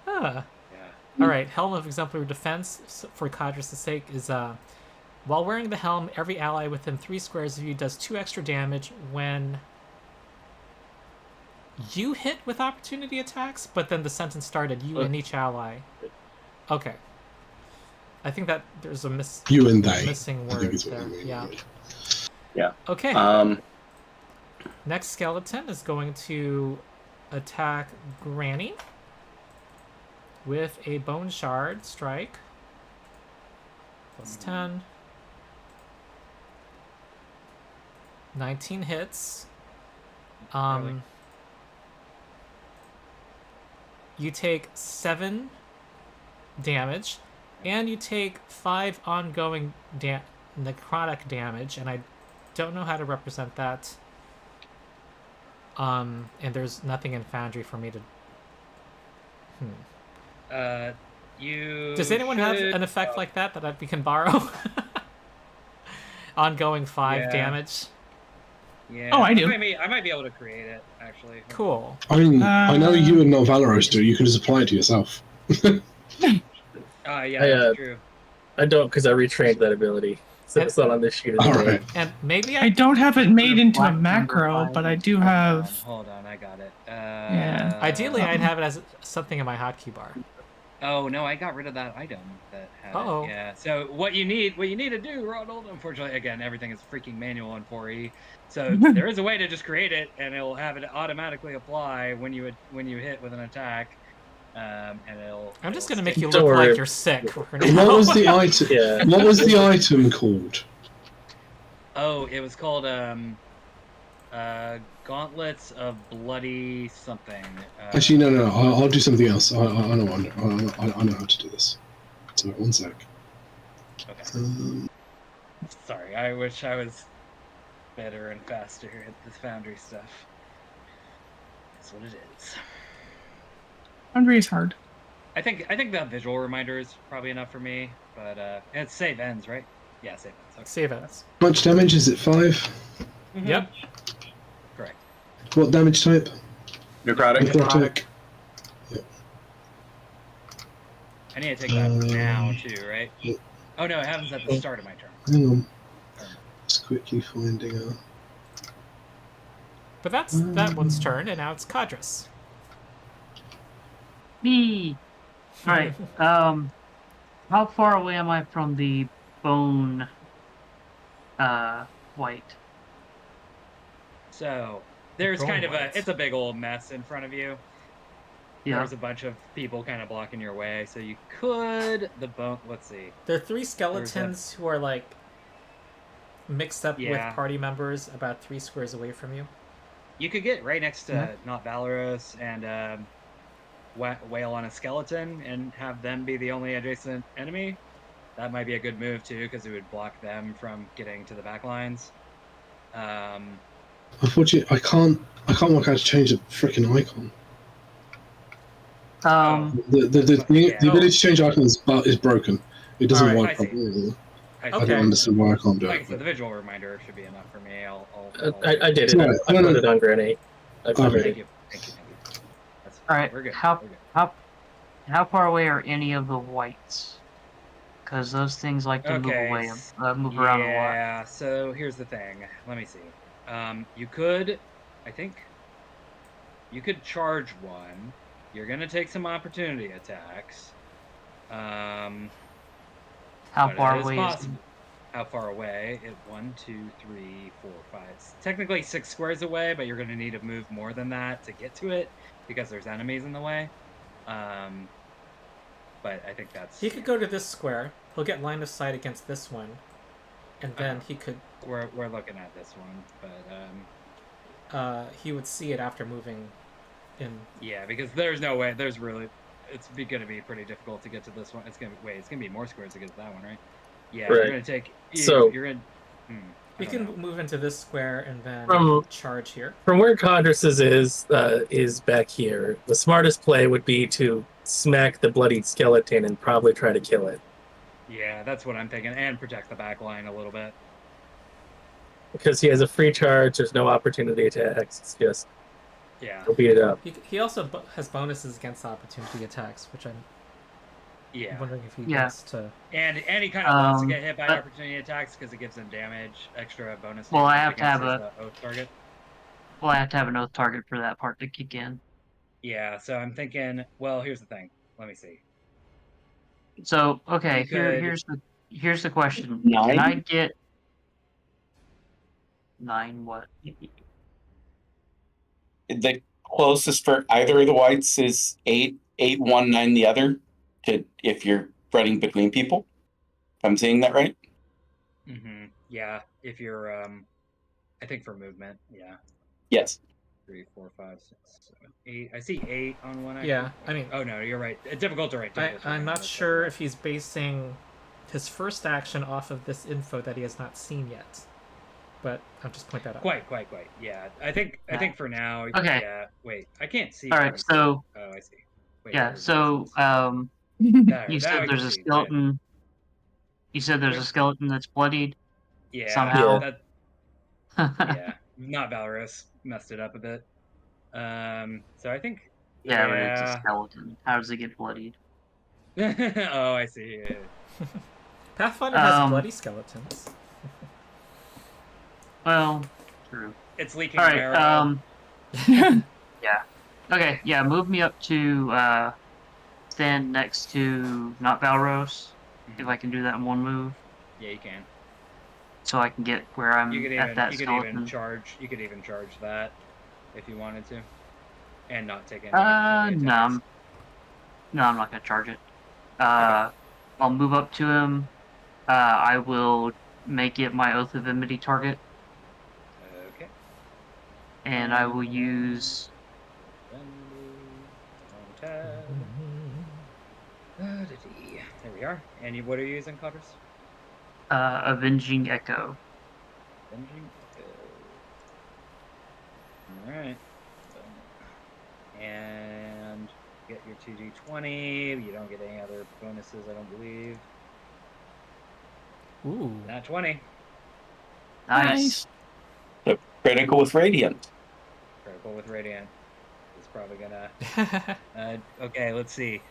All right, Helm of Exemplary Defense, for Codrus' sake, is while wearing the helm, every ally within 3 squares of you does 2 extra damage when you hit with opportunity attacks, but then the sentence started, you and each ally. Okay. I think that there's a You and they. missing I word think it's what there. I mean. Yeah. Yeah. Okay. Next skeleton is going to attack Granny with a bone shard strike. Plus 10. 19 hits. Really? You take 7 damage, and you take 5 ongoing necrotic damage, and I don't know how to represent that. And there's nothing in Foundry for me to. Does anyone have an effect like that we can borrow? Ongoing 5 damage. Yeah. Oh, I do. I might be able to create it actually. Cool. I mean, I know you and not Valeros do. You can just apply it to yourself. Yeah, that's true. I don't, because I retrained that ability. So it's not on this sheet. All right. And maybe I don't have it made into a macro, but I do have. Hold on, I got it. Yeah. Ideally, I'd have it as something in my hotkey bar. Oh no, I got rid of that item that had Uh-oh. it. Yeah. So what you need to do, Ronald, unfortunately, again, everything is freaking manual in 4E. So there is a way to just create it, and it'll have it automatically apply when you hit with an attack. And I'm just gonna make you Don't look worry. like you're sick. For What now. was the item? Yeah. What was the item called? Oh, it was called Gauntlets of Bloody something. Actually, no. I'll do something else. I know how to do this. So, one sec. Okay. Sorry, I wish I was better and faster at this Foundry stuff. That's what it is. Foundry is hard. I think that visual reminder is probably enough for me, but it's save ends, right? Yeah, save ends. Okay. Save ends. How much damage is it? 5. Mhm. Yep. Correct. What damage type? Necrotic. Necrotic. I need to take that now too, right? Oh no, it happens at the start of my turn. Hang on. Just quickly finding out. But that's that one's turn, and now it's Codrus. Me. All right. How far away am I from the bone? White. So there's Bone kind of white. it's a big old mess in front of you. Yeah. There's a bunch of people kind of blocking your way, so you could let's see. There are 3 skeletons who are like mixed up with party members about 3 squares away from you. You could get right next to not Valeros and wail on a skeleton and have them be the only adjacent enemy. That might be a good move too, because it would block them from getting to the back lines. Unfortunately, I can't work out to change the freaking icon. The ability to change icons is broken. It doesn't work properly. I don't understand why I can't do it. Like I said, the visual reminder should be enough for me. I did it. I put it on grenade. Thank you. All right. We're good. How far away are any of the whites? Because those things like to move away, move around a lot. Yeah. So here's the thing. Let me see. You could charge one. You're gonna take some opportunity attacks. How far away is it? How far away? 1, 2, 3, 4, 5. Technically 6 squares away, but you're gonna need to move more than that to get to it because there's enemies in the way. But I think that's... He could go to this square. He'll get line of sight against this one, and then he could... We're looking at this one, but... he would see it after moving in... Yeah, because there's no way... There's really... It's going to be pretty difficult to get to this one. It's going to be more squares to get to that one, right? Yeah, right. You're going to take... You're in... We can move into this square and then charge here. From where Codrus is back here, the smartest play would be to smack the bloodied skeleton and probably try to kill it. Yeah, that's what I'm thinking, and protect the back line a little bit. Because he has a free charge, there's no opportunity attacks. It's just he'll beat it up. He also has bonuses against opportunity attacks, which I'm wondering if he gets to. And he kind of wants to get hit by opportunity attacks because it gives him damage, extra bonus. Well, I have to have oath target. Well, I have to have an oath target for that part to kick in. Yeah, so I'm thinking. Well, here's the thing. Let me see. So here's the question. 9? Can I get 9? What? The closest for either of the whites is 8, 1, 9 the other. If you're running between people, if I'm seeing that right. Mm-hmm. Yeah, if you're, I think for movement, yeah. Yes. 3, 4, 5, 6, 7, 8. I see 8 on one. Yeah, I mean. Oh no, you're right. It's difficult to write. I'm not sure if he's basing his first action off of this info that he has not seen yet, but I'll just point that out. Quite. Yeah, I think for now. Okay. Yeah. Wait, I can't see. All right. So. Oh, I see. Wait, yeah. So you said there's a skeleton. You said there's a skeleton that's bloodied. Yeah. Somehow. Yeah. Not Valeros messed it up a bit. So I think. Yeah, but it's a skeleton. How does it get bloodied? Oh, I see. Yeah. Pathfinder has bloody skeletons. Well, true. It's leaking. All right. Yeah. Okay. Yeah. Move me up to stand next to not Valeros, if I can do that in one move. Yeah, you can. So I can get where I'm at that skeleton. You could even charge that if you wanted to, and not take any. No, I'm not gonna charge it. I'll move up to him. I will make it my Oath of Enmity target. Okay. And I will use. There we are. And what are you using, Codrus? Avenging Echo. Avenging Echo. Alright. And get your 2d20. You don't get any other bonuses, I don't believe. Ooh. Not 20. Nice. So critical with Radiant. Critical with Radiant. It's probably gonna... okay, let's see.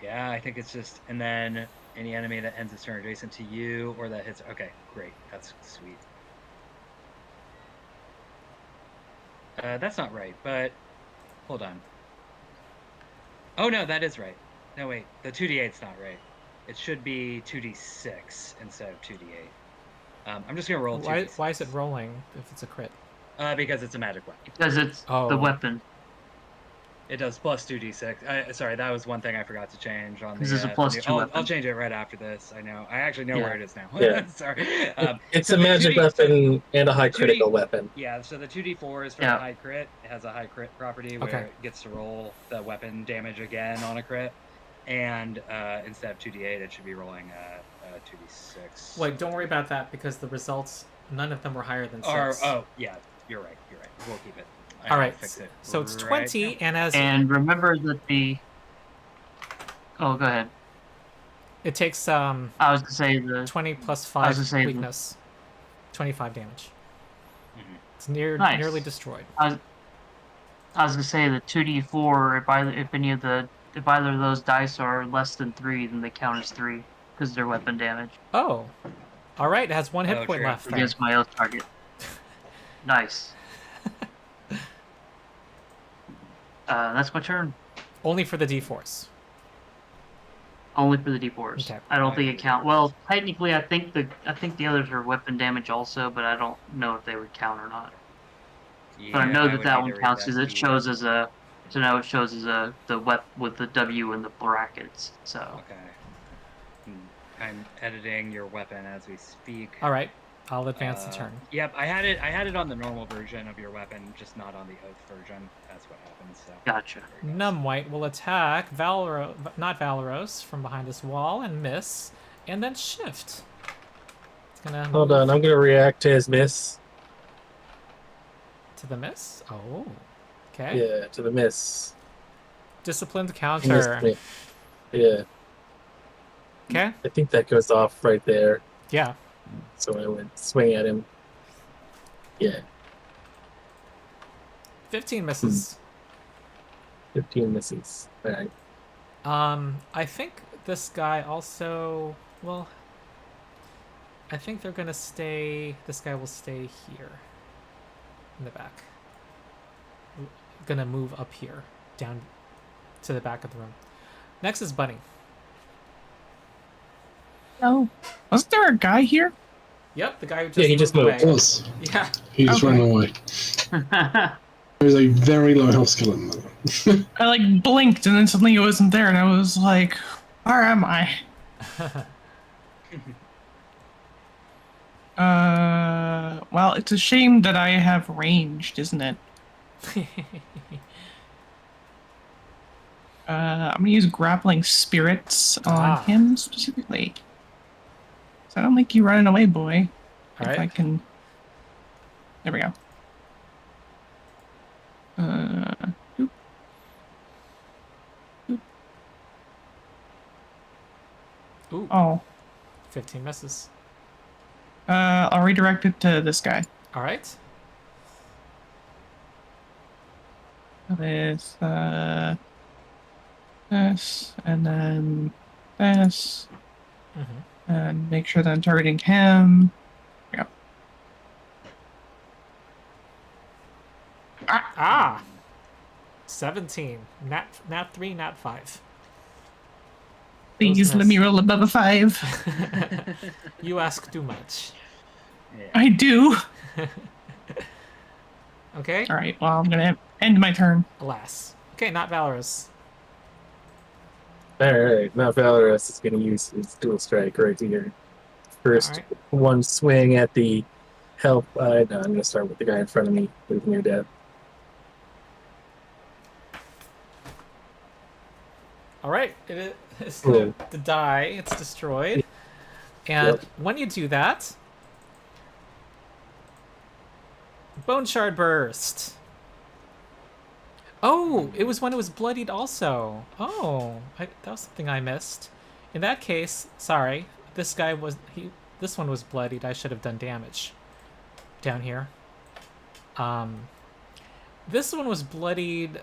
Yeah, I think it's just... And then Any enemy that ends its turn adjacent to you or that hits. Okay, great. That's sweet. That's not right, but hold on. Oh no, that is right. No wait, the 2d8's not right. It should be 2d6 instead of 2d8. I'm just gonna roll 2d6. Why is it rolling if it's a crit? Because it's a magic weapon. Because it's the weapon. It does plus 2d6. Sorry, that was one thing I forgot to change on the. This is a plus 2 weapon. I'll change it right after this. I know. I actually know where it is now. Yeah. Sorry. It's a magic weapon and a high critical weapon. Yeah, so the 2d4 is for the high crit. It has a high crit property where it gets to roll the weapon damage again on a crit. And instead of 2d8, it should be rolling a 2d6. Wait, don't worry about that because the results, none of them were higher than 6. Oh, yeah, you're right. We'll keep it. All right, so it's 20, and remember that the. Oh, go ahead. It takes I was to say the 20 plus 5 weakness, 25 damage. Mm-hmm. It's nearly destroyed. I was gonna say the 2d4. If either of those dice are less than 3, then they count as 3 because they're weapon damage. Oh, all right. It has 1 hit point left against my oath target. Nice. That's my turn. Only for the d4s. Only for the d4s. Okay. I don't think it counts. Well, technically, I think the others are weapon damage also, but I don't know if they would count or not. Yeah, but I know that one counts because it shows as a. So now it shows as the with the W in the brackets. So. Okay. I'm editing your weapon as we speak. All right. I'll advance the turn. Yep, I had it on the normal version of your weapon, just not on the oath version. That's what happens. So. Gotcha. Numbwhite will attack Valeros from behind this wall and miss, and then shift. It's gonna Hold on, I'm gonna react to his miss. To the miss? Oh. Okay. Yeah, to the miss. Disciplined counter. Yeah. Okay. I think that goes off right there. Yeah. So I went swing at him. Yeah. 15 misses. 15 misses. All right. I think this guy also. Well, I think they're gonna stay. This guy will stay here, in the back. Gonna move up here, down to the back of the room. Next is Bunny. No. Wasn't there a guy here? Yep, the guy who just he just moved. away. Was. Yeah. He just ran away. There's a very low health skeleton there. I blinked and then suddenly it wasn't there and I was like, where am I? Well, it's a shame that I have ranged, isn't it? I'm gonna use grappling spirits on him specifically. So I don't think you running away, boy. All right. If I can. There we go. Oop. Oop. Ooh. Oh. 15 misses. I'll redirect it to this guy. All right. This, this, and then this. Mm-hmm. And make sure that I'm targeting him. There we go. Ah! 17. Nat 3, nat 5. Please let me roll above a 5. You ask too much. Yeah. I do. Okay. All right. Well, I'm gonna end my turn. Alas. Okay, not Valeros. Alright, now Valeros is going to use his dual strike right here. First, one swing at the help. No, I'm going to start with the guy in front of me with near death. Alright, it's the die. It's destroyed. And when you do that, Bone Shard Burst. Oh, it was when it was bloodied also. Oh, that was something I missed. In that case, sorry, this one was bloodied. I should have done damage down here. This one was bloodied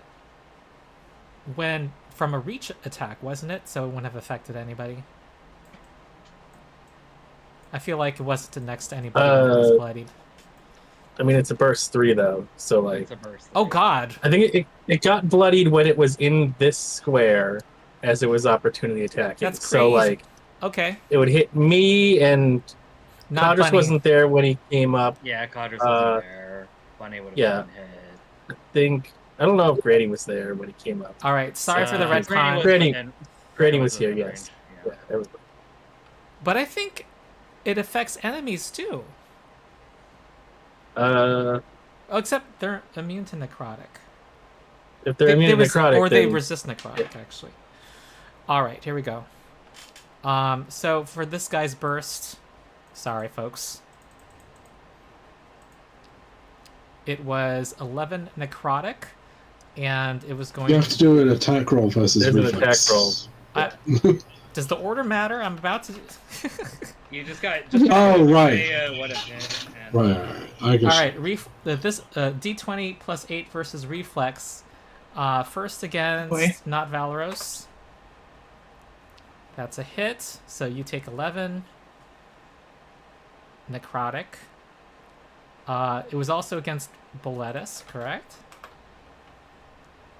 from a reach attack, wasn't it? So it wouldn't have affected anybody. I feel like it wasn't the next to anybody when it was bloodied. I mean, it's a burst 3 though, so like. It's a burst. Oh God! I think it got bloodied when it was in this square, as it was opportunity attacking. That's so crazy. like. Okay. It would hit me, and Not Codrus Bunny. wasn't there when he came up. Yeah, Codrus wasn't there. Bunny would have been hit. I don't know if Granny was there when he came up. All right. Sorry for the retcon. Granny was here. Yes. Yeah, everybody. But I think it affects enemies too. Oh, except they're immune to necrotic. If they're immune to necrotic, or they resist necrotic, actually. All right, here we go. So for this guy's burst, sorry folks, it was 11 necrotic, and it was going. You have to do an attack roll versus reflex. An attack roll. Does the order matter? I'm about to. You just got. Right. What it did, and, Right. I guess. All right. This D20 plus 8 versus reflex. First against not Valeros. That's a hit. So you take 11 necrotic. It was also against Boletus, correct?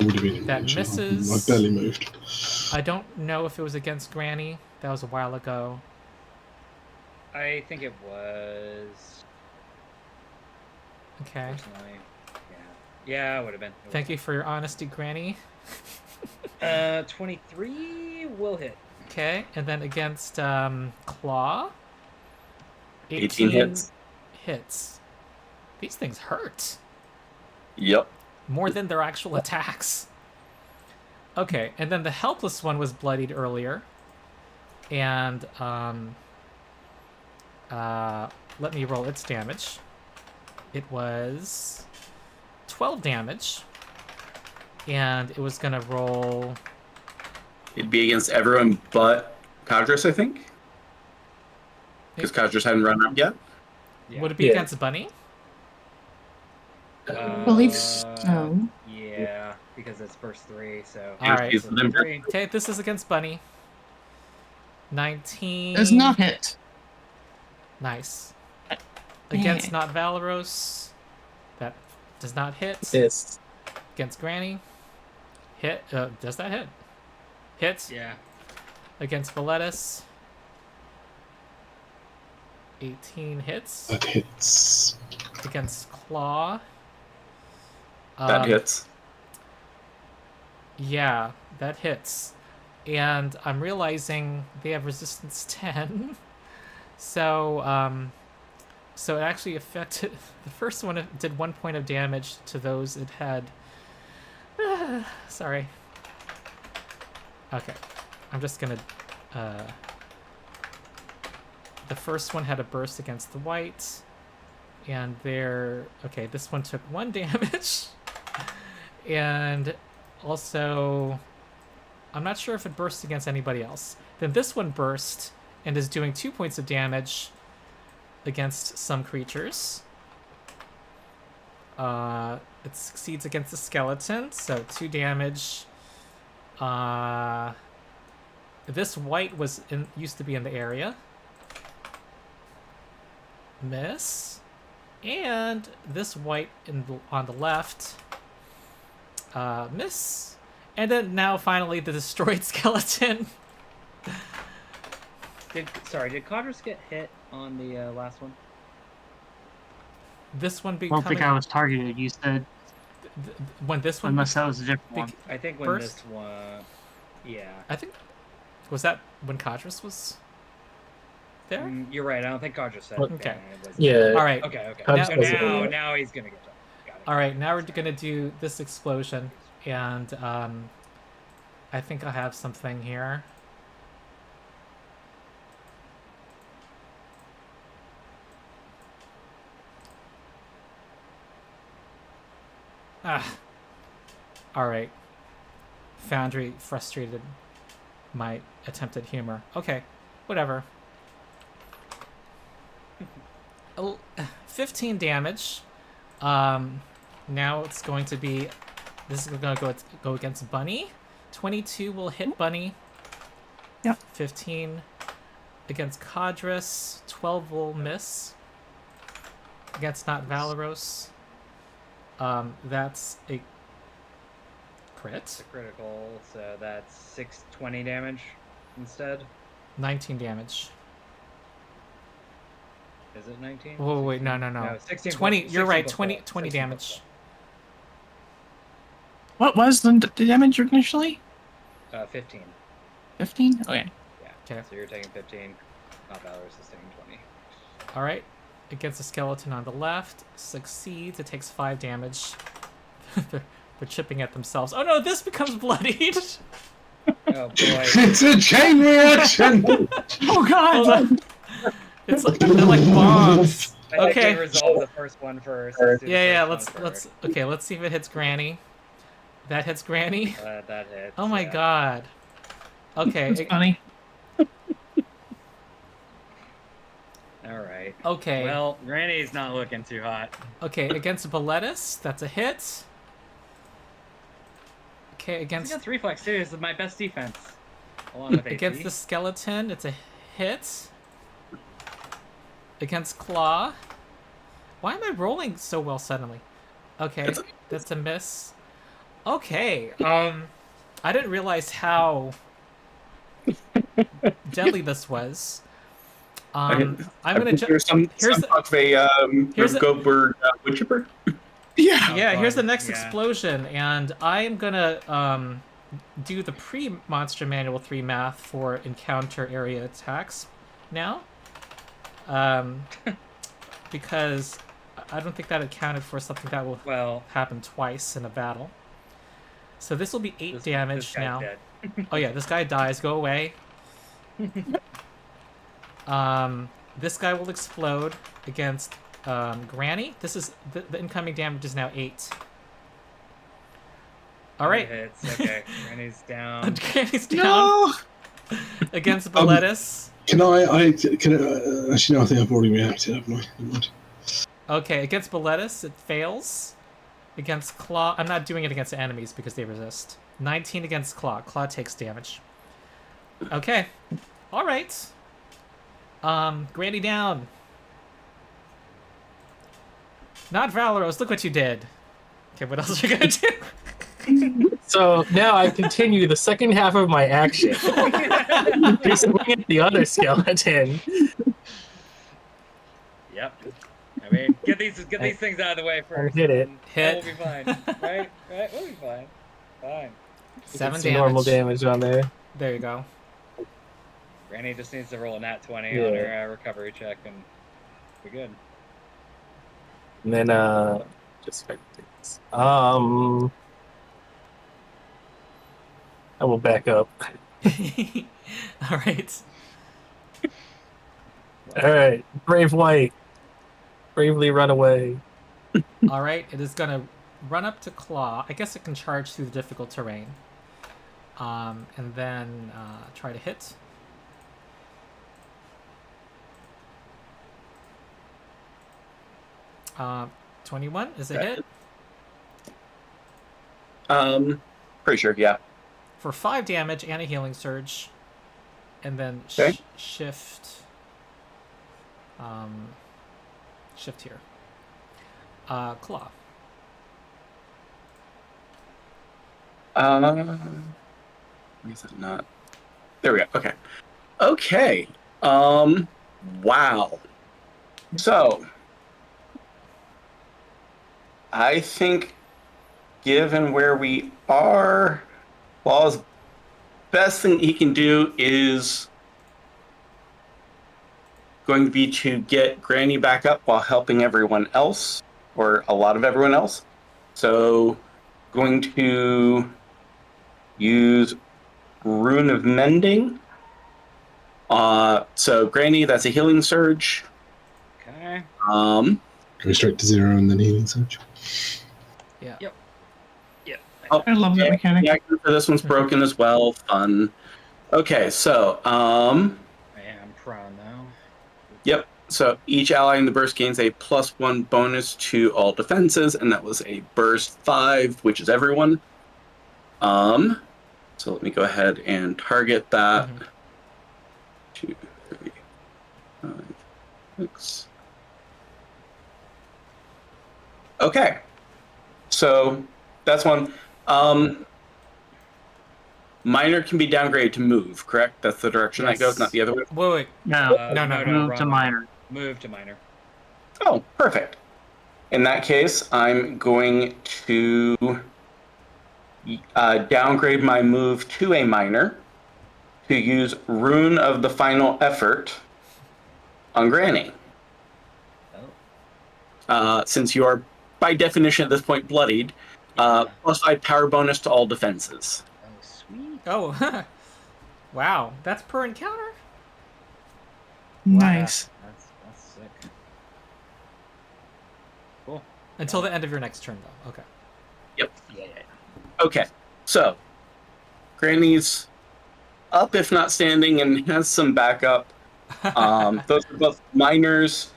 Would have been that misses. My belly moved. I don't know if it was against Granny. That was a while ago. I think it was. Okay. Personally. Yeah, it would have been. Thank you for your honesty, Granny. 23 will hit. Okay, and then against Claw. 18 hits. Hits. These things hurt. Yep. More than their actual attacks. Okay, and then the helpless one was bloodied earlier. And let me roll its damage. It was 12 damage. And it was gonna roll. It'd be against everyone but Codrus, I think. Because Codrus hadn't run up yet. Yeah. Would it be against Bunny? I believe so. Yeah, because it's first 3, so. Alright. So okay, this is against Bunny. 19. Does not hit. Nice. Against not Valeros. That does not hit. Yes. Against Granny. Hit. Does that hit? Hits. Yeah. Against Boletus. 18 hits. That hits. Against Claw. That hits. Yeah, that hits. And I'm realizing they have resistance 10. So, so it actually affected... The first one did 1 point of damage to those it had... sorry. Okay. I'm just gonna... The first one had a burst against the white. And there... Okay, this one took 1 damage. And also... I'm not sure if it bursts against anybody else. Then this one burst and is doing 2 points of damage against some creatures. It succeeds against the skeleton, so 2 damage. This white used to be in the area. Miss. And this white on the left. Miss. And then now finally the destroyed skeleton. Did Codrus get hit on the last one? This one I becoming... don't think I was targeted. You said when this one... Unless that was a different one. I think when Burst? this one... Yeah. I think... Was that when Codrus was there? You're right. I don't think Codrus said Okay. Yeah. All right. Okay. Now he's going to get done. Got it. All right. Now we're going to do this explosion. And I think I have something here. All right. Foundry frustrated my attempt at humor. Okay, whatever. 15 damage. Now it's going to be... This is going to go against Bunny. 22 will hit Bunny. Yep. 15. Against Codrus, 12 will miss. Against not Valeros, that's a crit. It's a critical, so that's 620 damage instead. 19 damage. Is it 19? Whoa, wait, no. No, 16 20, plus, you're right, 16 20 plus damage. What was the damage initially? 15. 15? Okay. Yeah. Okay. So you're taking 15. Not Valeros is taking 20. Alright. Against the skeleton on the left. Succeeds. It takes 5 damage. They're chipping at themselves. Oh no, this becomes bloodied! Oh boy. It's a chain reaction! Oh god! It's like, they're like bombs. I think Okay. we resolve the first one first. Yeah, let's see if it hits Granny. That hits Granny. That hits. Oh my yeah. god. Okay. It's funny. Alright. Okay. Well, Granny's not looking too hot. Okay, against Boletus, that's a hit. Okay, against Against reflex too is my best defense. Along with AC. against the skeleton, it's a hit. Against Claw. Why am I rolling so well suddenly? Okay, that's a miss. Okay, I didn't realize how deadly this was. I'm gonna There's some here's the- talk of a Goldberg wood chipper. Yeah, here's the next explosion, and I'm gonna do the pre-Monster Manual 3 math for encounter area attacks now. Because I don't think that accounted for something that will happen twice in a battle. So this will be 8 damage this now. dead. Oh yeah, this guy dies. Go away. This guy will explode against Granny. This is the incoming damage is now 8. All right. Hits. Okay, Granny's down. Granny's down. No! Against Boletus. Can I actually no, I think I've already reacted, haven't I? Never mind. Okay, against Boletus, it fails. Against Claw, I'm not doing it against enemies because they resist. 19 against Claw. Claw takes damage. Okay. Alright. Granny down. Not Valeros, look what you did. Okay, what else are you gonna do? So now I continue the second half of my action. Just swing at the other skeleton. Yep. I mean, get these things out of the way first. Hit it. and Hit. We'll be fine. Right? We'll be fine. Fine. 7 Some damage. normal damage on there. There you go. Granny just needs to roll a nat 20 Yeah. on her recovery check and we're good. And then just right things. I will back up. Alright. Alright. Brave White. Bravely run away. Alright, it is gonna run up to Claw. I guess it can charge through the difficult terrain. And then try to hit. Uh, 21 is a hit. Pretty sure, yeah. For 5 damage and a healing surge. And then Okay. shift. Shift here. Claw. Is it not? There we go. Okay. Okay. Wow. So, I think, given where we are, Law's best thing he can do is going to be to get Granny back up while helping everyone else, or a lot of everyone else. So, going to use Rune of Mending. So Granny, that's a healing surge. Okay. Go straight to 0 and then healing surge. Yeah. Yep. Yep. Oh, I love that mechanic. the action for this one's broken as well. Fun. Okay, so I am prone now. yep. So each ally in the burst gains a +1 bonus to all defenses, and that was a burst 5, which is everyone. So let me go ahead and target that. 2, 3, Thanks. Okay. So that's one. Minor can be downgraded to move, correct? That's the direction that goes, not the other way? Wait. No, No, move to wrong. minor. Move to minor. Oh, perfect. In that case, I'm going to downgrade my move to a minor to use Rune of the Final Effort on Granny. Since you are, by definition at this point, bloodied, +5 power bonus to all defenses. Oh, sweet. Oh, wow. That's per encounter? Nice. That's sick. Cool. Until the end of your next turn, though. Okay. Yep. Yeah. Okay, so Granny's up, if not standing, and has some backup. Those are both minors.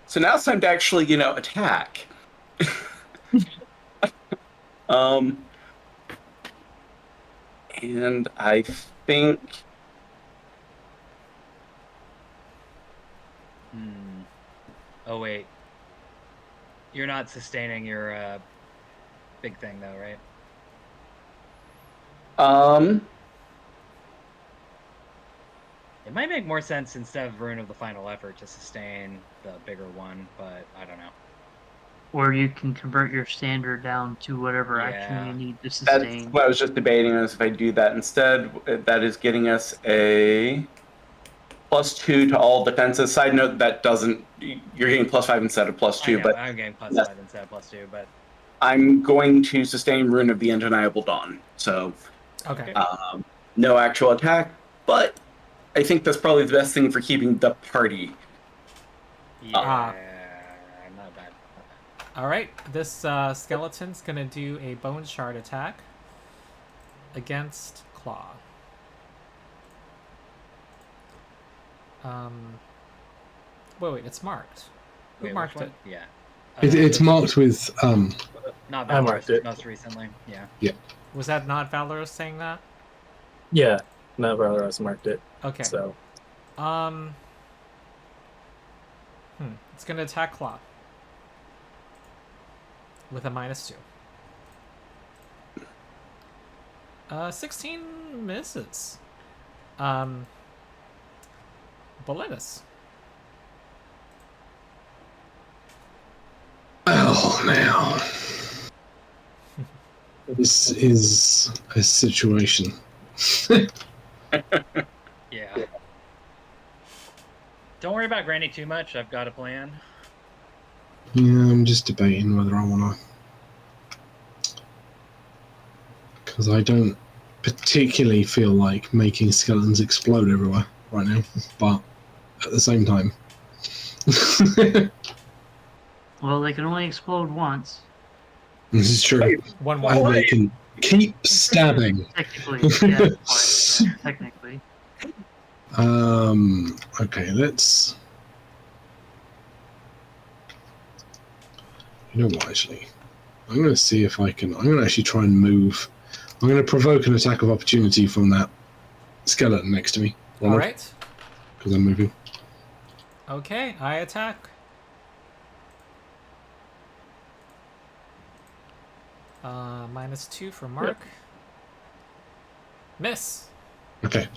So now it's time to actually, attack. And I think. Oh wait. You're not sustaining your big thing though, right? It might make more sense instead of Rune of the Final Effort to sustain the bigger one, but I don't know. Or you can convert your standard down to whatever action you need to sustain. That's what I was just debating, is if I do that instead, that is getting us a +2 to all defenses. Side note, that doesn't, you're getting +5 instead of +2, but I'm getting +5 instead of +2, but I'm going to sustain Rune of the Undeniable Dawn. So, okay. No actual attack, but I think that's probably the best thing for keeping the party. not bad. Alright, this skeleton's gonna do a bone shard attack against Claw. Wait, it's marked. Who marked it? Yeah. It's marked with Not I marked it. most recently. Yeah. Yeah. Was that not Valeros saying that? Yeah, not Valeros marked it. Okay. So it's gonna attack Claw with a -2. 16 misses. Boletus. well now. This is a situation. Yeah. Don't worry about Granny too much. I've got a plan. Yeah, I'm just debating whether I want to, because I don't particularly feel like making skeletons explode everywhere right now, but at the same time. Well, they can only explode once. This is true. One And more. they can keep stabbing. Technically, yeah, quite, technically. Okay, let's. You know what, actually? I'm going to see if I can. I'm going to actually try and move. I'm going to provoke an attack of opportunity from that skeleton next to me. Alright. Because I'm moving. Okay, I attack. -2 for Mark. Miss. Okay.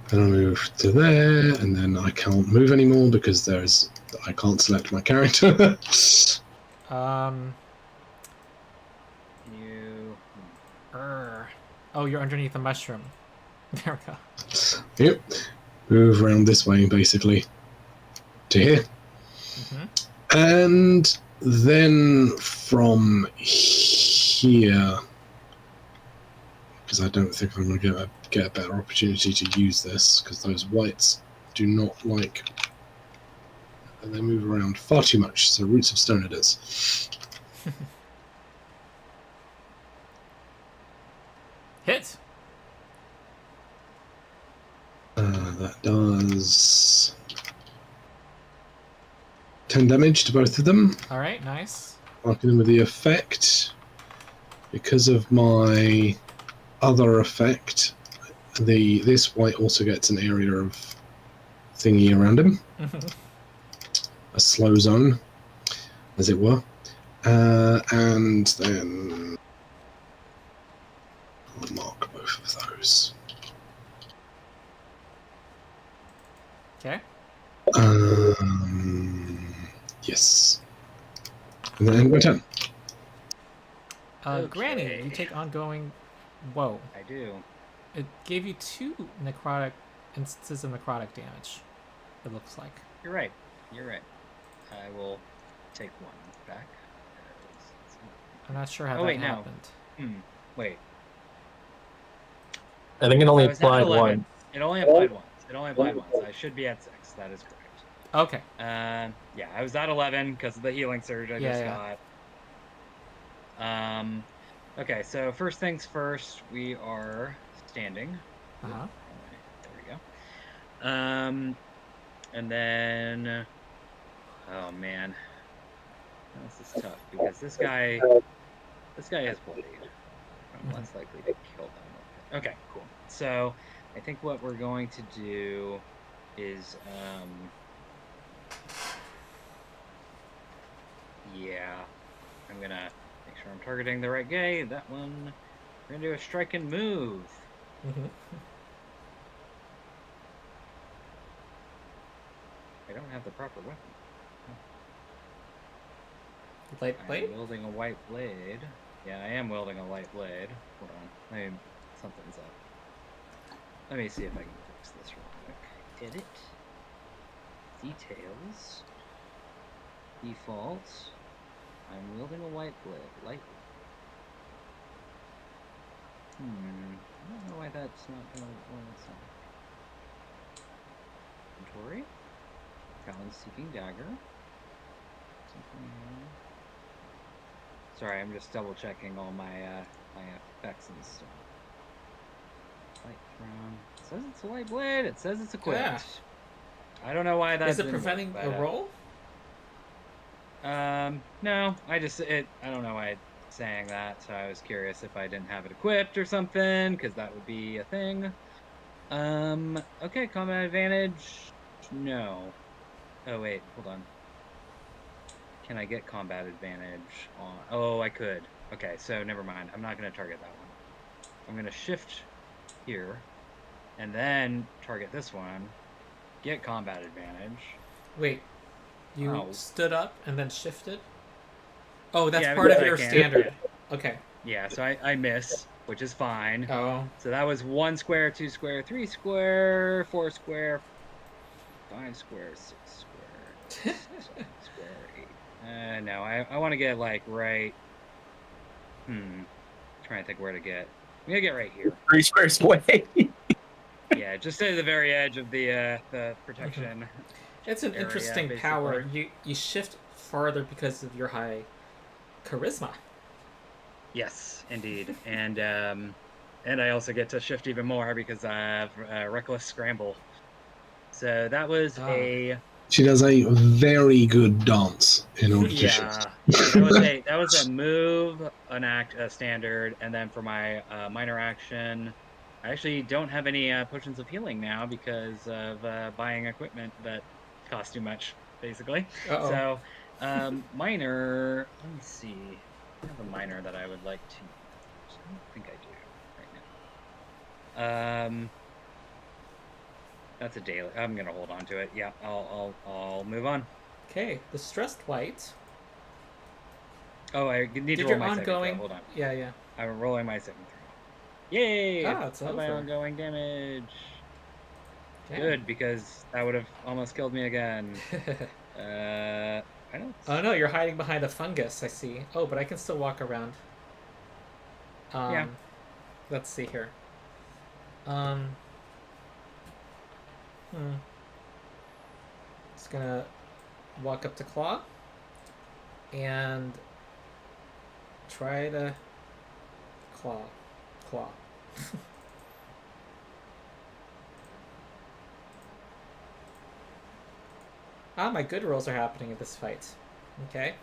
Then I'll move to there, and then I can't move anymore because I can't select my character. Oh, you're underneath the mushroom. There we go. Yep. Move around this way, basically. To here. Mm-hmm. And then from here, because I don't think I'm going to get a better opportunity to use this, because those whites do not like, and they move around far too much. So Roots of Stone it is. Hit. That does 10 damage to both of them. All right, nice. Marking them with the effect. Because of my other effect, this white also gets an area of thingy around him. slow zone, as it were. And then I'll mark both of those. Okay. Yes. And then my turn. Okay. Granny, you take ongoing. Whoa. I do. It gave you 2 necrotic instances of necrotic damage. It looks like. You're right. You're right. I will take one back. I'm not sure how Oh, that wait, no. happened. Wait. I think it only I was at applied 11. one. It only applied once. It only applied once. I should be at 6. That is correct. Okay. Yeah, I was at 11 because of the healing surge I just got. Okay, so first things first, we are standing. Uh-huh. There we go. And then, oh man, this is tough because this guy has blade. I'm less likely to kill them. Okay, cool. So I think what we're going to do is, yeah, I'm gonna make sure I'm targeting the right guy. That one. We're gonna do a strike and move. I don't have the proper weapon. Light blade? I'm wielding a white blade. Yeah, I am wielding a light blade. Hold on. Something's up. Let me see if I can fix this real quick. Edit. Details. Default. I'm wielding a white blade. Light. I don't know why that's not gonna. Well, that's not. Inventory. Talon seeking dagger. Sorry, I'm just double checking all my my effects and stuff. Light throne. It says it's a light blade. It says it's equipped. Yeah. I don't know why that Is it preventing a roll? No. I don't know why it's saying that. So I was curious if I didn't have it equipped or something, because that would be a thing. Okay, combat advantage. No. Oh wait, hold on. Can I get combat advantage on? Oh, I could. Okay, so never mind. I'm not going to target that one. I'm going to shift here, and then target this one. Get combat advantage. Wait, you Oh. stood up and then shifted? Oh, that's Yeah, part of because I your can. standard. Okay. Yeah, so I miss, which is fine. Oh. So that was 1 square, 2 square, 3 square, 4 square, 5 square, 6 square, 7 square, 8. No, I want to get like right. Trying to think where to get. I'm gonna get right here. 3 squares away. Yeah, just at the very edge of the protection. It's an area, interesting basically. power. You shift farther because of your high charisma. Yes, indeed, and I also get to shift even more because I have reckless scramble. So that was a. She does a very good dance in order to shift. Yeah, that was a move, an act, a standard, and then for my minor action, I actually don't have any potions of healing now because of buying equipment that costs too much, basically. Uh-oh. So, minor. Let me see. I have a minor that I would like to use. I don't think I do right now. That's a daily. I'm gonna hold on to it. Yeah, I'll move on. Okay, the stressed light. Oh, I need to roll my saving throw. Hold on. Yeah. I'm rolling my saving throw. Yay! It's my over. ongoing damage. Damn. Good, because that would have almost killed me again. I don't. Oh no, you're hiding behind a fungus. I see. Oh, but I can still walk around. Yeah. Let's see here. Just gonna walk up to Claw and try to claw. My good rolls are happening in this fight. Okay.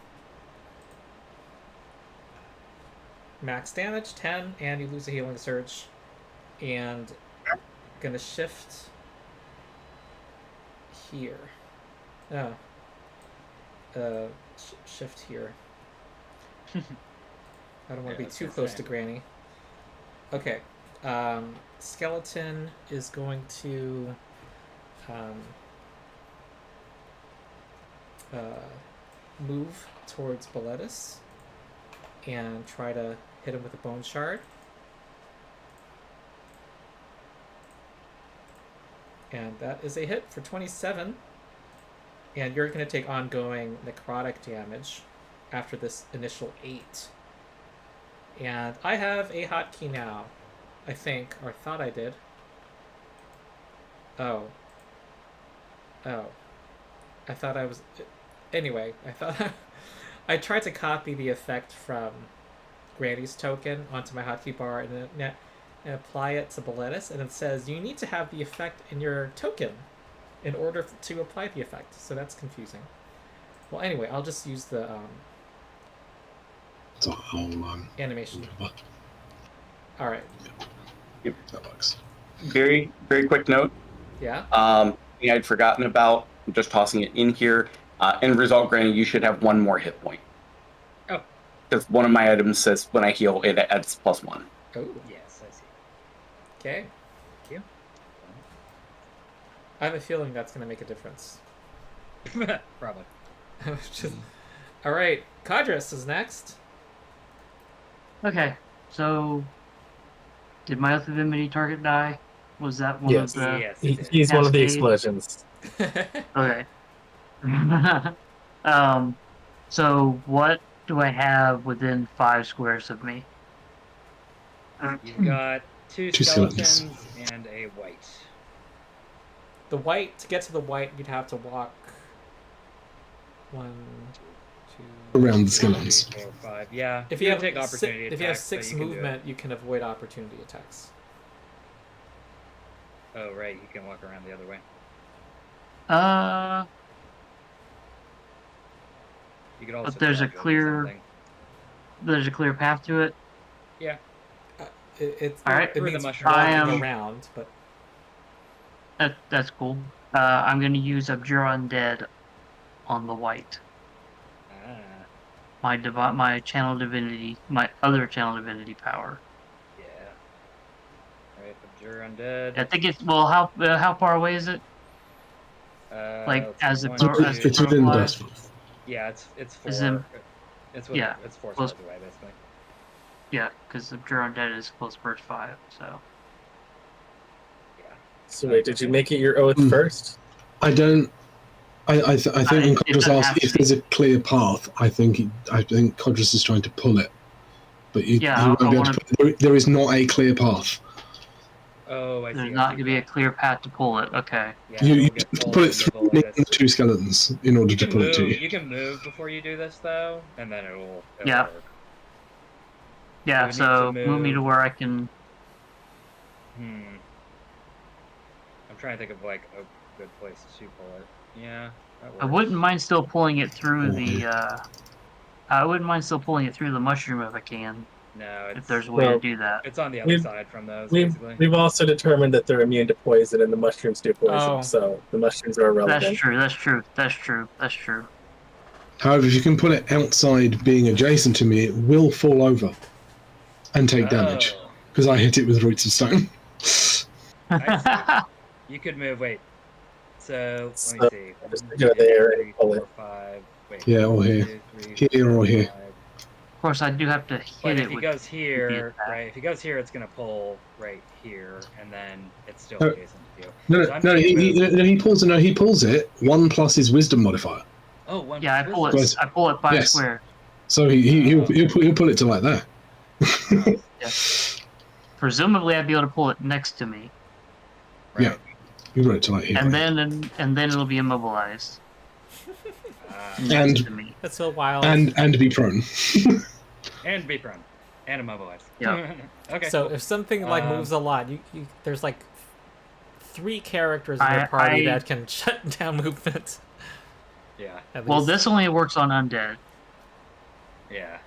Max damage 10, and you lose a healing surge. And gonna shift here. Oh. shift here. I don't want to be too that's close to insane. Granny. Okay. Skeleton is going to move towards Boletus and try to hit him with a bone shard. And that is a hit for 27. And you're going to take ongoing necrotic damage after this initial 8. And I have a hotkey now, I think, or thought I did. Oh. I thought I was... Anyway, I thought... I tried to copy the effect from Granny's token onto my hotkey bar and apply it to Boletus, and it says you need to have the effect in your token in order to apply the effect. So that's confusing. Well, anyway, I'll just use the animation. All right. Yep. That works. Very, very quick note. Yeah. I'd forgotten about. I'm just tossing it in here. End result, Granny, you should have 1 more hit point. Oh. Because one of my items says when I heal, it adds +1. Oh. Yes, I see. Okay. Thank you. I have a feeling that's going to make a difference. Probably. All right. Codrus is next. Okay, so did my Oath of Enmity target die? Was that one Yes. of the... Yes, He- it is. he's one of the Cascade? explosions. Okay. So what do I have within 5 squares of me? You've got 2 Two skeletons skeletons. and a white. The white, to get to the white, you'd have to walk 1, 2... Around the skeletons. 3, 4, 5. Yeah. If you have take opportunity if you have attacks, but 6 you can do it. movement, you can avoid opportunity attacks. Oh, right. You can walk around the other way. You could also. But there's a dodge over clear- something. There's a clear path to it. Yeah. It All right. it Through the means mushroom. I walking am- around, but That's cool. I'm going to use Abjure Undead on the white. Ah. My channel divinity, my other channel divinity power. Yeah. Alright, Abjure Undead. I think it's, well, how far away is it? Like, let's as see, a one, pro- two, as It's within the Fly. best. Yeah, it's 4. Is in- It's yeah, It's 4 close- squares away, basically. Yeah, because Abjure Undead is close first 5, so. Yeah. So wait, did you make it your oath first? I don't. I think when it Codrus doesn't have asks to if there's a clear path, I think Codrus is trying to pull it, but you Yeah, won't I be able to pull it. There is not a clear path. Oh, I see. There's I not see. going to be a clear path to pull it. Okay. Yeah, You it'll have get to pulled pull it into through Boletus. the 2 skeletons in order You to can pull move. it to you. You can move before you do this, though, and then it'll Yeah. work. Yeah, would need so to move me to move. where I can. I'm trying to think of like a good place to pull it. Yeah, that works. I wouldn't mind still pulling it through the. I wouldn't mind still pulling it through the mushroom if I can. No, If it's there's a way Well, to do that. it's on the other We've- side from those, We've, basically. we've also determined that they're immune to poison and the mushrooms do poison, Oh. so the mushrooms are irrelevant. That's true. That's true. That's true. That's true. However, if you can pull it outside being adjacent to me, it will fall over and take damage Oh, because I hit it with roots of stone. I see. You could move. Wait. So let So, me see. just 1, go 2, there and 3, pull 4, it. 5. Wait. Yeah, or 1, here. 2, 3, Here 4, or here. 5. Of course, I do have to hit But it if he with. goes here, attack. right? If he goes here, it's gonna pull right here, and then it's still No. adjacent to you. No, So I'm no, gonna move- he pulls it. 1 plus his wisdom modifier. Oh, 1 Yeah, I plus pull wisdom. it. I pull it 5 Yes. square. So he'll pull it to like that. Yeah. Presumably, I'd be able to pull it next to me, Right. Yeah. You wrote it to like here. and then it'll be immobilized Ah, next And- to me. that's so wild. and be prone. and be prone. And immobilized. Yeah. Okay. So cool. if something like moves a lot, you there's like 3 characters in I- your party I- that can shut down movement. Yeah. At Well, least. this only works on undead, Yeah.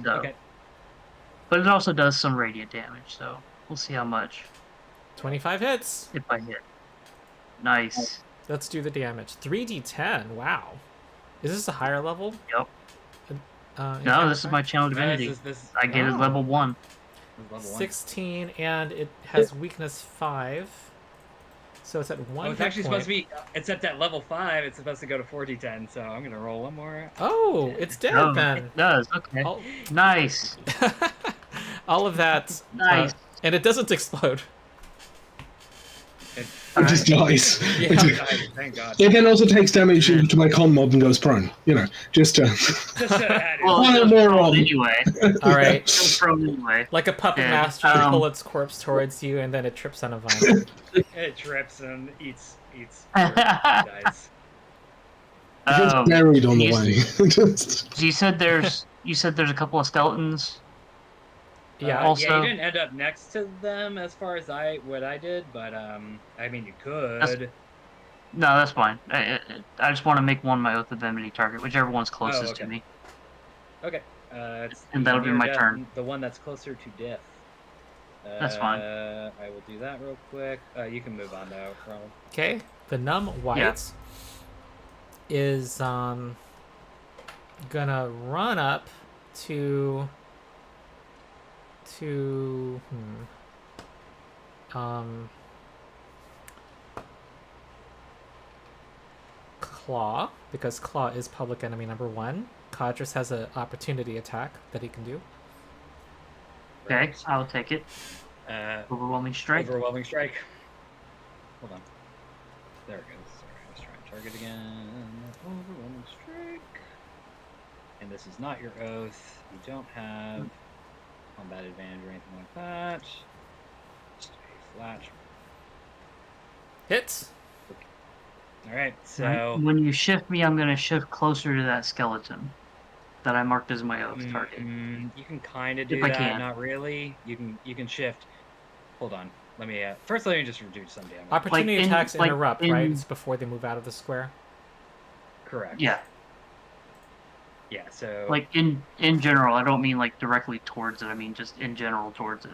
So- Okay. but it also does some radiant damage. So we'll see how much 25 hits. if I hit. Nice. Let's do the damage. 3d10. Wow. Is this a higher level? Yep. No, encounter this is my channel divinity. This I get it level 1. level 1. 16, and it has weakness 5. So it's at 1 Oh, it's hit actually point. supposed to be. It's at level 5. It's supposed to go to 4d10. So I'm gonna roll one more. Oh, it's dead Oh, then. it does. Okay. All, Nice. all of that. Nice. And it doesn't explode. It, It just dies. Yeah. Thank God. It then also takes damage to my con mob and goes prone. You know, just Just to add it. Well, One it more goes roll. anyway. All right. It goes from anyway. Like a puppet Yeah, master, you pull its corpse towards you, and then it trips on a vine. It trips and eats dies. it gets Um, buried on the you- way. Just- you said there's a couple of skeletons. Yeah. Also- yeah, you didn't end up next to them as far as what I did, but I mean you could. No, that's fine. I just want to make one my Oath of Enmity target, whichever one's closest to okay. me. Okay. It's And the that'll be near my death- turn. The one that's closer to death. That's fine. I will do that real quick. You can move on though, Ronald. Okay. The numb white is gonna run up to Claw, because Claw is public enemy number 1. Codrus has an opportunity attack that he can do. Okay, I'll take it. Overwhelming strike. Overwhelming strike. Hold on. There it goes. Sorry, let's try and target again. Overwhelming strike. And this is not your oath. You don't have combat advantage or anything like that. Just a flat. Hits. Alright, so When you shift me, I'm gonna shift closer to that skeleton that I marked as my oath target. you can kind of do If I that. can. Not really. You can shift. Hold on. Let me first. Let me just reduce some damage. Opportunity in- attacks like interrupt, in- right? It's before they move out of the square. Correct. Yeah, Yeah. So. like in general. I don't mean like directly towards it. I mean just in general towards it.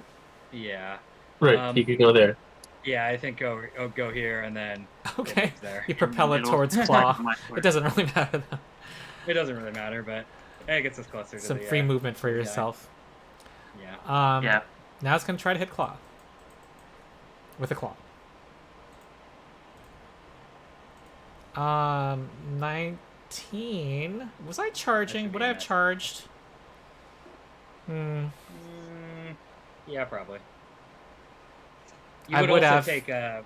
Yeah. Right, you could go there. Yeah, I think go here and then. it Okay. moves there. You propel it It'll- towards Claw. My square. It doesn't really matter though. It doesn't really matter, but it gets us closer to Some the, free movement for guy. yourself. Yeah. Yeah. Now it's gonna try to hit Claw. With a claw. 19. Was I charging? should Would be I have nice. charged? Yeah, probably. You I would would also have. take, and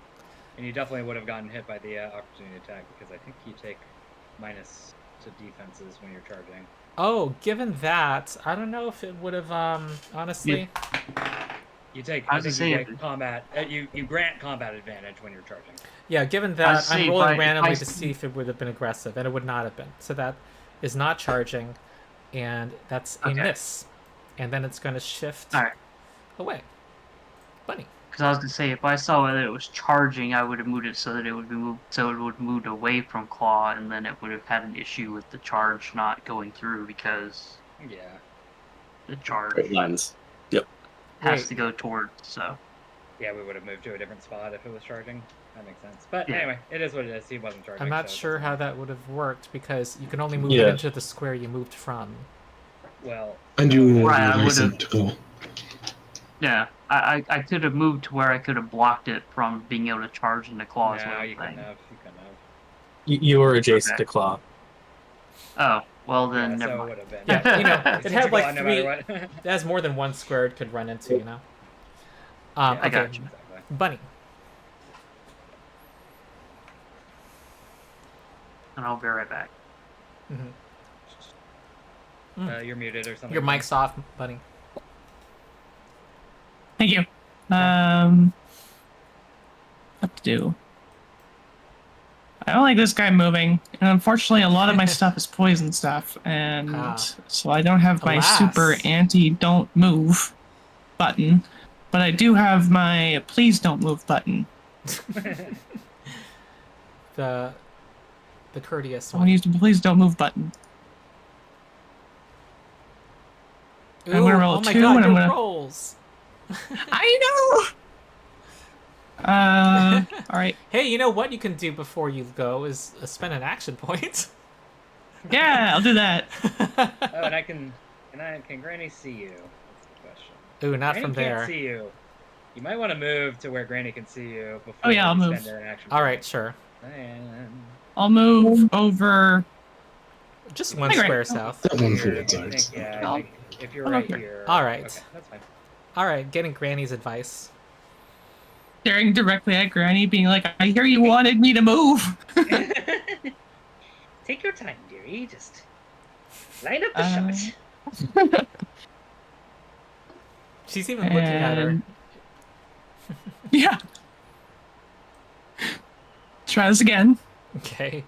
you definitely would have gotten hit by the opportunity attack because I think you take minus to defenses when you're charging. Oh, given that, I don't know if it would have. Honestly, You take. I I was think gonna you say, take combat. You grant combat advantage when you're charging. yeah. Given I that, was I'm saying, rolling if randomly I- to see if it would have been aggressive, and it would not have been. So that is not charging, and that's a Okay. miss. And then it's going to shift Alright. away. Bunny. Because I was gonna say, if I saw that it was charging, I would have moved it so that it would be moved, so it would move away from Claw, and then it would have had an issue with the charge not going through because Yeah. the charge Straight lines. Yep. has Wait. to go towards. So Yeah, we would have moved to a different spot if it was charging. That makes sense. But Yeah. anyway, it is what it is. He wasn't charging. I'm not so it sure doesn't how matter. that would have worked because you can only move Yeah. it into the square you moved from. Well. and you Right, I already would've- sent to Claw. yeah, I could have moved to where I could have blocked it from being able to charge into Claw. is what No, I'm you couldn't saying. have. You couldn't have. You were adjacent Okay. to Claw. Oh well, then Yeah, never so it mind. would have been. Yeah, you know, It's it such a had like claw no three. matter what. It has more than one square it could run into, you know. Yeah, Okay, I got you. Exactly. Bunny. And I'll be right back. You're muted or something. Your mic's off, Bunny. Thank you. What to do? I don't like this guy moving, and unfortunately, a lot of my stuff is poison stuff, and Ah. so I don't have my Alas. super anti-don't move button, but I do have my please don't move button. The courteous I'm one. gonna use the please don't move button. I'm gonna roll oh my 2, god, and I'm your gonna- rolls. I know. All right. Hey, you know what you can do before you go is spend an action point. Yeah, I'll do that. Oh, and can Granny see you? That's the question. Ooh, not Granny from can't there. see you. You might want to move to where Granny can see you before Oh, yeah, I'll you move. spend an action. All right, sure. And I'll move over. Just one Hey, Greg. square south. That one here, forward I think, sides. yeah, I'll- I think if you're I'll right look here. All right. Okay, that's fine. All right, getting Granny's advice. Staring directly at Granny, being like, I hear you wanted me to move. Take your time, dearie. Just line up the shot. She's even looking at her. Yeah. Try this again. Okay.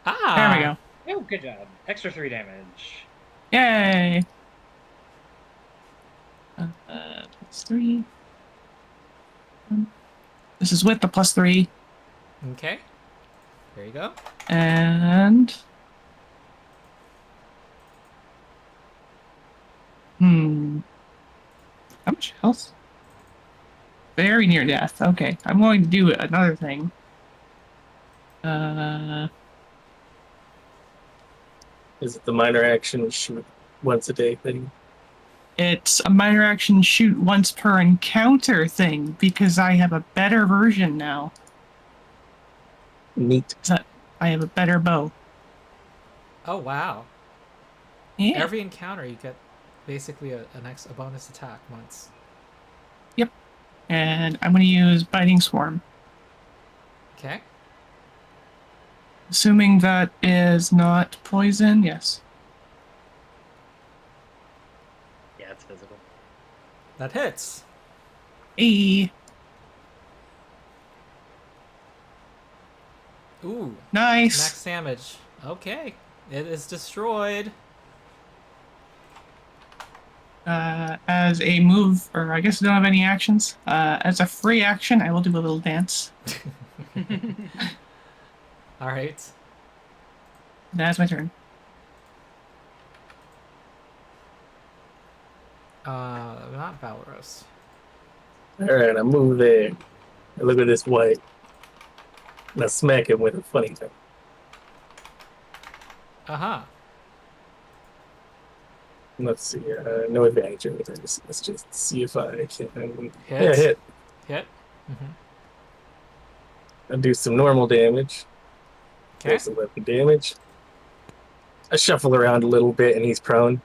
Ah. There we go. Oh, good job. Extra 3 damage. Yay. +3. This is with the +3. Okay. There you go. And how much health? Very near death. Okay, I'm going to do another thing. Is it the minor action shoot once a day thing? It's a minor action shoot once per encounter thing because I have a better version now. Neat. I have a better bow. Oh wow. Yeah. Every encounter you get basically a bonus attack once. Yep. And I'm going to use Biting Swarm. Okay. Assuming that is not poison, yes. Yeah, it's physical. That hits. Hey. Ooh. Nice. Max damage. Okay. It is destroyed. As a move, or I guess I don't have any actions. As a free action, I will do a little dance. All right. That's my turn. Not Valeros. Alright, I move there. I look at this white. And I smack him with a funny thing. Uh-huh. Let's see. No advantage or anything. Let's just see if I can. Hit. Yeah, hit. Hit. Mm-hmm. I'll do some normal damage. Okay. There's 11 damage. I shuffle around a little bit and he's prone.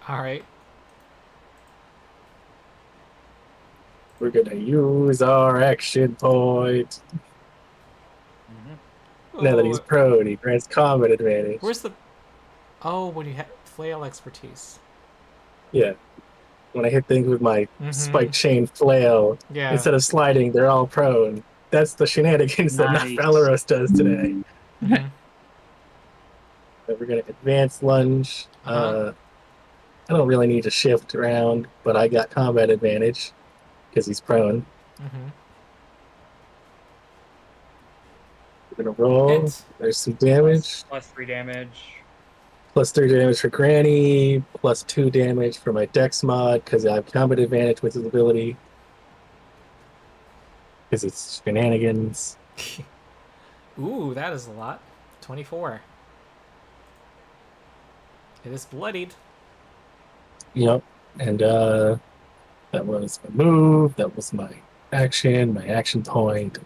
All right. We're gonna use our action point. Now that he's Oh, prone, he grants combat advantage. where's the... Oh, when you have flail expertise. Yeah. When I hit things with my Mhm. spike chain flail, Yeah. instead of sliding, they're all prone. That's the shenanigans that Nice. Valeros does today. Mhm. So we're gonna advance lunge. Uh-huh. I don't really need to shift around, but I got combat advantage because he's prone. Mhm. We're gonna roll. Hit. There's some damage. Plus 3 damage. Plus 3 damage for Granny. Plus 2 damage for my Dex mod because I have combat advantage with his ability. Because it's shenanigans. Ooh, that is a lot. 24. It is bloodied. Yep. And that was my move. That was my action point.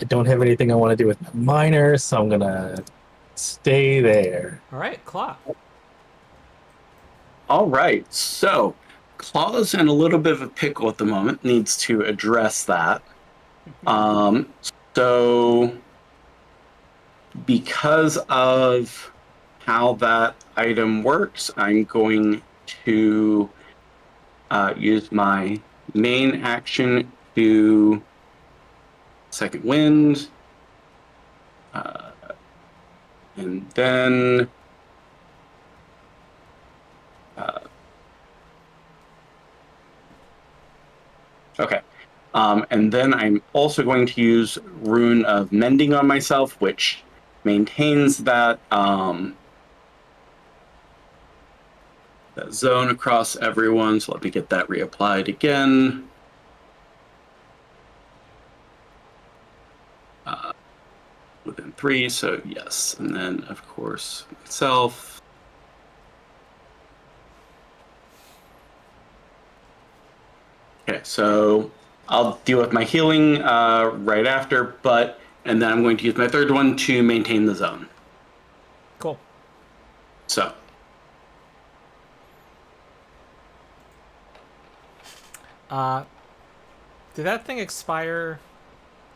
I don't have anything I want to do with my minor, so I'm gonna stay there. All right, Claw. All right, so Claw's in a little bit of a pickle at the moment. Needs to address that. So because of how that item works, I'm going to use my main action to second wind, and then okay. And then I'm also going to use Rune of Mending on myself, which maintains that that zone across everyone. So let me get that reapplied again. within 3, so yes. And then, of course, myself. Okay, so I'll deal with my healing right after, and then I'm going to use my third one to maintain the zone. Cool. So. Did that thing expire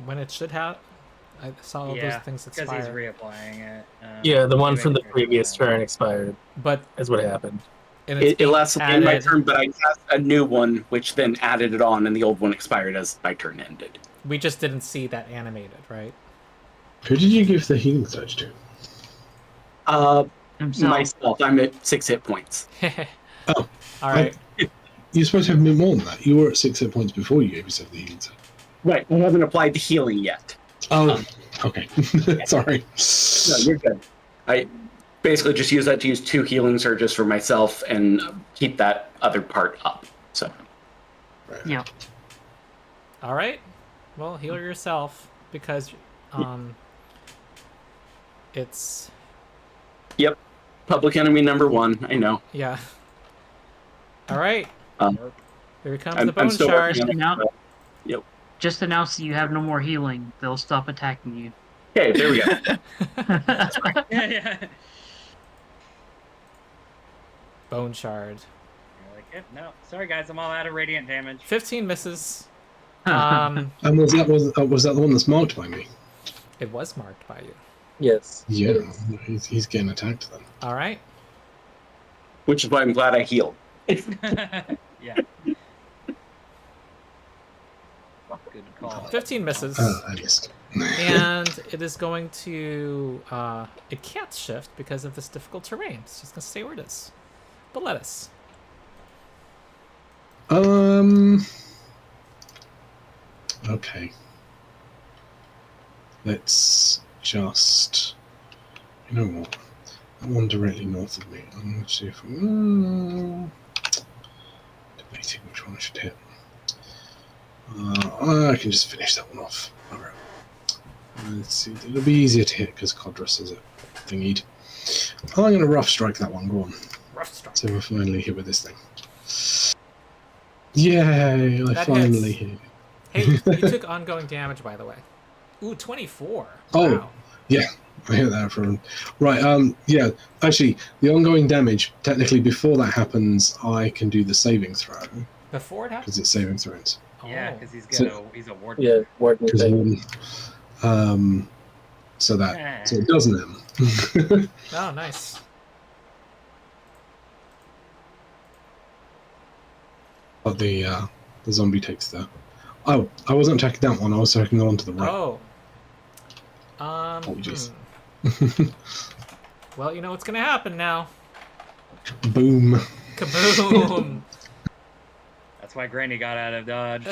when it should have? I saw all those things expire. Because he's reapplying it. Yeah, the one from the previous turn expired. But that's what happened. It lasted in my turn, but I cast a new one, which then added it on, and the old one expired as my turn ended. We just didn't see that animated, right? Who did you give the healing surge to? Myself. I'm at 6 hit points. Oh, all right. You're supposed to have been more than that. You were at 6 hit points before you gave yourself the healing surge. Right. I haven't applied the healing yet. Oh, okay. Sorry. No, you're good. I basically just use that to use 2 healing surges for myself and keep that other part up. So. Right. Yeah. All right. Well, heal yourself because it's. Yep. Public enemy number 1. I know. Yeah. All right. Here comes I'm the bone still shard. Yep. Just announce that you have no more healing. They'll stop attacking you. Okay, there we go. Yeah. Bone shard. You're like, yep, no, sorry guys, I'm all out of radiant damage. 15 misses. And was that the one that's marked by me? It was marked by you. Yes. Yeah, he's getting attacked then. All right. Which is why I'm glad I healed. Yeah. Good call. 15 misses. I missed. And it is going to... it can't shift because of this difficult terrain. It's just going to stay where it is. Boletus. Okay. Let's just... You know what? That one directly north of me. I'm going to see if... debating which one I should hit. I can just finish that one off. Alright. Let's see. It'll be easier to hit because Codrus is a thingied. I'm going to rough strike that one. Go on. Rough strike. So we're finally hit with this thing. Yay! I That finally hits. hit. Hey, you took ongoing damage, by the way. Ooh, 24. Oh, wow. Yeah, I hit that from... Right, yeah, actually, the ongoing damage, technically before that happens, I can do the saving throw. Before it happens? Because it's saving throws. Yeah, because he's a warden. Yeah, warden. So it doesn't him. Oh, nice. But the zombie takes the... Oh, I wasn't attacking that one, I was attacking the one to the right. Oh. Apologies. Well, you know what's going to happen now. Boom. Kaboom. That's why Granny got out of dodge.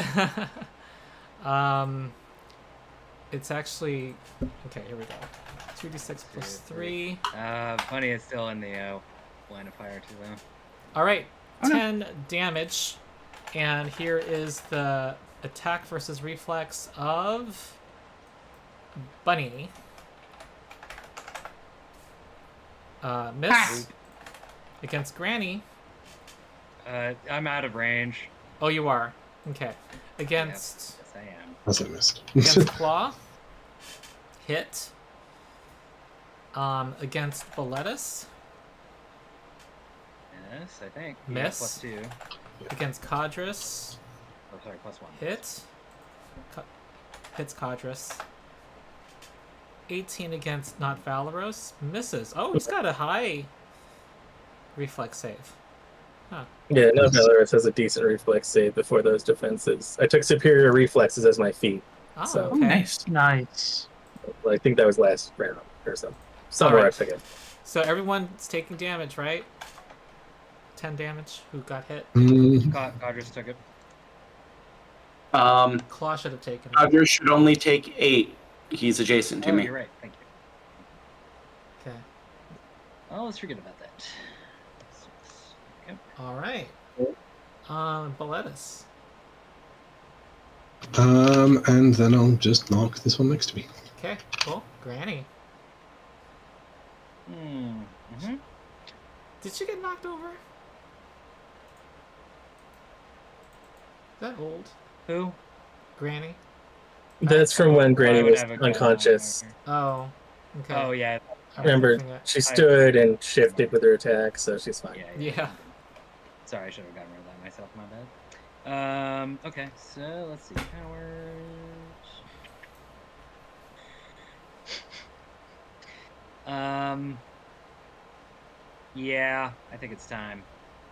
It's actually... Okay, here we go. 2d6 plus 3. Funny is still in the line of fire too, though. Alright, 10 damage. And here is the attack versus reflex of... Bunny. Miss. Against Granny. I'm out of range. Oh, you are. Okay. Against... Yes, I am. That's I missed. Against Claw. Hit. Against Boletus. Yes, I think. Miss. Yeah, +2. Against Codrus. Oh, sorry, +1. Hit. Hits Codrus. 18 against not Valeros. Misses. Oh, he's got a high reflex save. Huh. Yeah, no, Valeros has a decent reflex save before those defenses. I took superior reflexes as my feat. Oh, So- okay. Nice. Nice. I think that was last round or so. Somewhere Alright. I forget. So everyone's taking damage, right? 10 damage. Who got hit? Codrus took it. Claw should have taken it. Roger should only take 8. He's adjacent to me. You're right. Thank you. Okay. Oh, let's forget about that. Okay. All right. Boletus. And then I'll just mark this one next to me. Okay, cool. Granny. Mm-hmm. Did she get knocked over? Is that old? Who? Granny? That's from when Granny I would was have a gun unconscious. Oh, okay. Oh, yeah. I was Remember, thinking it- she stood and shifted with her attack, so she's fine. Yeah. Sorry, I should have gotten rid of that myself. My bad. Okay, so let's see. Powers. Yeah, I think it's time.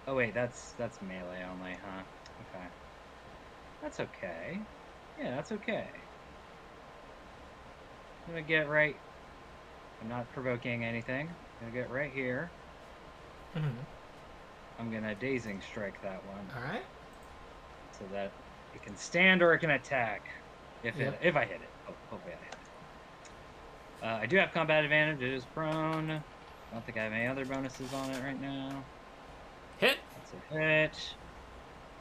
Oh wait, that's melee only, huh? Okay. That's okay. Yeah, that's okay. I'm gonna get right. I'm not provoking anything. I'm gonna get right here. Mhm. I'm gonna dazing strike that one. Alright. So that it can stand or it can attack. If Yep. if I hit it. Hopefully I hit it. I do have combat advantage. It is prone. I don't think I have any other bonuses on it right now. Hit! That's a hit.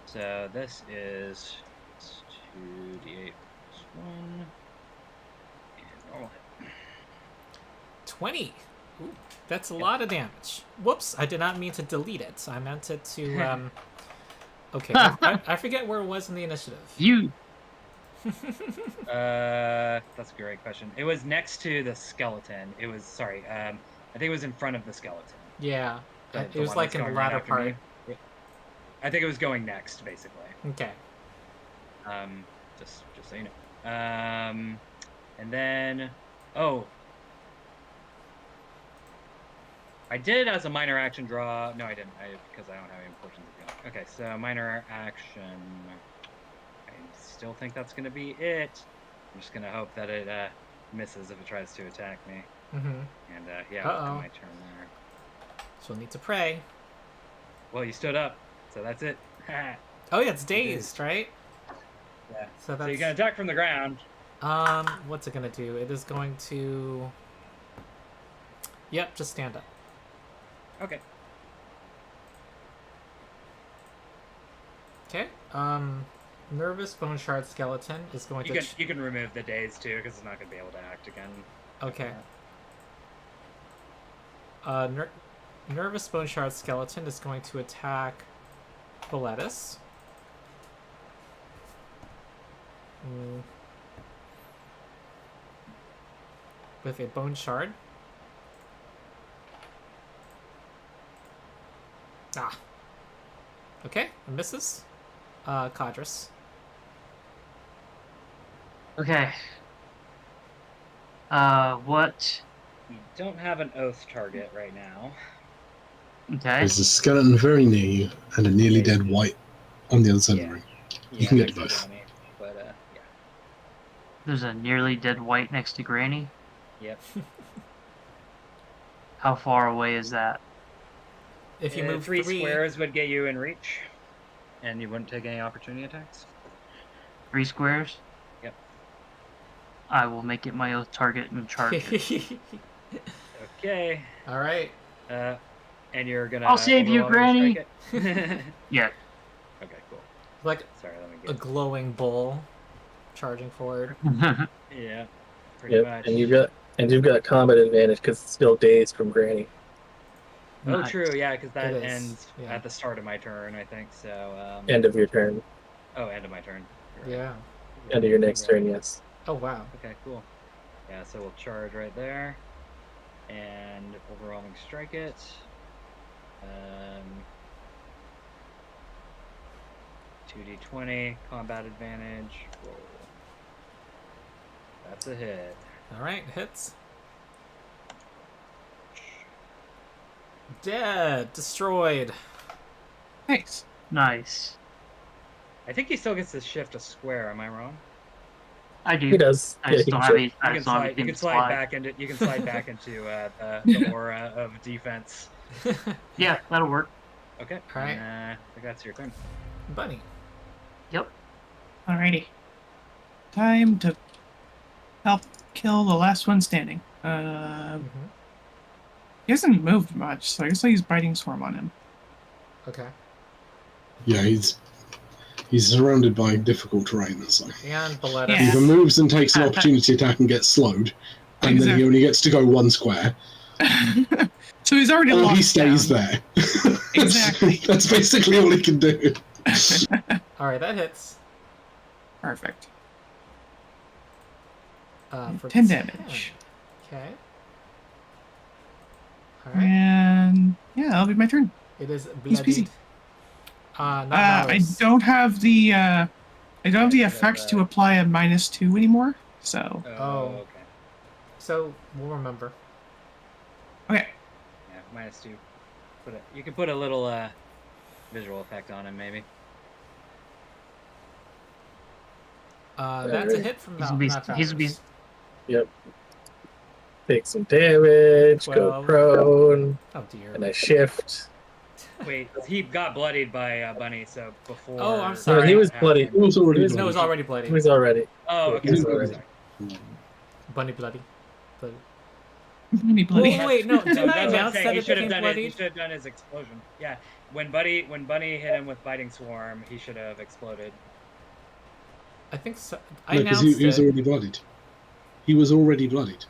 So this is 2d8 plus 1. And normal hit. 20! Ooh, that's a lot of damage. Whoops, I did not mean to delete it. I meant it to, Okay, I forget where it was in the initiative. You. That's a great question. It was next to the skeleton. It was, sorry, I think it was in front of the skeleton. Yeah, The it was one like that's in the going right latter after part. me. I think it was going next, basically. Okay. Just so you know. And then, oh, I did as a minor action draw. No, I didn't. Because I don't have any portions of the. Okay, so minor action. I still think that's gonna be it. I'm just gonna hope that it misses if it tries to attack me. Mm-hmm. And yeah, that's my turn there. So we'll need to pray. Well, you stood up, so that's it. Oh yeah, it's dazed, right? Yeah. So that's. So you can attack from the ground. What's it gonna do? It is going to. Yep, just stand up. Okay. Okay. Nervous bone shard skeleton is going to. You can remove the daze too, because it's not going to be able to act again. Okay. Nervous bone shard skeleton is going to attack Boletus. With a bone shard. Ah. Okay, it misses. Codrus. Okay. What? You don't have an oath target right now. Okay. There's a skeleton very near you and a nearly dead white on the other side of the ring. You can get to both. But yeah. There's a nearly dead white next to Granny. Yep. How far away is that? If you move three squares would get you in reach, and you wouldn't take any opportunity attacks. 3 squares? Yep. I will make it my oath target and charge it. Okay. All right. And you're gonna. I'll save you, Granny. Yeah. Okay, cool. Like Sorry, let me a get. glowing bull charging forward. Yeah. Pretty much. And you've got combat advantage because it's still dazed from Granny. Oh, Nice. true. Yeah, because that It is, ends yeah. at the start of my turn, I think. So. End of your turn. Oh, end of my turn. You're right. Yeah. End of your next turn, yes. Oh wow. Okay, cool. Yeah, so we'll charge right there, and overwhelming strike it. 2d20 combat advantage. Roll. That's a hit. All right, hits. Dead. Destroyed. Nice. Nice. I think he still gets to shift a square. Am I wrong? I do. He does. I Yeah, just he don't can have check. any. I You just can don't have slide. You anything can to slide back into. You can slide back into the aura of defense. Yeah, that'll work. Okay. All right. I think that's your turn. Bunny. Yep. Alrighty. Time to help kill the last one standing. He hasn't moved much, so I guess I'll use Biting Swarm on him. Okay. Yeah, he's He's surrounded by difficult terrain, so And Boletus. Yeah. he either moves and takes an opportunity attack and gets slowed, and then he only gets to go one square, So he's already or locked he stays down. there. Exactly. That's basically all he can do. Alright, that hits. Perfect. For 10 damage. Okay. Alright. And yeah, that'll be my turn. It is Easy bloodied. peasy. Not I Valeros. don't have the effect to apply a -2 anymore. So Oh. Okay. So, we'll remember. okay. Yeah, -2. You can put a little visual effect on him, maybe. That's a hit from Valeros. Yep. Take some damage, go 12. prone, Oh dear. and I shift. Wait, he got bloodied by Bunny, so before. Oh, I'm No, sorry. he was bloody. He was already No, it was already bloody. He was already. Oh, okay. He was Sorry. already. Bunny bloody. Bloody. Bloody, bloody. Oh, wait, no. No, Didn't I that's what I'm announce saying. that He it should have became done it. He bloodied? should have done his explosion. Yeah, when Bunny hit him with biting swarm, he should have exploded. I think so. I No, because announced he was it. already bloodied. He was already bloodied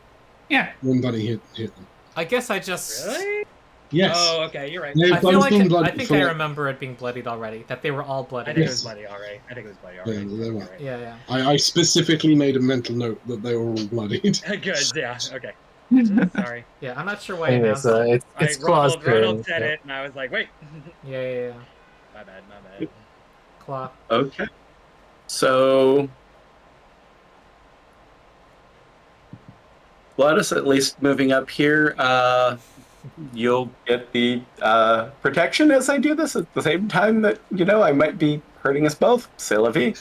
Yeah. when Bunny hit them. I guess I just... Really? Yes. Oh, okay. You're right. They've I feel both like been I bloodied think for I like- remember it being bloodied already. That they were all I bloodied. think it Yes. was bloody alright. I think it was bloody Yeah, alright. they were. Right. Yeah, yeah. I specifically made a mental note that they were all bloodied. Good. Yeah. Okay. Sorry. Yeah, I'm not sure why I Anyways, announced it. it's Claw's Ronald turn. said Yeah. it, and I was like, wait. Yeah, yeah, yeah. My bad. My bad. Claw. Okay. So let us at least moving up here. You'll get the protection as I do this at the same time that I might be hurting us both. C'est la vie.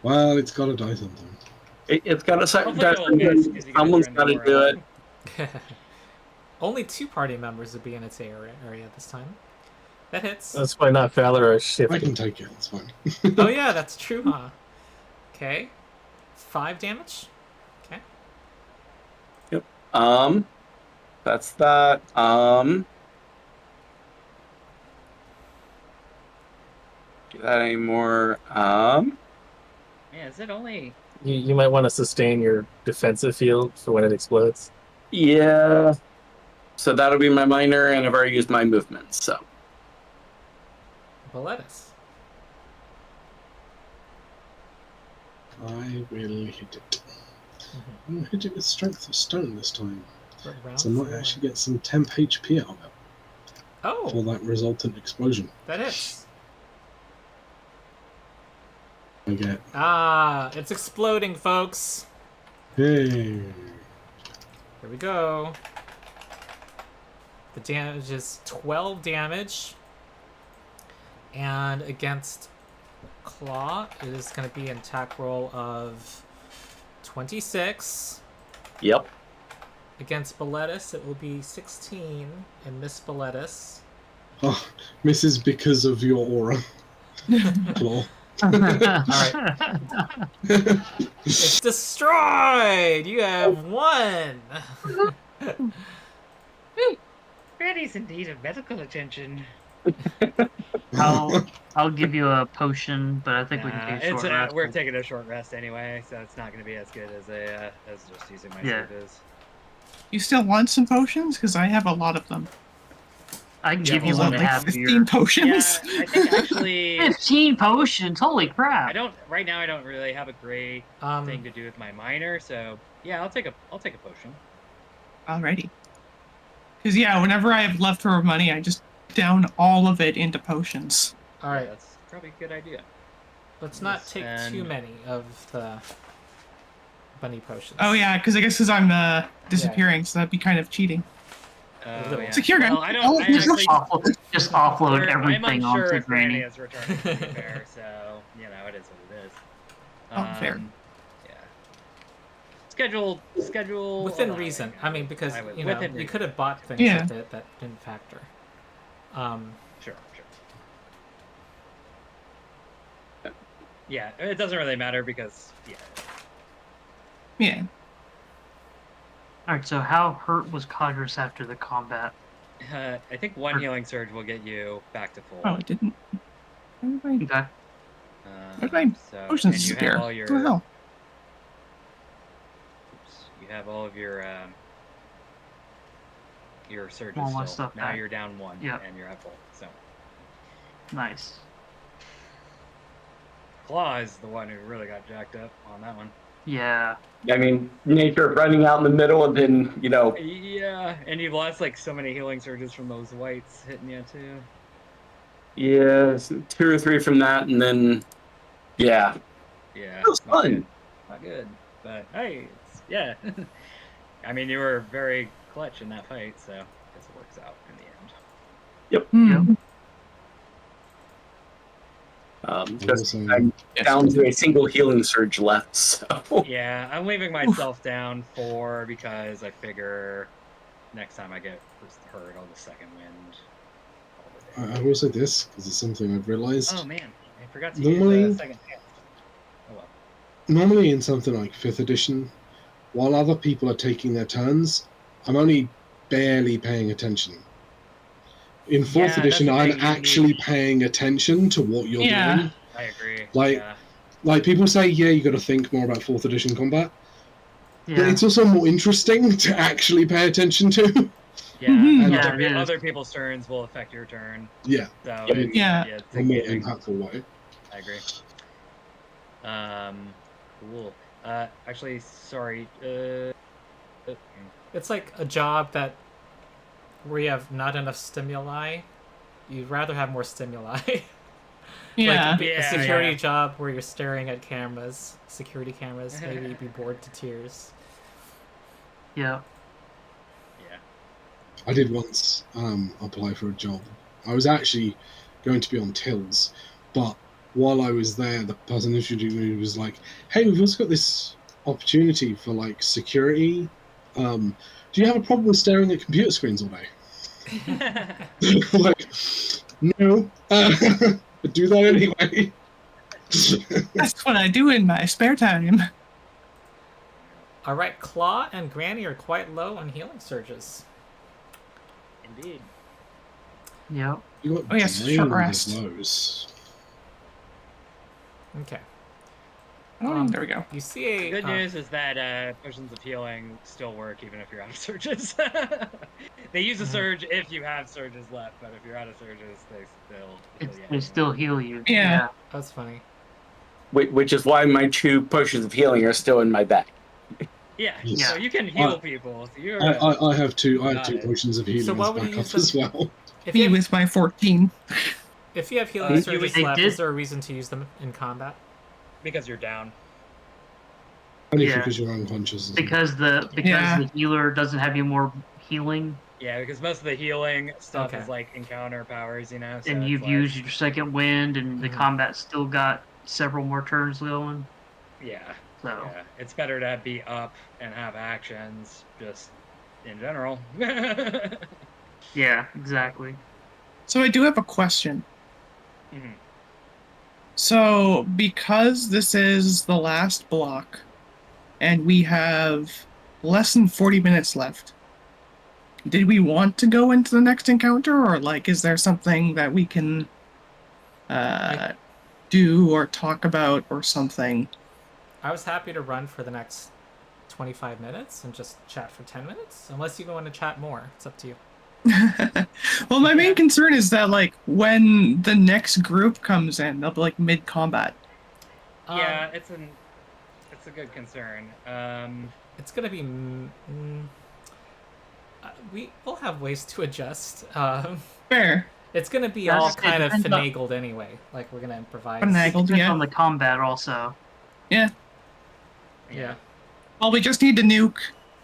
Well, it's got to die sometime. It's got to Hopefully it'll miss, 'cause you someone's gotta got to turn do the it. Only 2 party members would be in its area this time. That hits. That's why not Valeros I shifted. can take it. It's fine. Oh yeah, that's true, huh? Okay. 5 damage. Okay. That's that. Do that anymore. Man, is it only? You might want to sustain your defensive field for when it explodes. Yeah. So that'll be my minor, and I've already used my movement. So Boletus. I will hit it. I'm going to hit it with Strength of Stone this time. For round So I might 4. actually get some temp HP out of it for Oh, that resultant explosion. that hits. I get, It's exploding, folks. hey, Here we go. The damage is 12 damage. And against Claw, it is going to be an attack roll of 26. yep. Against Boletus, it will be 16. And Miss Boletus. oh, misses because of your aura. Claw. Alright. It's destroyed! You have won! Granny's in need of medical attention. I'll give you a potion, but I think we can take a short rest. We're taking a short rest anyway, so it's not going to be as good as as just using my Yeah. save is. You still want some potions? Because I have a lot of them. I can Yeah, give you hold one on, to like have 15 here. potions. Yeah, I think actually 15 potions! Holy crap! right now I don't really have a great thing to do with my minor, so yeah, I'll take a potion. Alrighty. Because yeah, whenever I have leftover money, I just down all of it into potions. Yeah, Alright, that's probably a good idea. let's not Yes, take and- too many of the bunny potions. Oh yeah, because I guess I'm disappearing, so that'd be kind of cheating. Oh, yeah. Secure gun. Well, I don't. I Just, actually, just offload I'm everything unsure onto if Granny Granny. is returning to be fair, so it is what it is. Oh, fair. Yeah. Schedule. Within hold on, reason. hang on. I mean, because, I would- you know, within you reason. could have bought things Yeah. with it that didn't factor. Sure. Yeah, it doesn't really matter because Yeah. Alright, so how hurt was Codrus after the combat? I think one healing surge will get you back to full. Oh, it didn't. Everybody, Okay. everybody So, potions and you disappear. have all What your. the hell? You have all of your surges All my still. stuff Now back. you're down 1, Yep. and you're at full. So Nice. Claw is the one who really got jacked up on that one. Yeah. I mean, nature running out in the middle and then, Yeah, and you've lost like so many healing surges from those whites hitting you too. yeah, 2 or 3 from that, and then, yeah. Yeah, It was not fun. good. Not good, but hey, yeah. I mean, you were very clutch in that fight, so I guess it works out in the end. Hmm. Just Also- I'm down to a single healing surge left, so. Yeah, I'm leaving myself down 4 because I figure next time I get hurt, I'll just second wind. I will say this because it's something I've realized. Oh man, I forgot to Normally- use second hand. Oh well. Normally, in something like 5th edition, while other people are taking their turns, I'm only barely paying attention. In 4th Yeah, that's edition, the I'm thing, you actually need- paying attention to what you're Yeah. doing. I agree. Like- yeah. Like people say, yeah, you got to think more about 4th edition combat, but Yeah. it's also more interesting to actually pay attention to. Yeah, Mhm. and Yeah, other, it is. other people's turns will affect your turn. Yeah, So Yeah. it's, Yeah. it's in a more engaging. impactful way. I agree. Cool. Actually, sorry. It's like a job that where you have not enough stimuli. You'd rather have more stimuli. Yeah. Like a Yeah, security yeah. job where you're staring at cameras, security cameras, maybe you'd be bored to tears. Yeah. Yeah. I did once apply for a job. I was actually going to be on tills, but while I was there, the person interviewing me was like, "Hey, we've also got this opportunity for like security. Do you have a problem with staring at computer screens all day?" Like, no, but do that anyway. That's what I do in my spare time. All right, Claw and Granny are quite low on healing surges. Indeed. Yep. You got Oh, yes, short drained rest. of those. Okay. Oh, there we go. You see a Good news is that potions of healing still work even if you're out of surges. They use a surge if you have surges left, but if you're out of surges, they still They still heal you. Yeah. That's funny. Which is why my 2 potions of healing are still in my bag. Yeah, Yes. so you can heal people. So you're I have two. I have Got 2 it. potions of healing So as what would you backup use as well. If Me you have, with my 14. if you have You healing surges would- they left, did- is there a reason to use them in combat? because you're down. Only Yeah. because you're unconscious. isn't it? Because the Yeah. healer doesn't have you more healing, Yeah, because most of the healing stuff Okay. is like encounter powers, you know. So and it's you've like- used your second wind, and the Mhm. combat still got several more turns going. Yeah, So yeah. It's better to be up and have actions, just in general. yeah, exactly. So I do have a question. Mhm. So, because this is the last block, and we have less than 40 minutes left, did we want to go into the next encounter, or like, is there something that we can do or talk about or something? I was happy to run for the next 25 minutes and just chat for 10 minutes. Unless you want to chat more. It's up to you. Well, my main concern is that, like, when the next group comes in, they'll be like mid-combat. Yeah, it's a good concern. It's going to be... we'll have ways to adjust. Fair. It's going to be That's- all it kind of depends on- finagled anyway. Like, we're going to improvise. Finagled, Depends yeah. on the combat also. Yeah. Yeah. Well, we just need to nuke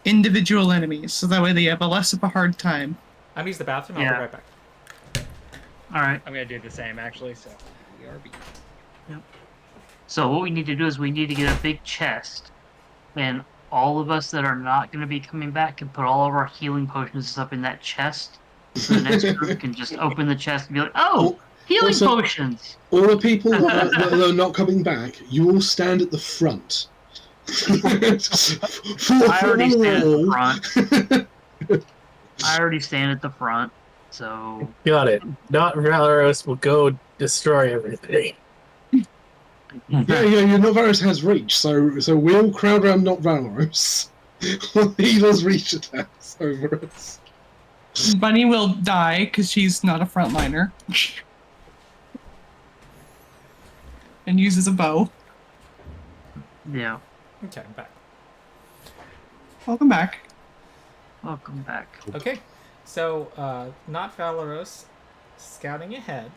individual enemies, so that way they have a less of a hard time. I'm going to use the bathroom. I'll Yeah. be right back. All right. I'm gonna do the same actually. So ERB. So what we need to do is we need to get a big chest, and all of us that are not going to be coming back can put all of our healing potions up in that chest. So the next group can just open the chest and be like, "Oh, healing also- potions!" All the people that are not coming back, you all stand at the front. I already stand at the front. I already stand at the front. So Got it. Not Valeros will go destroy everything. Yeah. Not has reach, so we'll crowd around not Valeros. He does reach attacks over us. Bunny will die because she's not a frontliner. And uses a bow. yeah. Okay, I'm back. Welcome back. Welcome back. Okay, so not Valeros scouting ahead.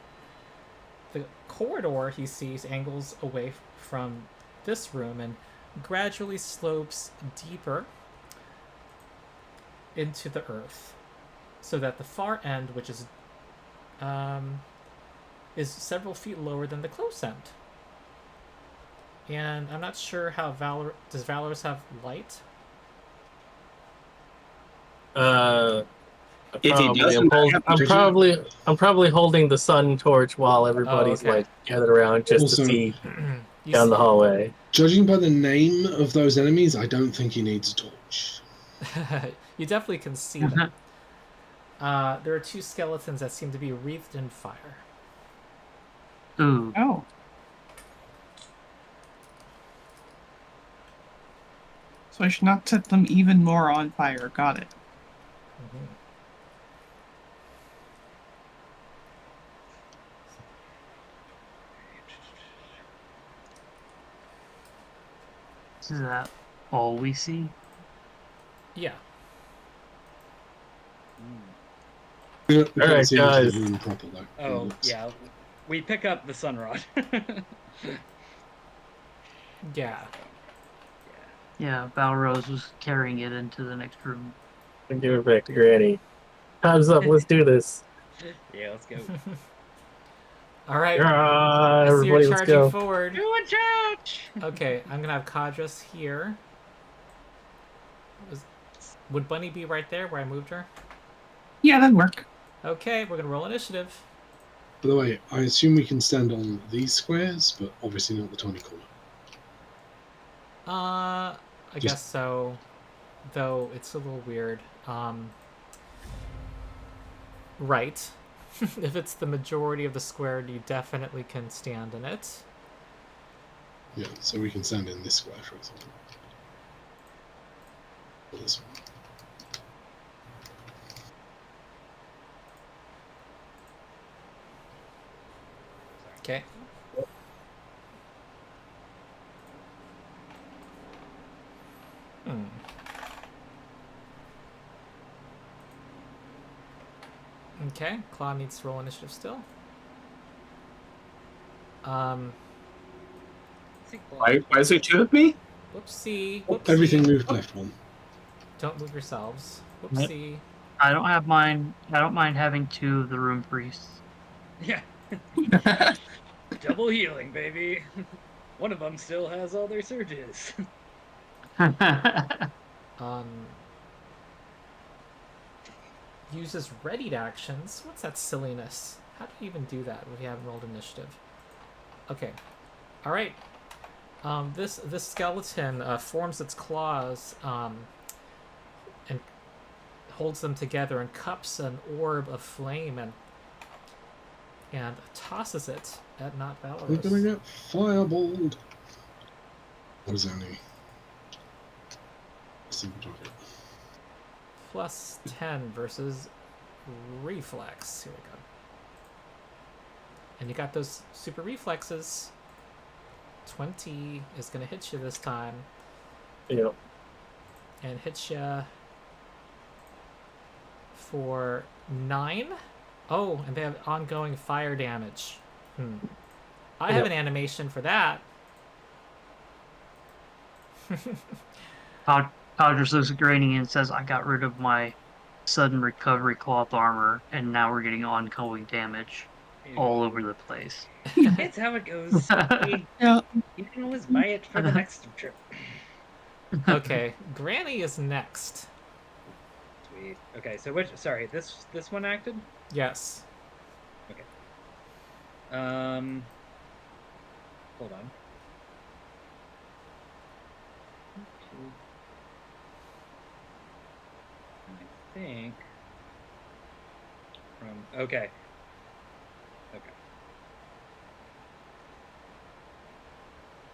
The corridor he sees angles away from this room and gradually slopes deeper into the earth, so that the far end, which is several feet lower than the close end. And I'm not sure how does Valeros have light? If he doesn't, I'm probably holding the sun torch while everybody's okay. like gathered around just Also, to see You down see- the hallway. Judging by the name of those enemies, I don't think he needs a torch. You definitely can see them. There are two skeletons that seem to be wreathed in fire. Ooh. Oh. So I should not set them even more on fire. Got it. Mm-hmm. Is that all we see? Yeah. We All right, can't see into the guys. room proper, though. Oh, yeah. We pick up the sun rod. Yeah. Yeah, Balrose was carrying it into the next room. Give it back to Granny. Time's up. Let's do this. Yeah, let's go. All right. Ah, I see everybody, you're let's charging go. forward. Do a charge! Okay, I'm gonna have Codrus here. Would Bunny be right there where I moved her? Yeah, that'd work. Okay, we're gonna roll initiative. By the way, I assume we can stand on these squares, but obviously not the tiny corner. I Just- guess so. Though it's a little weird. Right. If it's the majority of the square, you definitely can stand in it. Yeah, so we can stand in this square, for example. Or this one. Okay. Hmm. Okay, Claw needs to roll initiative still. Why is there two of me? Whoopsie. Oh, Whoopsie. everything moved left one. Don't move yourselves. Whoopsie. I don't mind having two of the room priests. Yeah. Double healing, baby. One of them still has all their surges. Uses readied actions. What's that silliness? How do you even do that if you haven't rolled initiative? Okay. All right. This skeleton forms its claws and holds them together and cups an orb of flame and tosses it at not We're Valeros. gonna get fireballed. What is only? Single target. Plus 10 versus reflex. Here we go. And you got those super reflexes. 20 is going to hit you this time. Yep. And hit you for 9. Oh, and they have ongoing fire damage. I have an animation for that. Codrus looks at Granny and says, I got rid of my sudden recovery cloth armor, and now we're getting ongoing damage all over the place. It's how it goes. Yeah. You can always buy it for the next trip. Okay, Granny is next. Sweet. Okay, so this one acted? Yes. Okay. Hold on. I think from Okay. Okay.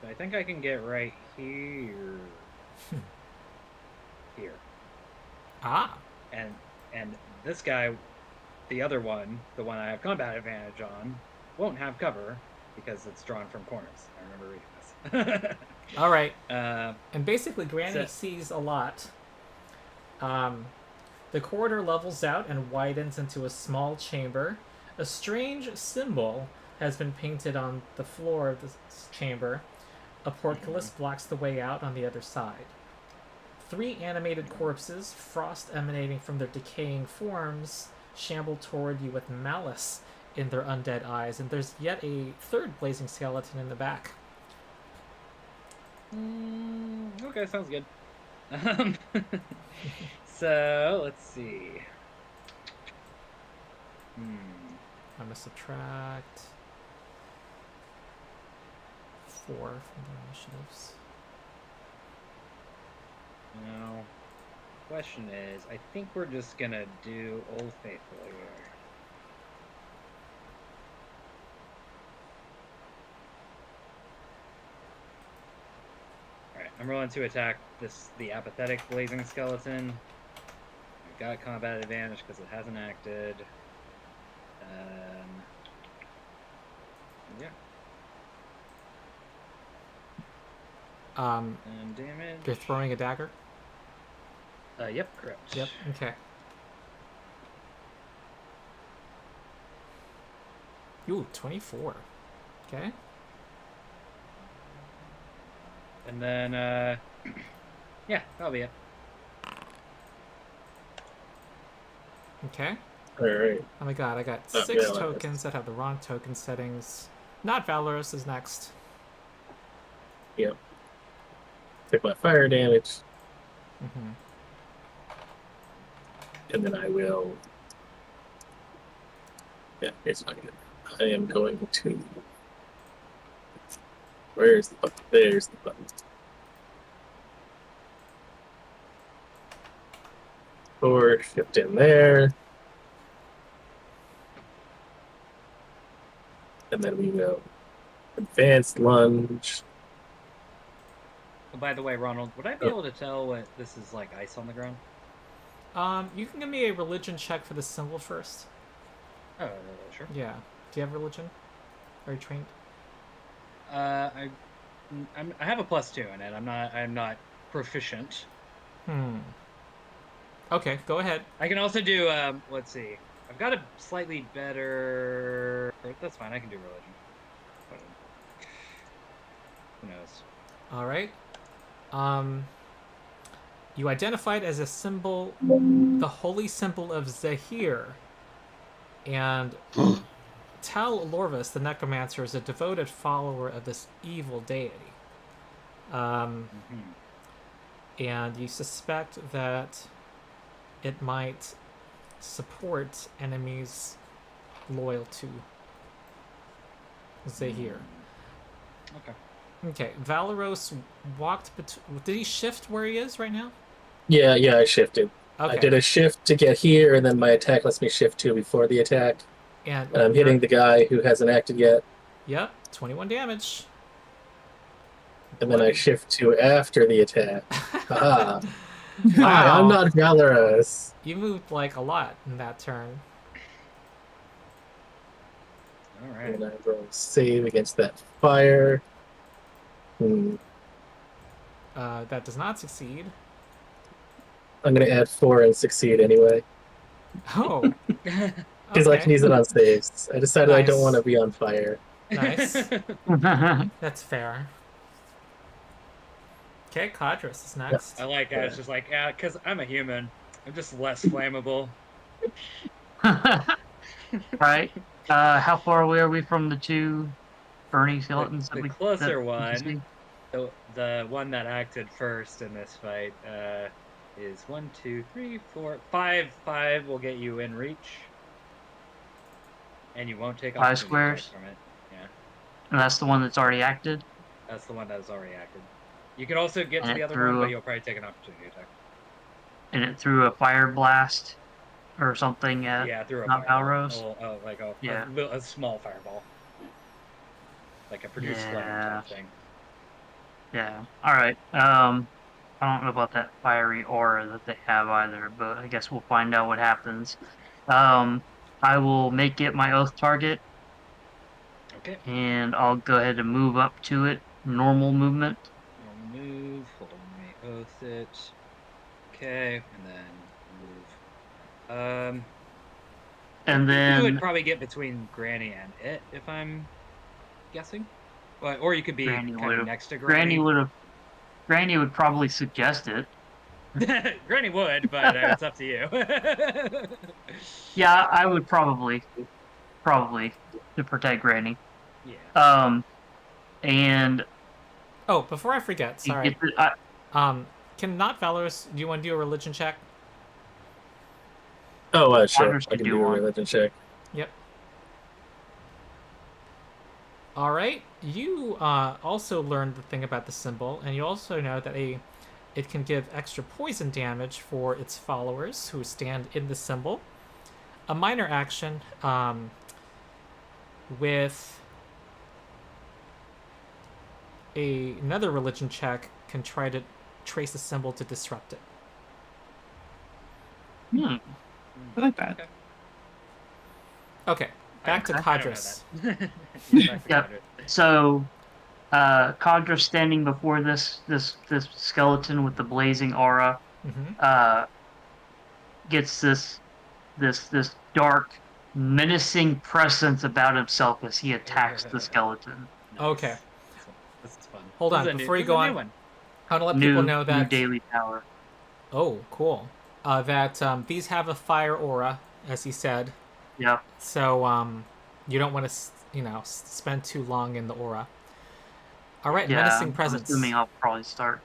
So I think I can get right here. Here. Ah. And this guy, the other one, the one I have combat advantage on, won't have cover because it's drawn from corners. I remember reading this. All right. And basically, Granny sees a lot. The corridor levels out and widens into a small chamber. A strange symbol has been painted on the floor of this chamber. A portcullis blocks the way out on the other side. 3 animated corpses, frost emanating from their decaying forms, shamble toward you with malice in their undead eyes, and there's yet a 3rd blazing skeleton in the back. Okay, sounds good. So, let's see. I'm going to subtract 4 from the initiatives. Now, question is, I think we're just gonna do Old Faithful here. Alright, I'm rolling to attack the apathetic blazing skeleton. I've got combat advantage because it hasn't acted. Yeah. And damage. You're throwing a dagger? Yep, correct. Yep, okay. Ooh, 24. Okay. And then, yeah, that'll be it. Okay. Alright. Oh my god, I got Oh, 6 yeah, tokens that have the wrong token settings. Not Valeros is next. Yep. Take my fire damage. Mm-hmm. And then I will. Yeah, it's not good. I am going to. Where's the button? There's the button. Forward, shift in there. And then we will advanced lunge. Oh, by the way, Ronald, would I be able to tell what this is like ice on the ground? You can give me a religion check for the symbol first. Oh, sure. Yeah. Do you have religion? Are you trained? I have a +2 in it. I'm not proficient. Okay, go ahead. I can also do let's see. I've got a slightly better. That's fine. I can do religion. Who knows? All right. You identified as a symbol, the holy symbol of Sheihre, and Tal Lorvis, the necromancer, is a devoted follower of this evil deity. And you suspect that it might support enemies loyal to Sheihre. Okay. Okay, Valeros walked did he shift where he is right now? Yeah, I shifted. Okay. I did a shift to get here, and then my attack lets me shift to before the attack. And I'm hitting the guy who hasn't acted yet. Yep, 21 damage. And then I shift to after the attack. Haha. Wow. I'm not Valeros. You moved like a lot in that turn. Alright. And I roll save against that fire. That does not succeed. I'm going to add 4 and succeed anyway. Oh. Because I can use it on saves. I decided I don't want to be on fire. Nice. That's fair. Okay, Codrus is next. I like it. It's just like, yeah, because I'm a human. I'm just less flammable. Right. How far away are we from the 2 burning skeletons? The closer one, the one that acted first in this fight, is 1, 2, 3, 4, 5. 5 will get you in reach, and you won't take 5 squares from it. Yeah. And that's the one that's already acted. That's the one that has already acted. You can also get to And the it other one, threw but a- you'll probably take an opportunity attack. And it threw a fire blast or something at Yeah, through a not fireball. Valeros. Like Yeah. a small fireball. Like a produce flame Yeah. type thing. Yeah. All right. I don't know about that fiery aura that they have either, but I guess we'll find out what happens. I will make it my oath target, Okay. and I'll go ahead and move up to it. Normal movement. Normal move. Hold on, let me oath it. Okay, and then move. And I think you would then probably get between Granny and it, if I'm guessing. But, or you could be Granny kind of would next to Granny Granny. Granny would probably suggest it. Granny would, but it's up to you. Yeah, I would probably to protect Granny. Yeah. And Oh, before I forget, you sorry. get the, Can not Valeros? Do you want to do a religion check? Oh, sure. Codrus I could can do do a one. religion check. Yep. All right. You also learned the thing about the symbol, and you also know that it can give extra poison damage for its followers who stand in the symbol. A minor action with another religion check can try to trace the symbol to disrupt it. I like that. Okay, back to Codrus. Yep. So, Codrus standing before this skeleton with the blazing aura, gets this dark, menacing presence about himself as he attacks the skeleton. Nice. Okay. This is fun. Hold on, before you go on, I want to let people know that new daily power. Oh, cool. That these have a fire aura, as he said. Yeah. So you don't want to, spend too long in the aura. All right, Yeah, menacing I'm presence. assuming I'll probably start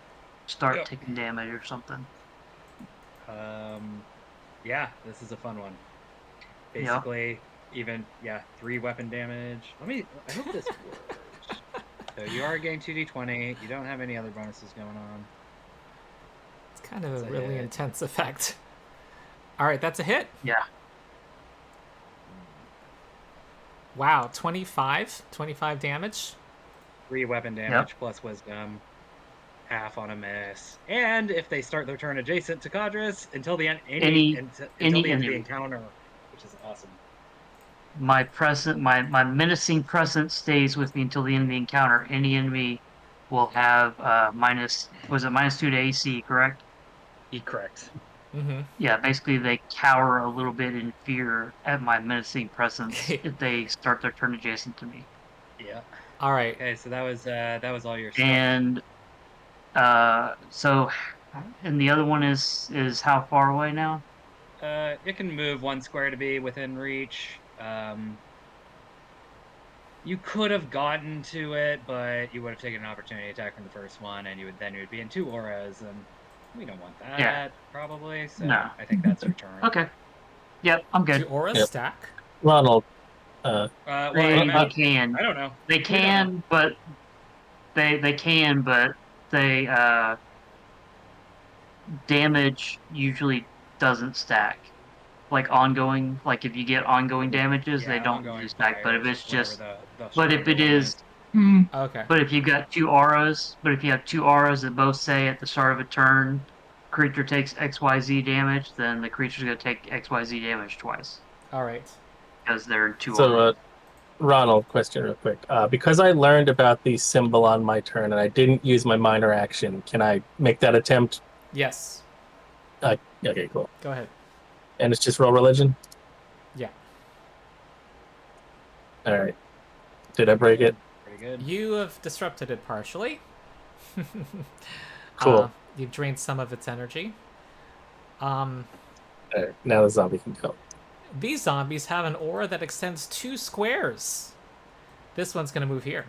taking damage or something. Yeah, this is a fun one. Basically, 3 weapon damage. I hope this works. So you are getting 2d20. You don't have any other bonuses going on. It's kind of a really intense effect. All right, that's a hit. Yeah. Wow, 25 damage. 3 weapon damage plus wisdom. Half on a miss. And if they start their turn adjacent to Codrus until the end, until the end of the encounter, which is awesome. My menacing presence stays with me until the end of the encounter. Any enemy will have -2 to AC, correct? Correct. Mm-hmm. Yeah, basically they cower a little bit in fear at my menacing presence if they start their turn adjacent to me. Yeah. All right. Okay, so that was all your stuff. And and the other one is how far away now? It can move 1 square to be within reach. You could have gotten to it, but you would have taken an opportunity attack from the first one, and you would be in 2 auras, and we don't want that, probably. So No. I think that's your turn. Okay. Yep, I'm good. Do auras stack? Ronald. They can. I don't know. They can, but they can, but they damage usually doesn't stack. Like ongoing, like if you get ongoing damages, they don't usually stack. But if it's just, but if it is, okay. But if you've got 2 auras, if you have 2 auras that both say at the start of a turn, creature takes XYZ damage, then the creature's gonna take XYZ damage twice. All right. Because they're in 2 auras. So, Ronald, question real quick. Because I learned about the symbol on my turn and I didn't use my minor action, can I make that attempt? Yes. Okay, cool. Go ahead. And it's just roll religion? Yeah. All right. Did I break it? Pretty good. You have disrupted it partially. Cool. You've drained some of its energy. All right, now the zombie can go. These zombies have an aura that extends 2 squares. This one's going to move here.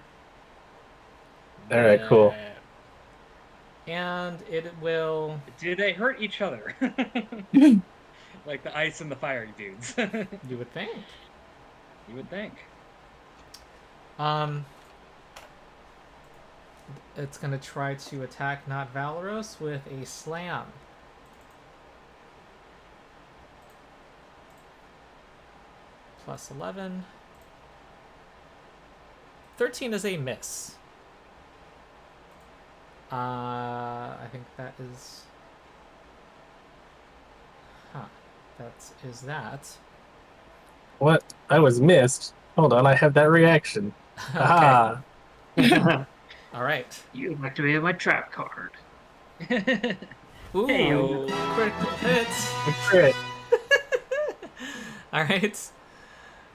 All right, cool. And it will... Do they hurt each other? Like the ice and the fire dudes. You would think. You would think. It's going to try to attack not Valeros with a slam. plus 11. 13 is a miss. I think that is... Huh. That is that. What? I was missed. Hold on, I have that reaction. Okay. Ah. All right. You activated my trap card. Ooh, Heyo. critical hit. Crit. All right.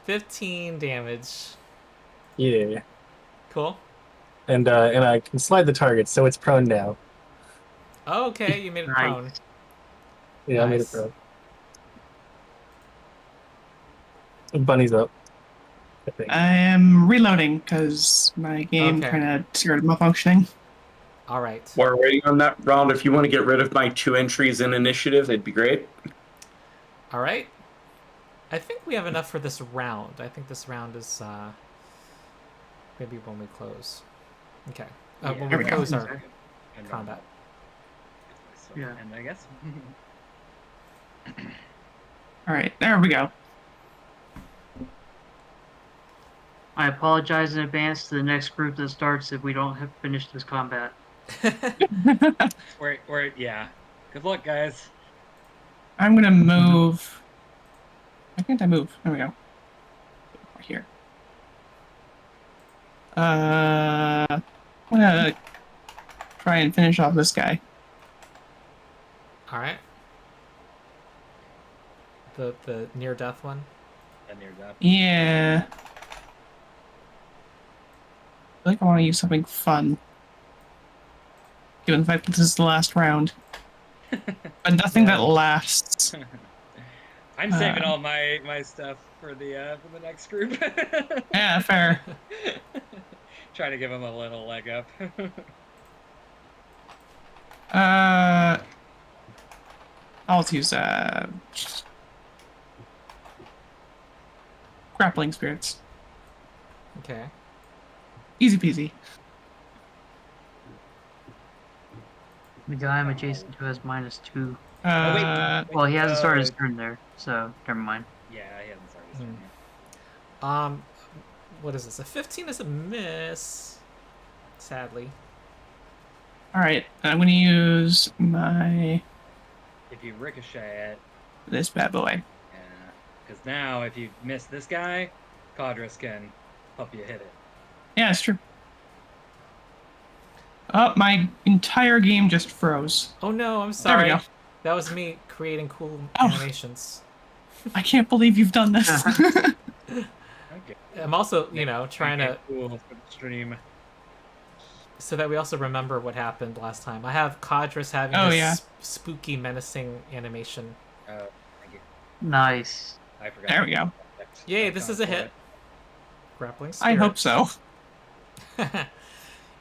15 damage. Yeah. Cool. And I can slide the target, so it's prone now. Oh, okay, you made it Nice. prone. Yeah, I made it Nice. prone. Bunny's up, I think. I am reloading because my game Okay. kind of started malfunctioning. All right. While we're waiting on that round, if you want to get rid of my 2 entries in initiative, it'd be great. All right. I think we have enough for this round. I think this round is maybe when we close. Okay. When There we we go. close our And combat. Yeah. And I guess. All right, there we go. I apologize in advance to the next group that starts if we don't have finished this combat. Yeah. Good luck, guys. I'm gonna move. Why can't I move? There we go. Right here. I'm gonna try and finish off this guy. All right. The near death one. And near death. Yeah. I feel like I want to use something fun. Given the fact that this is the last round. But nothing that lasts. I'm saving all my stuff for the next group. Yeah, fair. Trying to give them a little leg up. I'll use grappling spirits. Okay. Easy peasy. The guy I'm adjacent to has -2. wait. Well, he hasn't started his turn there, so never mind. Yeah, he hasn't started his turn yet. What is this? A 15 is a miss. Sadly. Alright, I'm gonna use my If you ricochet it, this bad boy. yeah. Because now, if you miss this guy, Codrus can help you hit it. Yeah, it's true. Oh, my entire game just froze. Oh no, I'm There sorry. we go. That was me creating cool Oh. animations. I can't believe you've done this. Okay. I'm also, trying to Cool for the stream. so that we also remember what happened last time. I have Codrus having Oh, this yeah. spooky, menacing animation. Thank you. Nice. I forgot. There we go. Yay, this is a hit. Grappling I spirit. hope so.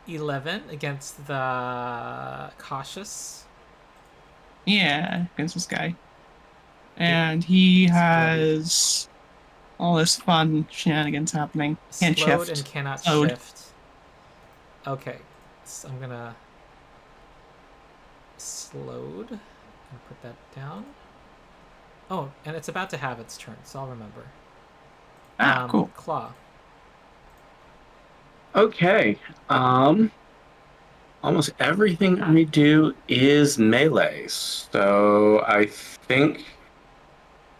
11 against the cautious. Yeah, against this guy. And he has all this fun shenanigans happening. Can't Slowed shift. and cannot Slowed. shift. Okay, so I'm gonna slowed and put that down. Oh, and it's about to have its turn, so I'll remember. Cool. Claw. Okay. Almost everything I do is melee. So I think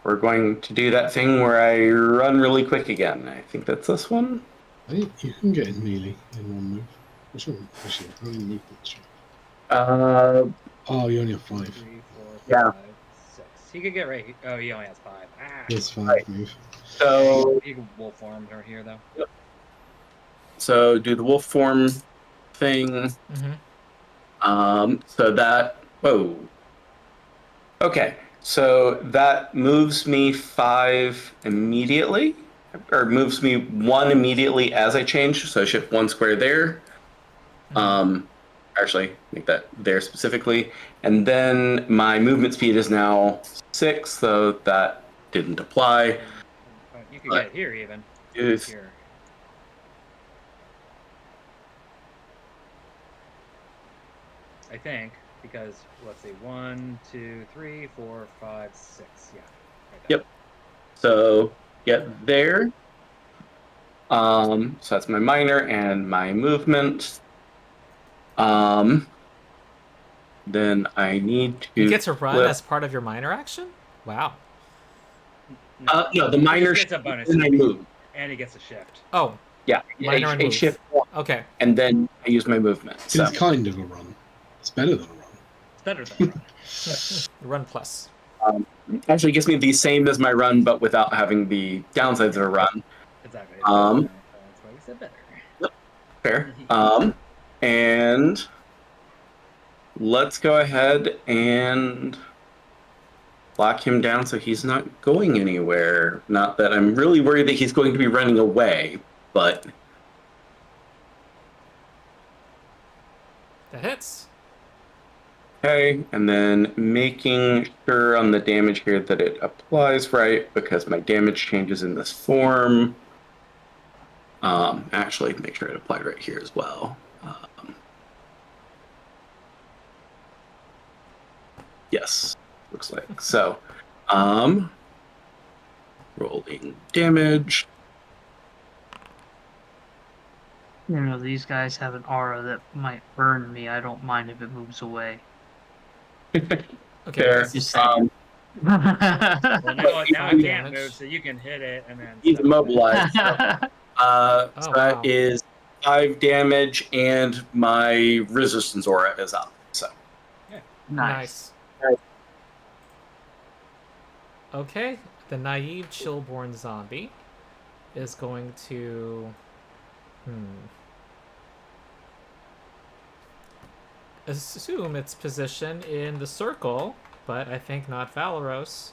we're going to do that thing where I run really quick again. I think that's this one. I think you can get in melee in one move. Which one? Actually, how many movements? Uh, Oh, you only have 5. 3, 4, Yeah. 5, 6. He could get right here. Oh, he only has 5. There's 5 Right. move. so He can wolf form right here, though. so do the wolf form thing. Mm-hmm. So that whoa. Okay, so that moves me 5 immediately, or moves me 1 immediately as I change. So I shift 1 square there. Actually, make that there specifically, and then my movement speed is now 6, so that didn't apply. You could But- get here, even. Is Here. I think, because, let's see, 1, 2, 3, 4, 5, 6. Yeah. Right there. Yep. So get there. So that's my minor and my movement. Then I need to. You get to run as part of your minor action? Wow. No, the minor gets a bonus. And I move. And he gets a shift. Oh. Yeah, minor and move. Shift. Okay. And then I use my movement. So. It's kind of a run. It's better than a run. It's better than a run. Run plus. Actually, it gives me the same as my run, but without having the downsides of a run. Exactly. That's why we said better. Yep. Fair. And let's go ahead and lock him down so he's not going anywhere. Not that I'm really worried that he's going to be running away, but... That hits. Okay, and then making sure on the damage here that it applies right, because my damage changes in this form. Actually, make sure it applied right here as well. Yes, looks like. So, rolling damage. You know, these guys have an aura that might burn me. I don't mind if it moves away. Okay. Fair. Well, now it can't move, so you can hit it and then... He's immobilized. So, so that wow. is 5 damage, and my resistance aura is up. So, yeah. Nice. Okay, the naive chillborn zombie is going to... assume its position in the circle, but I think not Valeros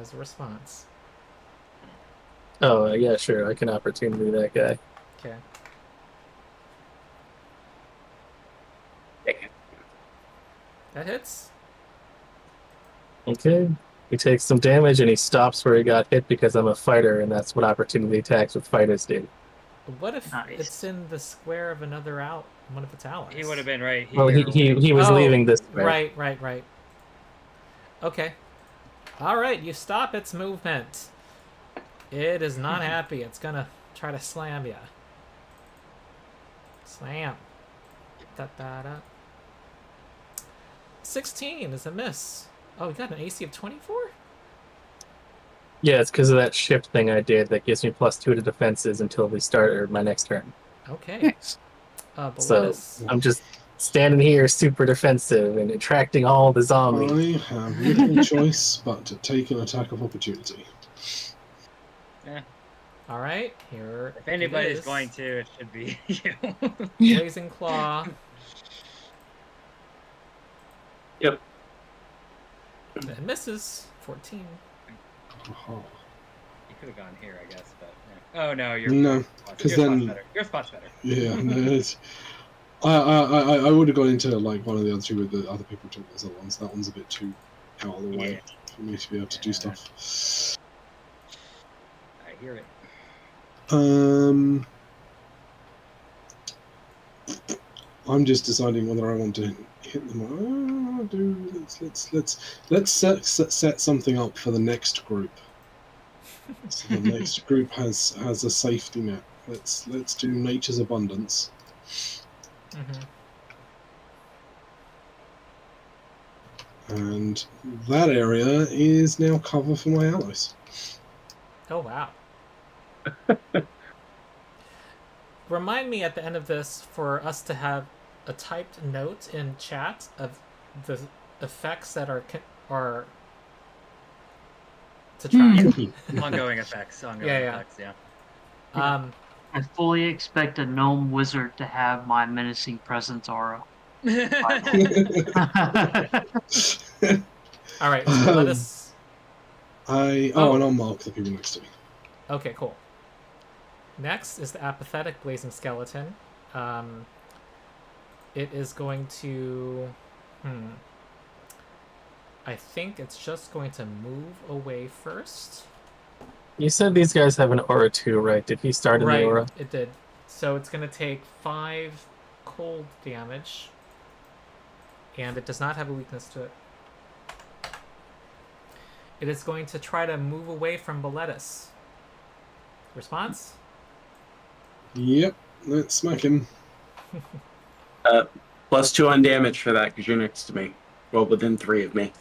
as a response. Oh, yeah, sure. I can opportunity that guy. Okay. That hits. Okay. He takes some damage and he stops where he got hit because I'm a fighter, and that's what opportunity attacks with fighters do. What if Nice. it's in the square of another one of its allies? He would have been right here. Well, he was leaving this way. Right. Okay. All right, you stop its movement. It is not happy. It's gonna try to slam you. Slam. Da-da-da. 16 is a miss. Oh, you got an AC of 24? Yeah, it's because of that shift thing I did that gives me +2 to defenses until we start my next turn. Okay. So Boletus. I'm just standing here super defensive and attracting all the zombies. I have little choice but to take an attack of opportunity. All right, here. If anybody's going to, it should be you. Blazing Claw. Yep. It misses. 14. Oh. You could have gone here, I guess, but yeah. Oh no, No, because then your spot's better. Yeah, no, it's. I would have gone into like one of the other two with the other people took those other ones. That one's a bit too out of the way for me to be able to do stuff. I hear it. I'm just deciding whether I want to hit them. Let's set something up for the next group. So the next group has a safety net. Let's do Nature's Abundance. And that area is now cover for my allies. Oh, wow. Remind me at the end of this for us to have a typed note in chat of the effects that are to try. Ongoing effects. Yeah. I fully expect a gnome wizard to have my menacing presence aura. All right, so let us. And I'll mark the people next to me. Okay, cool. Next is the apathetic blazing skeleton. It is going to. I think it's just going to move away first. You said these guys have an aura too, right? Did he start in the aura? It did. So it's going to take 5 cold damage. And it does not have a weakness to it. It is going to try to move away from Boletus. Response? Yep, let's smack him. +2 on damage for that because you're next to me. Well, within 3 of me.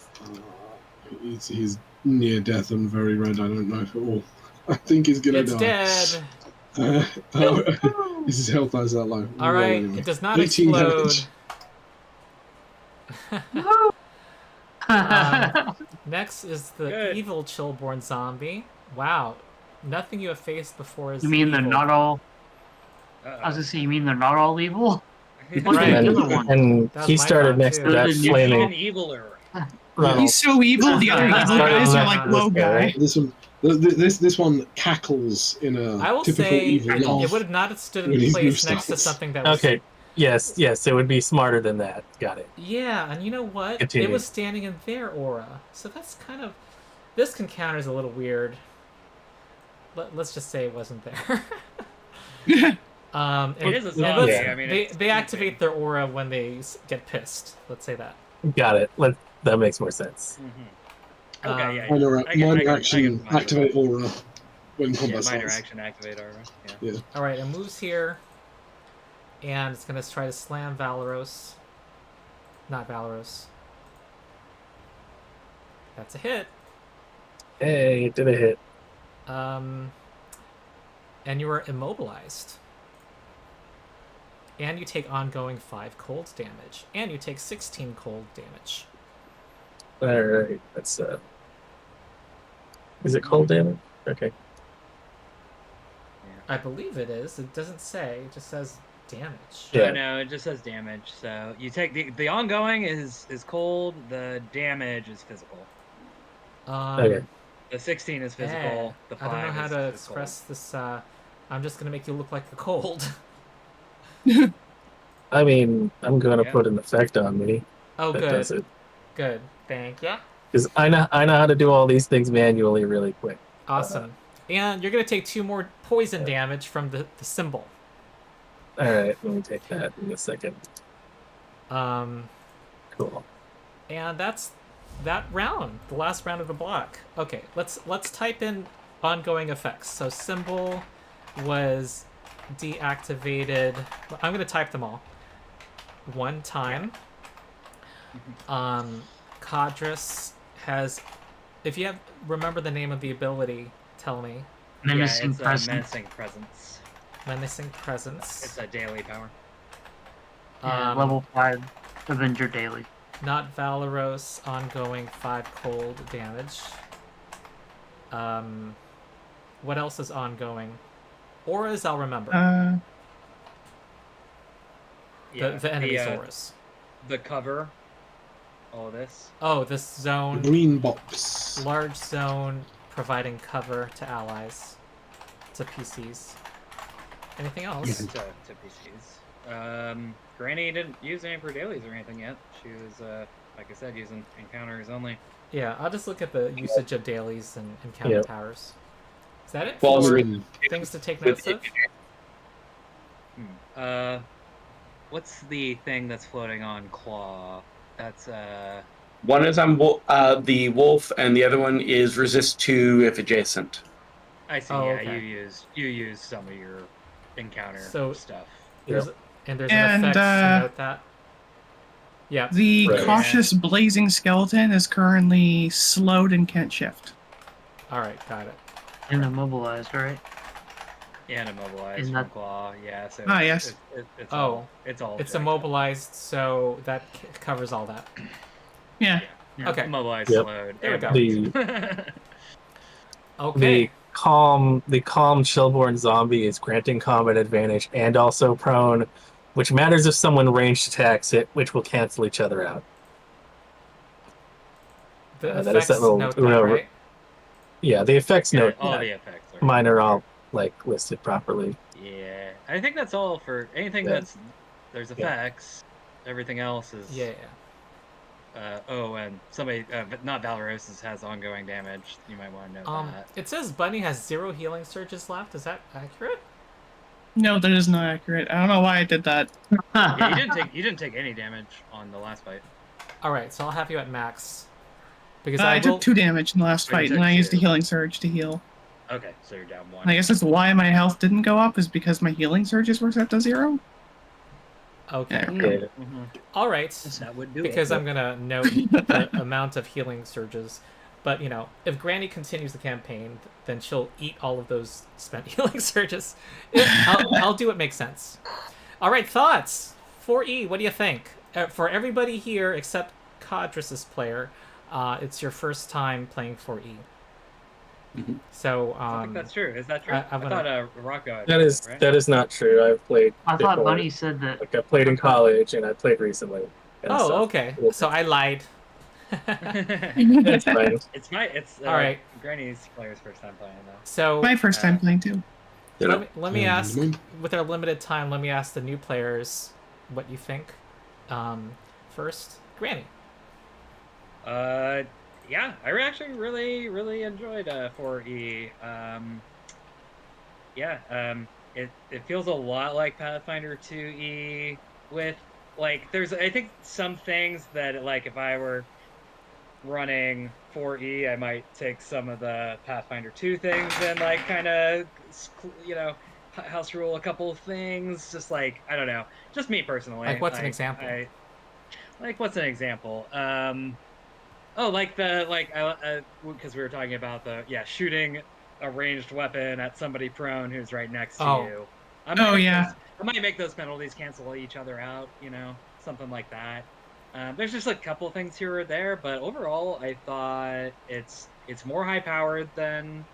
He's near death and very red. I don't know if it will. I think he's gonna die. It's dead. His health is that low. All right, anyway. it does not 18 explode. damage. Next is the Good. evil Chillborn zombie. Wow, nothing you have faced before is You mean they're evil. not all? Uh-oh. I was gonna say, you mean they're not all evil? What's Right. the other one? And That was he my started thought, next too. to that There's a new flaming. An eviler. Ronald. He's so evil. The other evil guys are like, whoa, guy. This one cackles in a I will typical say evil laugh. it would have not stood When in his place move next to starts. something that was... Okay. Yes, it would be smarter than that. Got it. Yeah, and you know what? Continue. It was standing in their aura. So that's kind of... This encounter is a little weird. Let's just say it wasn't there. It is a and zombie. Yeah. I mean, they activate their aura when they get pissed. Let's say that. Got it. That makes more sense. Okay, yeah. Minor I can action, minor activate aura when Yeah, combat minor starts. action, activate aura. Yeah. All right, it moves here, and it's gonna try to slam Valeros. Not Valeros. That's a hit. Hey, it did a hit. And you are immobilized. And you take ongoing 5 cold damage. And you take 16 cold damage. All right, that's Is it cold damage? Okay. I believe it is. It doesn't say. It just says damage. Yeah. No, it just says damage. So you take the ongoing is cold. The damage is physical. Okay. The 16 is physical. The 5 I don't know how is to physical. express this. I'm just gonna make you look like a cold. I mean, I'm gonna Yeah. put an effect on me. Oh, that good. does it. Good. Thank you. Because I know how to do all these things manually really quick. Awesome. And you're gonna take 2 more poison damage from the symbol. All right, let me take that in a second. Cool. And that's that round, the last round of the block. Okay, let's type in ongoing effects. So symbol was deactivated. I'm gonna type them all. 1 time. Codrus has. If you remember the name of the ability, tell me. Menacing it's presence. Menacing presence. Menacing presence. It's a daily power. Level 5 Avenger daily. Not Valeros, ongoing 5 cold damage. What else is ongoing? Auras, I'll remember. The enemy's auras. The cover. All of this. Oh, this zone. Green box. Large zone providing cover to allies. To PCs. Anything else? To PCs. Granny didn't use any of her dailies or anything yet. She was, like I said, using encounters only. Yeah, I'll just look at the usage of dailies and encounter Yep. powers. Is that it? Well, for Green. things to take notes of? What's the thing that's floating on Claw? That's, One is on the wolf, and the other one is resist 2 if adjacent. I see, Oh, yeah, okay. you use some of your encounter stuff. There's an effect And, to note that. Yeah. The Right. cautious blazing skeleton is currently slowed and can't shift. Alright, got it. And immobilized, right? And immobilized Isn't from that- Claw, yeah. So Ah, yes. it's Oh. all it's all. It's direct. immobilized, so that covers all that. Yeah. Yeah. Okay. Immobilized, Yep. slowed. There we go. The Okay. calm Chillborn zombie is granting combat advantage and also prone, which matters if someone ranged attacks it, which will cancel each other out. The that is effects that little- note that, right? Yeah, the effects note. all that. the effects. Are Mine are all listed properly. Yeah, I think that's all for anything Yeah. there's Yeah. effects. Everything else is Yeah. and somebody, but not Valeros has ongoing damage. You might want to know that. It says Bunny has 0 healing surges left. Is that accurate? No, that is not accurate. I don't know why I did that. Yeah, you didn't take any damage on the last fight. Alright, so I'll have you at max. Because I I will... took 2 damage in the last Oh, you fight, took and I used a 2. healing surge to heal. Okay, so you're down 1. And I guess that's why my health didn't go up, is because my healing surges were set to 0. Okay. Yeah. All right. That would do because it. I'm gonna note the amount of healing surges. But if Granny continues the campaign, then she'll eat all of those spent healing surges. I'll do what makes sense. All right, thoughts. 4E, what do you think? For everybody here except Codrus's player, it's your first time playing 4E. Mm-hmm. So I think that's true. Is that true? I thought Rocco had That is right? that is not true. I've played. I thought before. Bunny said that. Like I played in college and I played recently. And Oh, stuff. okay. So I lied. It's fine. It's all right. Granny's player's first time playing though. So My first time playing too. let me ask, with our limited time, let me ask the new players what you think. First, Granny. Yeah, I actually really enjoyed 4E. It feels a lot like Pathfinder 2E with there's I think some things that if I were running 4E, I might take some of the Pathfinder 2 things and kind of house rule a couple of things. Just I don't know, just me personally. Like what's an example? What's an example? Because we were talking about shooting a ranged weapon at somebody prone who's right next to you. I might make those penalties cancel each other out, something like that. There's just a couple of things here or there, but overall, I thought it's more high powered than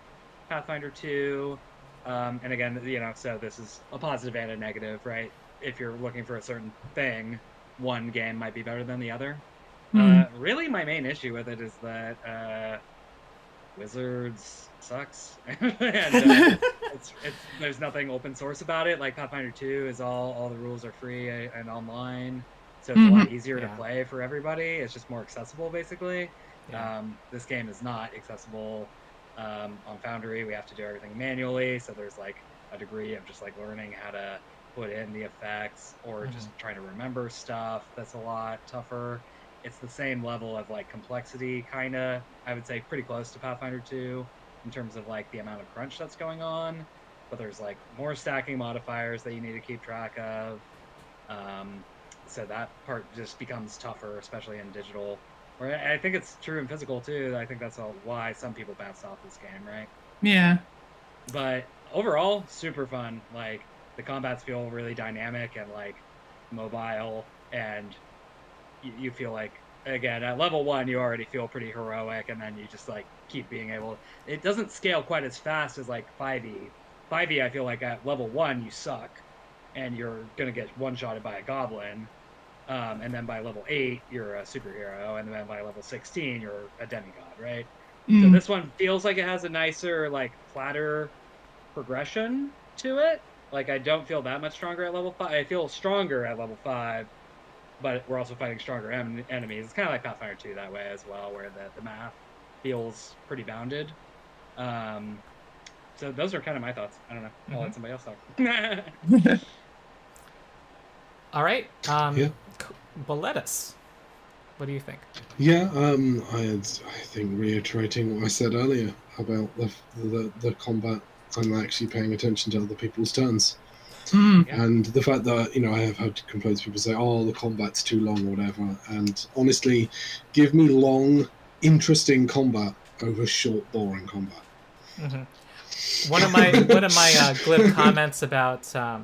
Pathfinder 2. And again, so this is a positive and a negative, right? If you're looking for a certain thing, one game might be better than the other. Really, my main issue with it is that Wizards sucks, and there's nothing open source about it. Like Pathfinder 2 is all the rules are free and online, so it's a lot easier to play for everybody. It's just more accessible, basically. This game is not accessible on Foundry. We have to do everything manually, so there's a degree of just learning how to put in the effects or just trying to remember stuff. That's a lot tougher. It's the same level of complexity, kind of, I would say pretty close to Pathfinder 2 in terms of the amount of crunch that's going on, but there's more stacking modifiers that you need to keep track of. So that part just becomes tougher, especially in digital. Or I think it's true in physical too. I think that's why some people bounced off this game, right? Yeah. But overall, super fun. The combats feel really dynamic and mobile, and you feel again at level 1 you already feel pretty heroic, and then you just keep being able. It doesn't scale quite as fast as 5e. 5e I feel at level 1 you suck and you're gonna get one-shotted by a goblin, and then by level 8 you're a superhero, and then by level 16 you're a demigod, right? So this one feels like it has a nicer flatter progression to it. I don't feel that much stronger at level 5. I feel stronger at level 5, but we're also fighting stronger enemies. It's kind of like Pathfinder 2 that way as well, where the math feels pretty bounded. So those are kind of my thoughts. I don't know. I'll let somebody else talk. All right. Boletus, what do you think? Yeah, I think reiterating what I said earlier about the combat, I'm actually paying attention to other people's turns. And the fact that I have had complaints, people say, "Oh, the combat's too long," or whatever. And honestly, give me long, interesting combat over short, boring combat. One of my glib comments about a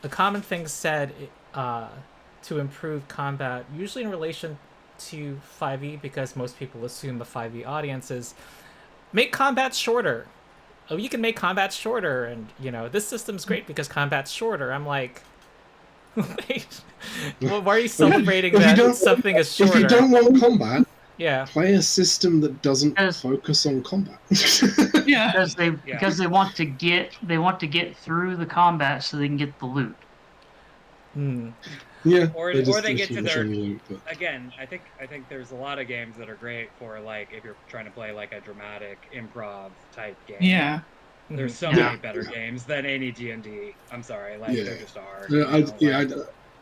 common thing said to improve combat, usually in relation to 5e, because most people assume the 5e audience is make combat shorter. Oh, you can make combat shorter, and this system's great because combat's shorter. I'm like, wait, well, why are you celebrating that something is shorter? If you don't want combat, Yeah. Play a system that doesn't focus on combat. Yeah. Because they want to get through the combat so they can get the loot. Hmm. Yeah. Or they get to their loot, but... Again, I think there's a lot of games that are great for like if you're trying to play like a dramatic improv type game. Yeah. There's so many better games than any D&D. I'm sorry, like there just are.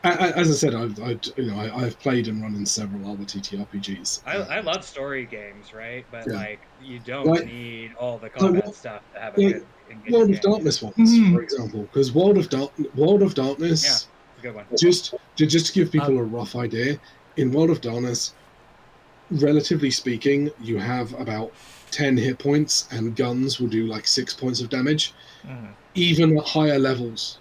As I said, I've played and run in several other TTRPGs. I love story games, right? But Yeah. like, you don't need all the combat stuff to have a like good engaging World of game. Darkness ones, for example, because World of Darkness. Yeah, it's a good one. Just to give people a rough idea, in World of Darkness, relatively speaking, you have about 10 hit points, and guns will do like 6 points of damage, even at higher levels.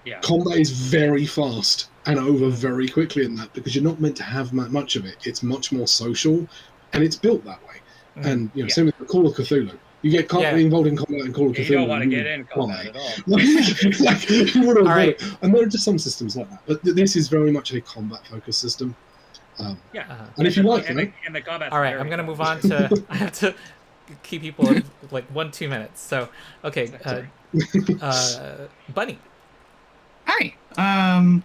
Yeah. Combat is very fast and over very quickly in that, because you're not meant to have much of it. It's much more social, and it's built that way. And same with Call of Cthulhu. You get involved in combat in Call of Cthulhu. You don't want to get in combat at all. All right. And there are just some systems like that, but this is very much a combat-focused system. And if you like, and the combat. All right, I'm gonna move on to. I have to keep people in like 1-2 minutes. So, okay, Bunny. Hi.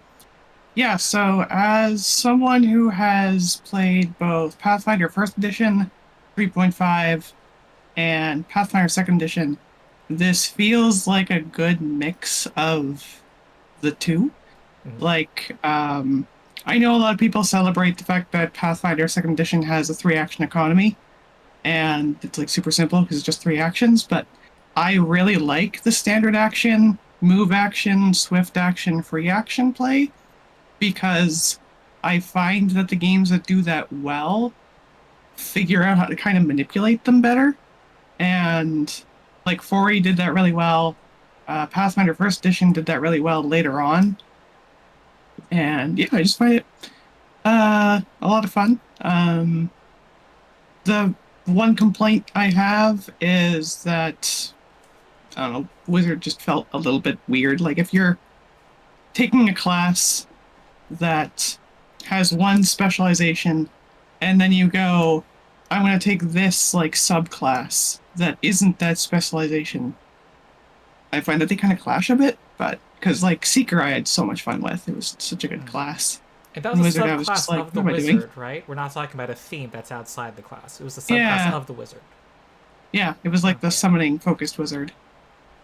Yeah, so as someone who has played both Pathfinder 1st Edition, 3.5, and Pathfinder 2nd Edition, this feels like a good mix of the two. Like, I know a lot of people celebrate the fact that Pathfinder 2nd Edition has a 3-action economy, and it's like super simple because it's just 3 actions, but I really like the standard action, move action, swift action, free action play, because I find that the games that do that well figure out how to kind of manipulate them better. And like 4E did that really well. Pathfinder 1st Edition did that really well later on. And yeah, I just find it a lot of fun. The one complaint I have is that, I don't know, Wizard just felt a little bit weird. Like, if you're taking a class that has one specialization, and then you go, I'm going to take this, like, subclass that isn't that specialization, I find that they kind of clash a bit, but, because, like, Seeker I had so much fun with. It was such a good class. And that was a Wizard, subclass of the wizard, right? We're not talking about a theme that's outside the class. It was the subclass of the wizard. Yeah, it was like the summoning-focused wizard.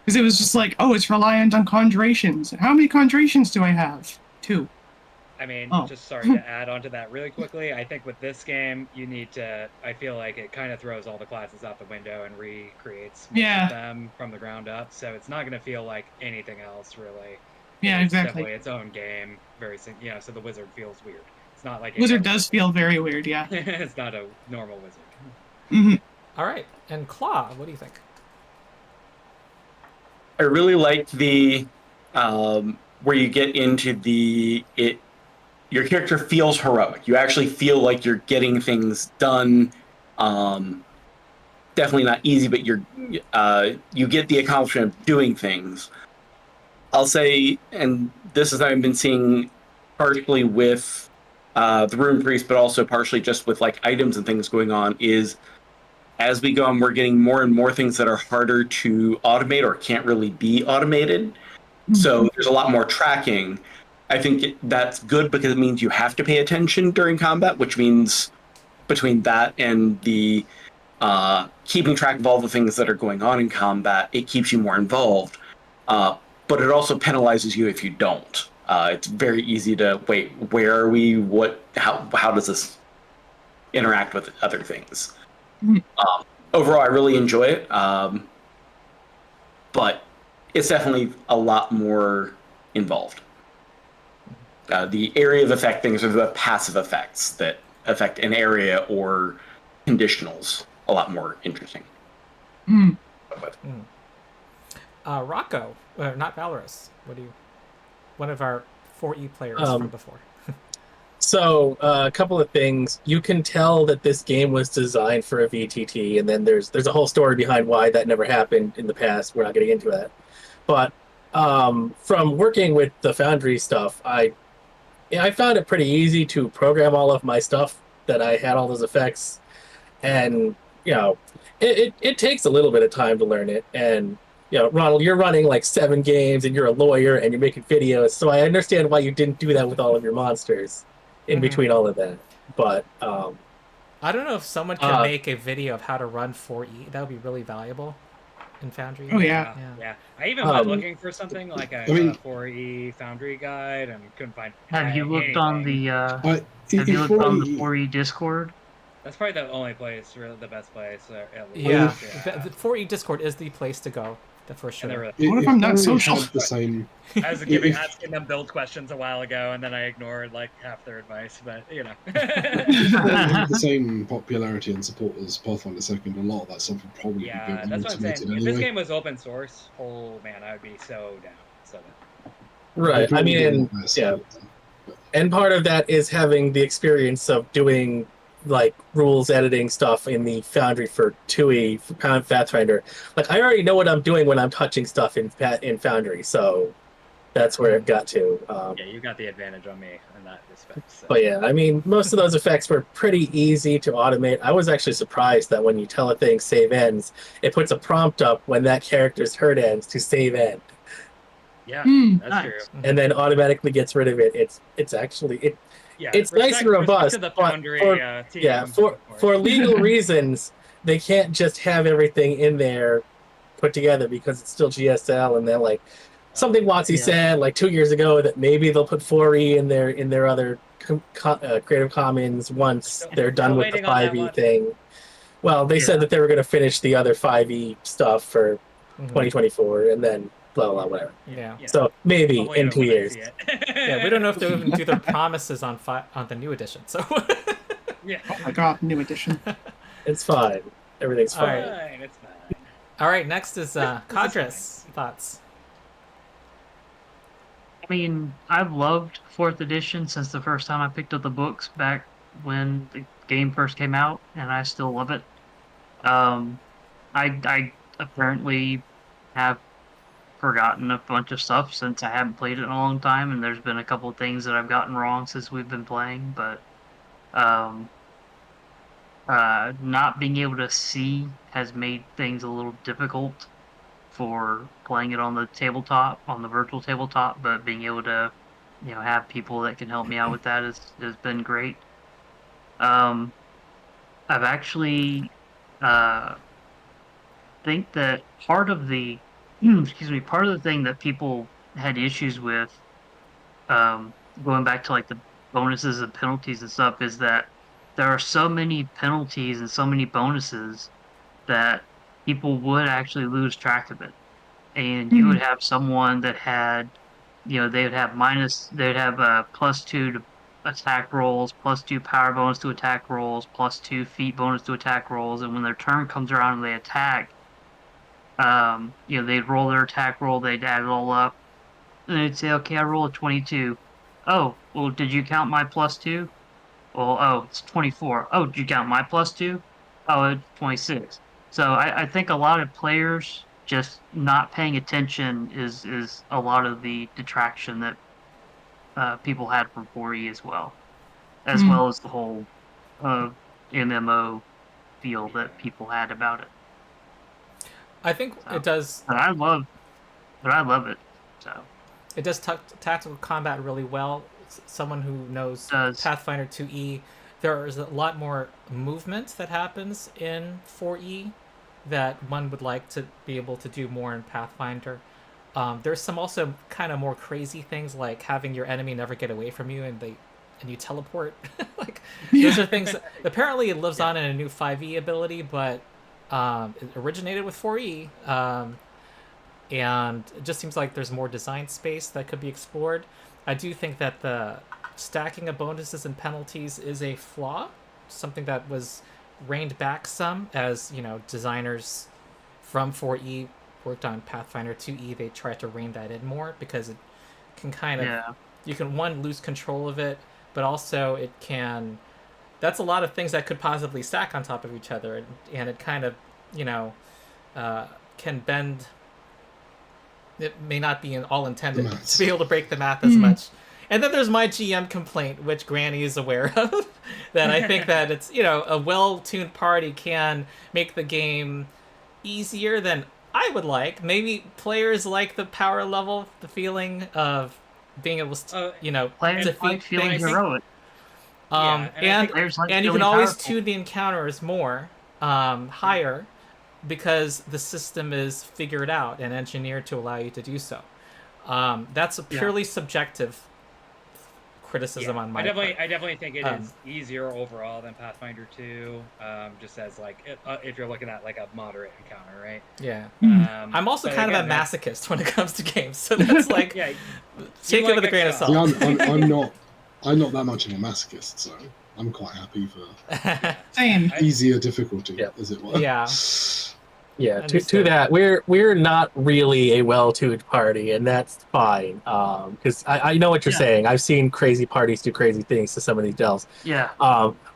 Because it was just like, oh, it's reliant on conjurations. How many conjurations do I have? 2. I mean, just sorry to add on to that really quickly. I think with this game, you need to, I feel like it kind of throws all the classes out the window and recreates them from the ground up. So it's not going to feel like anything else, really. Yeah, it's exactly. Definitely its own game. So the wizard feels weird. It's not like wizard does feel very weird, yeah. It's not a normal wizard. Mm-hmm. All right, and Claw, what do you think? I really liked the where you get into your character feels heroic. You actually feel like you're getting things done. Definitely not easy, but you get the accomplishment of doing things. I'll say, and this is I've been seeing partially with the runepriest, but also partially just with like items and things going on, is as we go on, we're getting more and more things that are harder to automate or can't really be automated. Mm-hmm. So there's a lot more tracking. I think that's good because it means you have to pay attention during combat, which means between that and the keeping track of all the things that are going on in combat, it keeps you more involved. But it also penalizes you if you don't. It's very easy to wait. Where are we? How does this interact with other things? Overall, I really enjoy it, but it's definitely a lot more involved. The area of effect things are the passive effects that affect an area or conditionals a lot more interesting. Rocco, not Valeros. One of our 4E players from before. So a couple of things. You can tell that this game was designed for a VTT, and then there's a whole story behind why that never happened in the past. We're not getting into that. But from working with the Foundry stuff, I found it pretty easy to program all of my stuff that I had all those effects, and it takes a little bit of time to learn it. And Ronald, you're running like 7 games, and you're a lawyer, and you're making videos, so I understand why you didn't do that with all of your monsters in between all of that. But I don't know if someone could make a video of how to run 4E. That would be really valuable. in Foundry. Oh, yeah. Yeah. I even went looking for something like a 4E Foundry guide and couldn't find. Have you looked on the? Have you looked on the 4E Discord? That's probably the only place, really, the best place. At least. Yeah, the 4E Discord is the place to go. For sure. Really, what if I'm not social? The same. I was asking them build questions a while ago, and then I ignored like half their advice. But you know, the same popularity and support as Pathfinder Second. A lot of that stuff would probably be that's what I'm saying. anyway. If this game was open source, oh man, I would be so down. So Right. I mean, yeah. And part of that is having the experience of doing like rules editing stuff in the Foundry for 2E for Pathfinder. Like I already know what I'm doing when I'm touching stuff in Foundry, so that's where it got to. Yeah, you got the advantage on me in that respect. So. But yeah, I mean, most of those effects were pretty easy to automate. I was actually surprised that when you tell a thing save ends, it puts a prompt up when that character's hurt ends to save end. Yeah, that's nice. true. And then automatically gets rid of it. It's actually it's nice and robust, but for legal reasons, they can't just have everything in there put together because it's still GSL, and then like something Watsy said like 2 years ago that maybe they'll put 4E in their other Creative Commons once they're done with the 5E thing. Well, they said that they were going to finish the other 5E stuff for 2024, and then blah blah whatever. Yeah. So maybe in 2 years. Yeah, we don't know if they'll even do their promises on the new edition. So. Yeah. Oh my god, new edition. It's fine. Everything's fine. It's fine. All right. Next is Codrus. Thoughts? I mean, I've loved 4th edition since the first time I picked up the books back when the game first came out, and I still love it. I apparently have forgotten a bunch of stuff since I haven't played it in a long time, and there's been a couple of things that I've gotten wrong since we've been playing, but not being able to see has made things a little difficult for playing it on the tabletop, on the virtual tabletop, but being able to, have people that can help me out with that has been great. I've actually think that part of the thing that people had issues with, going back to like the bonuses and penalties and stuff, is that there are so many penalties and so many bonuses that people would actually lose track of it. And you would have someone that had, they would have +2 to attack rolls, +2 power bonus to attack rolls, +2 feat bonus to attack rolls, and when their turn comes around and they attack, they'd roll their attack roll, they'd add it all up, and they'd say, okay, I roll a 22. Oh, well, did you count my +2? Well, oh, it's 24. Oh, did you count my +2? Oh, it's 26. So I think a lot of players just not paying attention is a lot of the detraction that people had from 4E as well. As well as the whole MMO feel that people had about it. I think it does. But I love it. So it does tactical combat really well. Someone who knows Pathfinder 2E, there is a lot more movement that happens in 4E that one would like to be able to do more in Pathfinder. There's some also kind of more crazy things like having your enemy never get away from you and you teleport. Those are things that, apparently it lives on in a new 5E ability, but it originated with 4E, and it just seems like there's more design space that could be explored. I do think that the stacking of bonuses and penalties is a flaw, something that was reined back some as, designers from 4E worked on Pathfinder 2E. They tried to rein that in more because it can kind of, you can, one, lose control of it, but also it can, that's a lot of things that could possibly stack on top of each other, and it kind of, can bend. It may not be all intended to be able to break the math as much. And then there's my GM complaint, which Granny is aware of, that I think that it's, a well-tuned party can make the game easier than I would like. Maybe players like the power level, the feeling of being able to, players defeat like feeling heroic. And you can always tune the encounters more, higher. because the system is figured out and engineered to allow you to do so. That's a purely subjective criticism on my part. I definitely think it is easier overall than Pathfinder 2, just as like if you're looking at like a moderate encounter, right? Yeah. I'm also kind of a masochist when it comes to games, so that's like take it with a grain of salt. Yeah, I'm not that much of a masochist, so I'm quite happy for Same. easier difficulty, as it were. Yeah. Yeah, to that, we're not really a well-tuned party, and that's fine. Because I know what you're saying. I've seen crazy parties do crazy things to some of these delves. Yeah.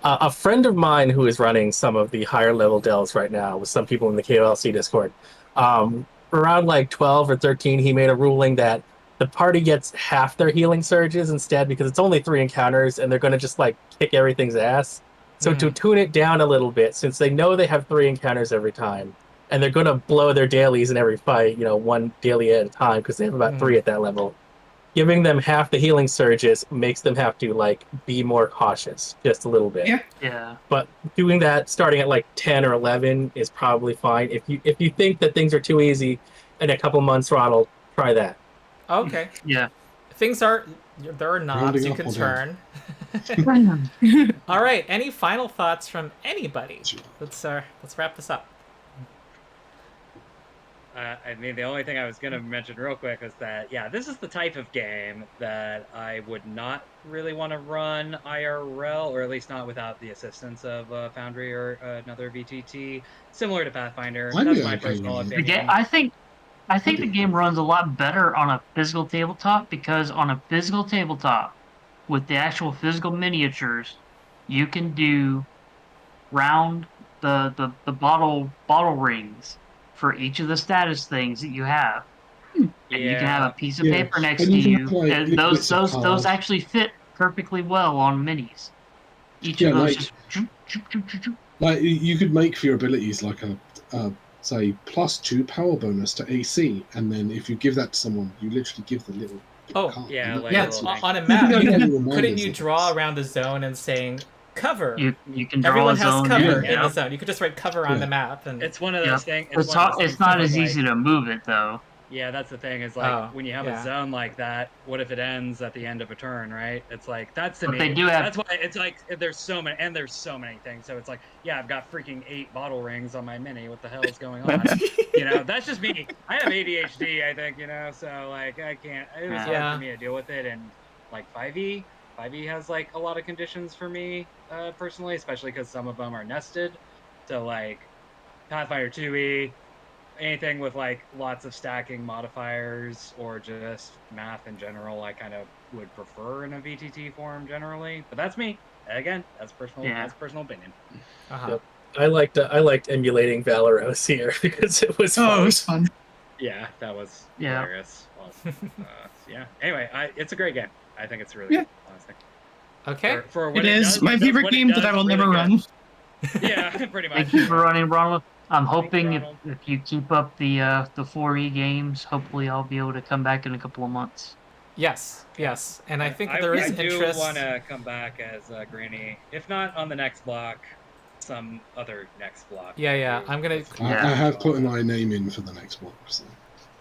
A friend of mine who is running some of the higher level delves right now with some people in the KOLC Discord, around like 12 or 13, he made a ruling that the party gets half their healing surges instead because it's only 3 encounters and they're going to just like kick everything's ass. So to tune it down a little bit, since they know they have 3 encounters every time, and they're going to blow their dailies in every fight, 1 daily at a time because they have about 3 at that level. Giving them half the healing surges makes them have to like be more cautious just a little bit. Yeah. But doing that starting at like 10 or 11 is probably fine. If you think that things are too easy in a couple months, Ronald, try that. Okay. Yeah. There are knobs you can turn. All right. Any final thoughts from anybody? Let's wrap this up. I mean, the only thing I was going to mention real quick is that, this is the type of game that I would not really want to run IRL, or at least not without the assistance of Foundry or another VTT, similar to Pathfinder. That's my personal opinion. I think the game runs a lot better on a physical tabletop, because on a physical tabletop, with the actual physical miniatures, you can do round the bottle rings for each of the status things that you have. And you can have a piece of paper next to you. And those actually fit perfectly well on minis. Each of those like you could make for your abilities like a say +2 power bonus to AC, and then if you give that to someone, you literally give the little card. On a map. Couldn't you draw around the zone and saying cover? You can draw Everyone a zone. has cover in the zone. You could just write cover on the map, and it's one of those things. It's not as easy to move it though. Yeah, that's the thing. Is like when you have a zone like that, what if it ends at the end of a turn, right? It's like that's the. They do have. That's why it's like there's so many things. So it's like I've got freaking 8 bottle rings on my mini. What the hell is going on? That's just me. I have ADHD, I think. So like I can't. It was hard for me to deal with it, and like 5e has like a lot of conditions for me personally, especially because some of them are nested. So like Pathfinder 2e. Anything with like lots of stacking modifiers or just math in general, I kind of would prefer in a VTT form generally. But that's me. Again, that's personal. That's personal opinion. Yep. I liked emulating Valeros here because it was fun. It was fun. Yeah, that was hilarious. Anyway, it's a great game. I think it's really good, honestly. Okay. For it is my favorite game that I will never run. Yeah, pretty much. Thank you for running, Ronald. I'm hoping if you keep up the 4E games, hopefully I'll be able to come back in a couple of months. Yes, and I think there is interest. I do want to come back as Granny, if not on the next block, some other next block. Yeah. I'm gonna. I have put my name in for the next block. So.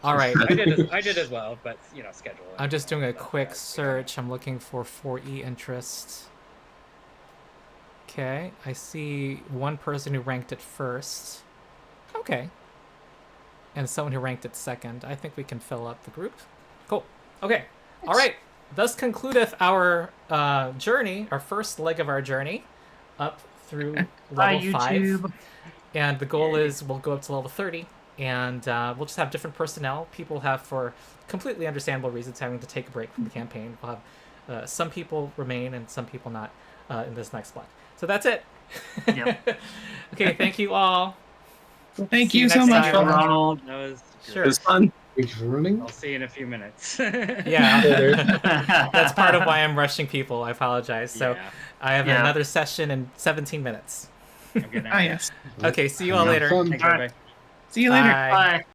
All right. I did as well, but schedule it. I'm just doing a quick search. I'm looking for 4E interest. Okay, I see one person who ranked it first. Okay. And someone who ranked it second. I think we can fill up the group. Cool. Okay. All right. Thus concludeth our journey, our first leg of our journey, up through level 5. And the goal is we'll go up to level 30, and we'll just have different personnel. People have, for completely understandable reasons, having to take a break from the campaign. We'll have some people remain and some people not in this next block. So that's it. Yep. Okay, thank you all. Thank you so much, Ronald. That was sure. It was fun. Thank you for running. I'll see you in a few minutes. Yeah. That's part of why I'm rushing people. I apologize. So I have another session in 17 minutes. I'm good now. Yes. Okay, see you all later. Fun. Thanks, everybody. See you later. Bye. Bye.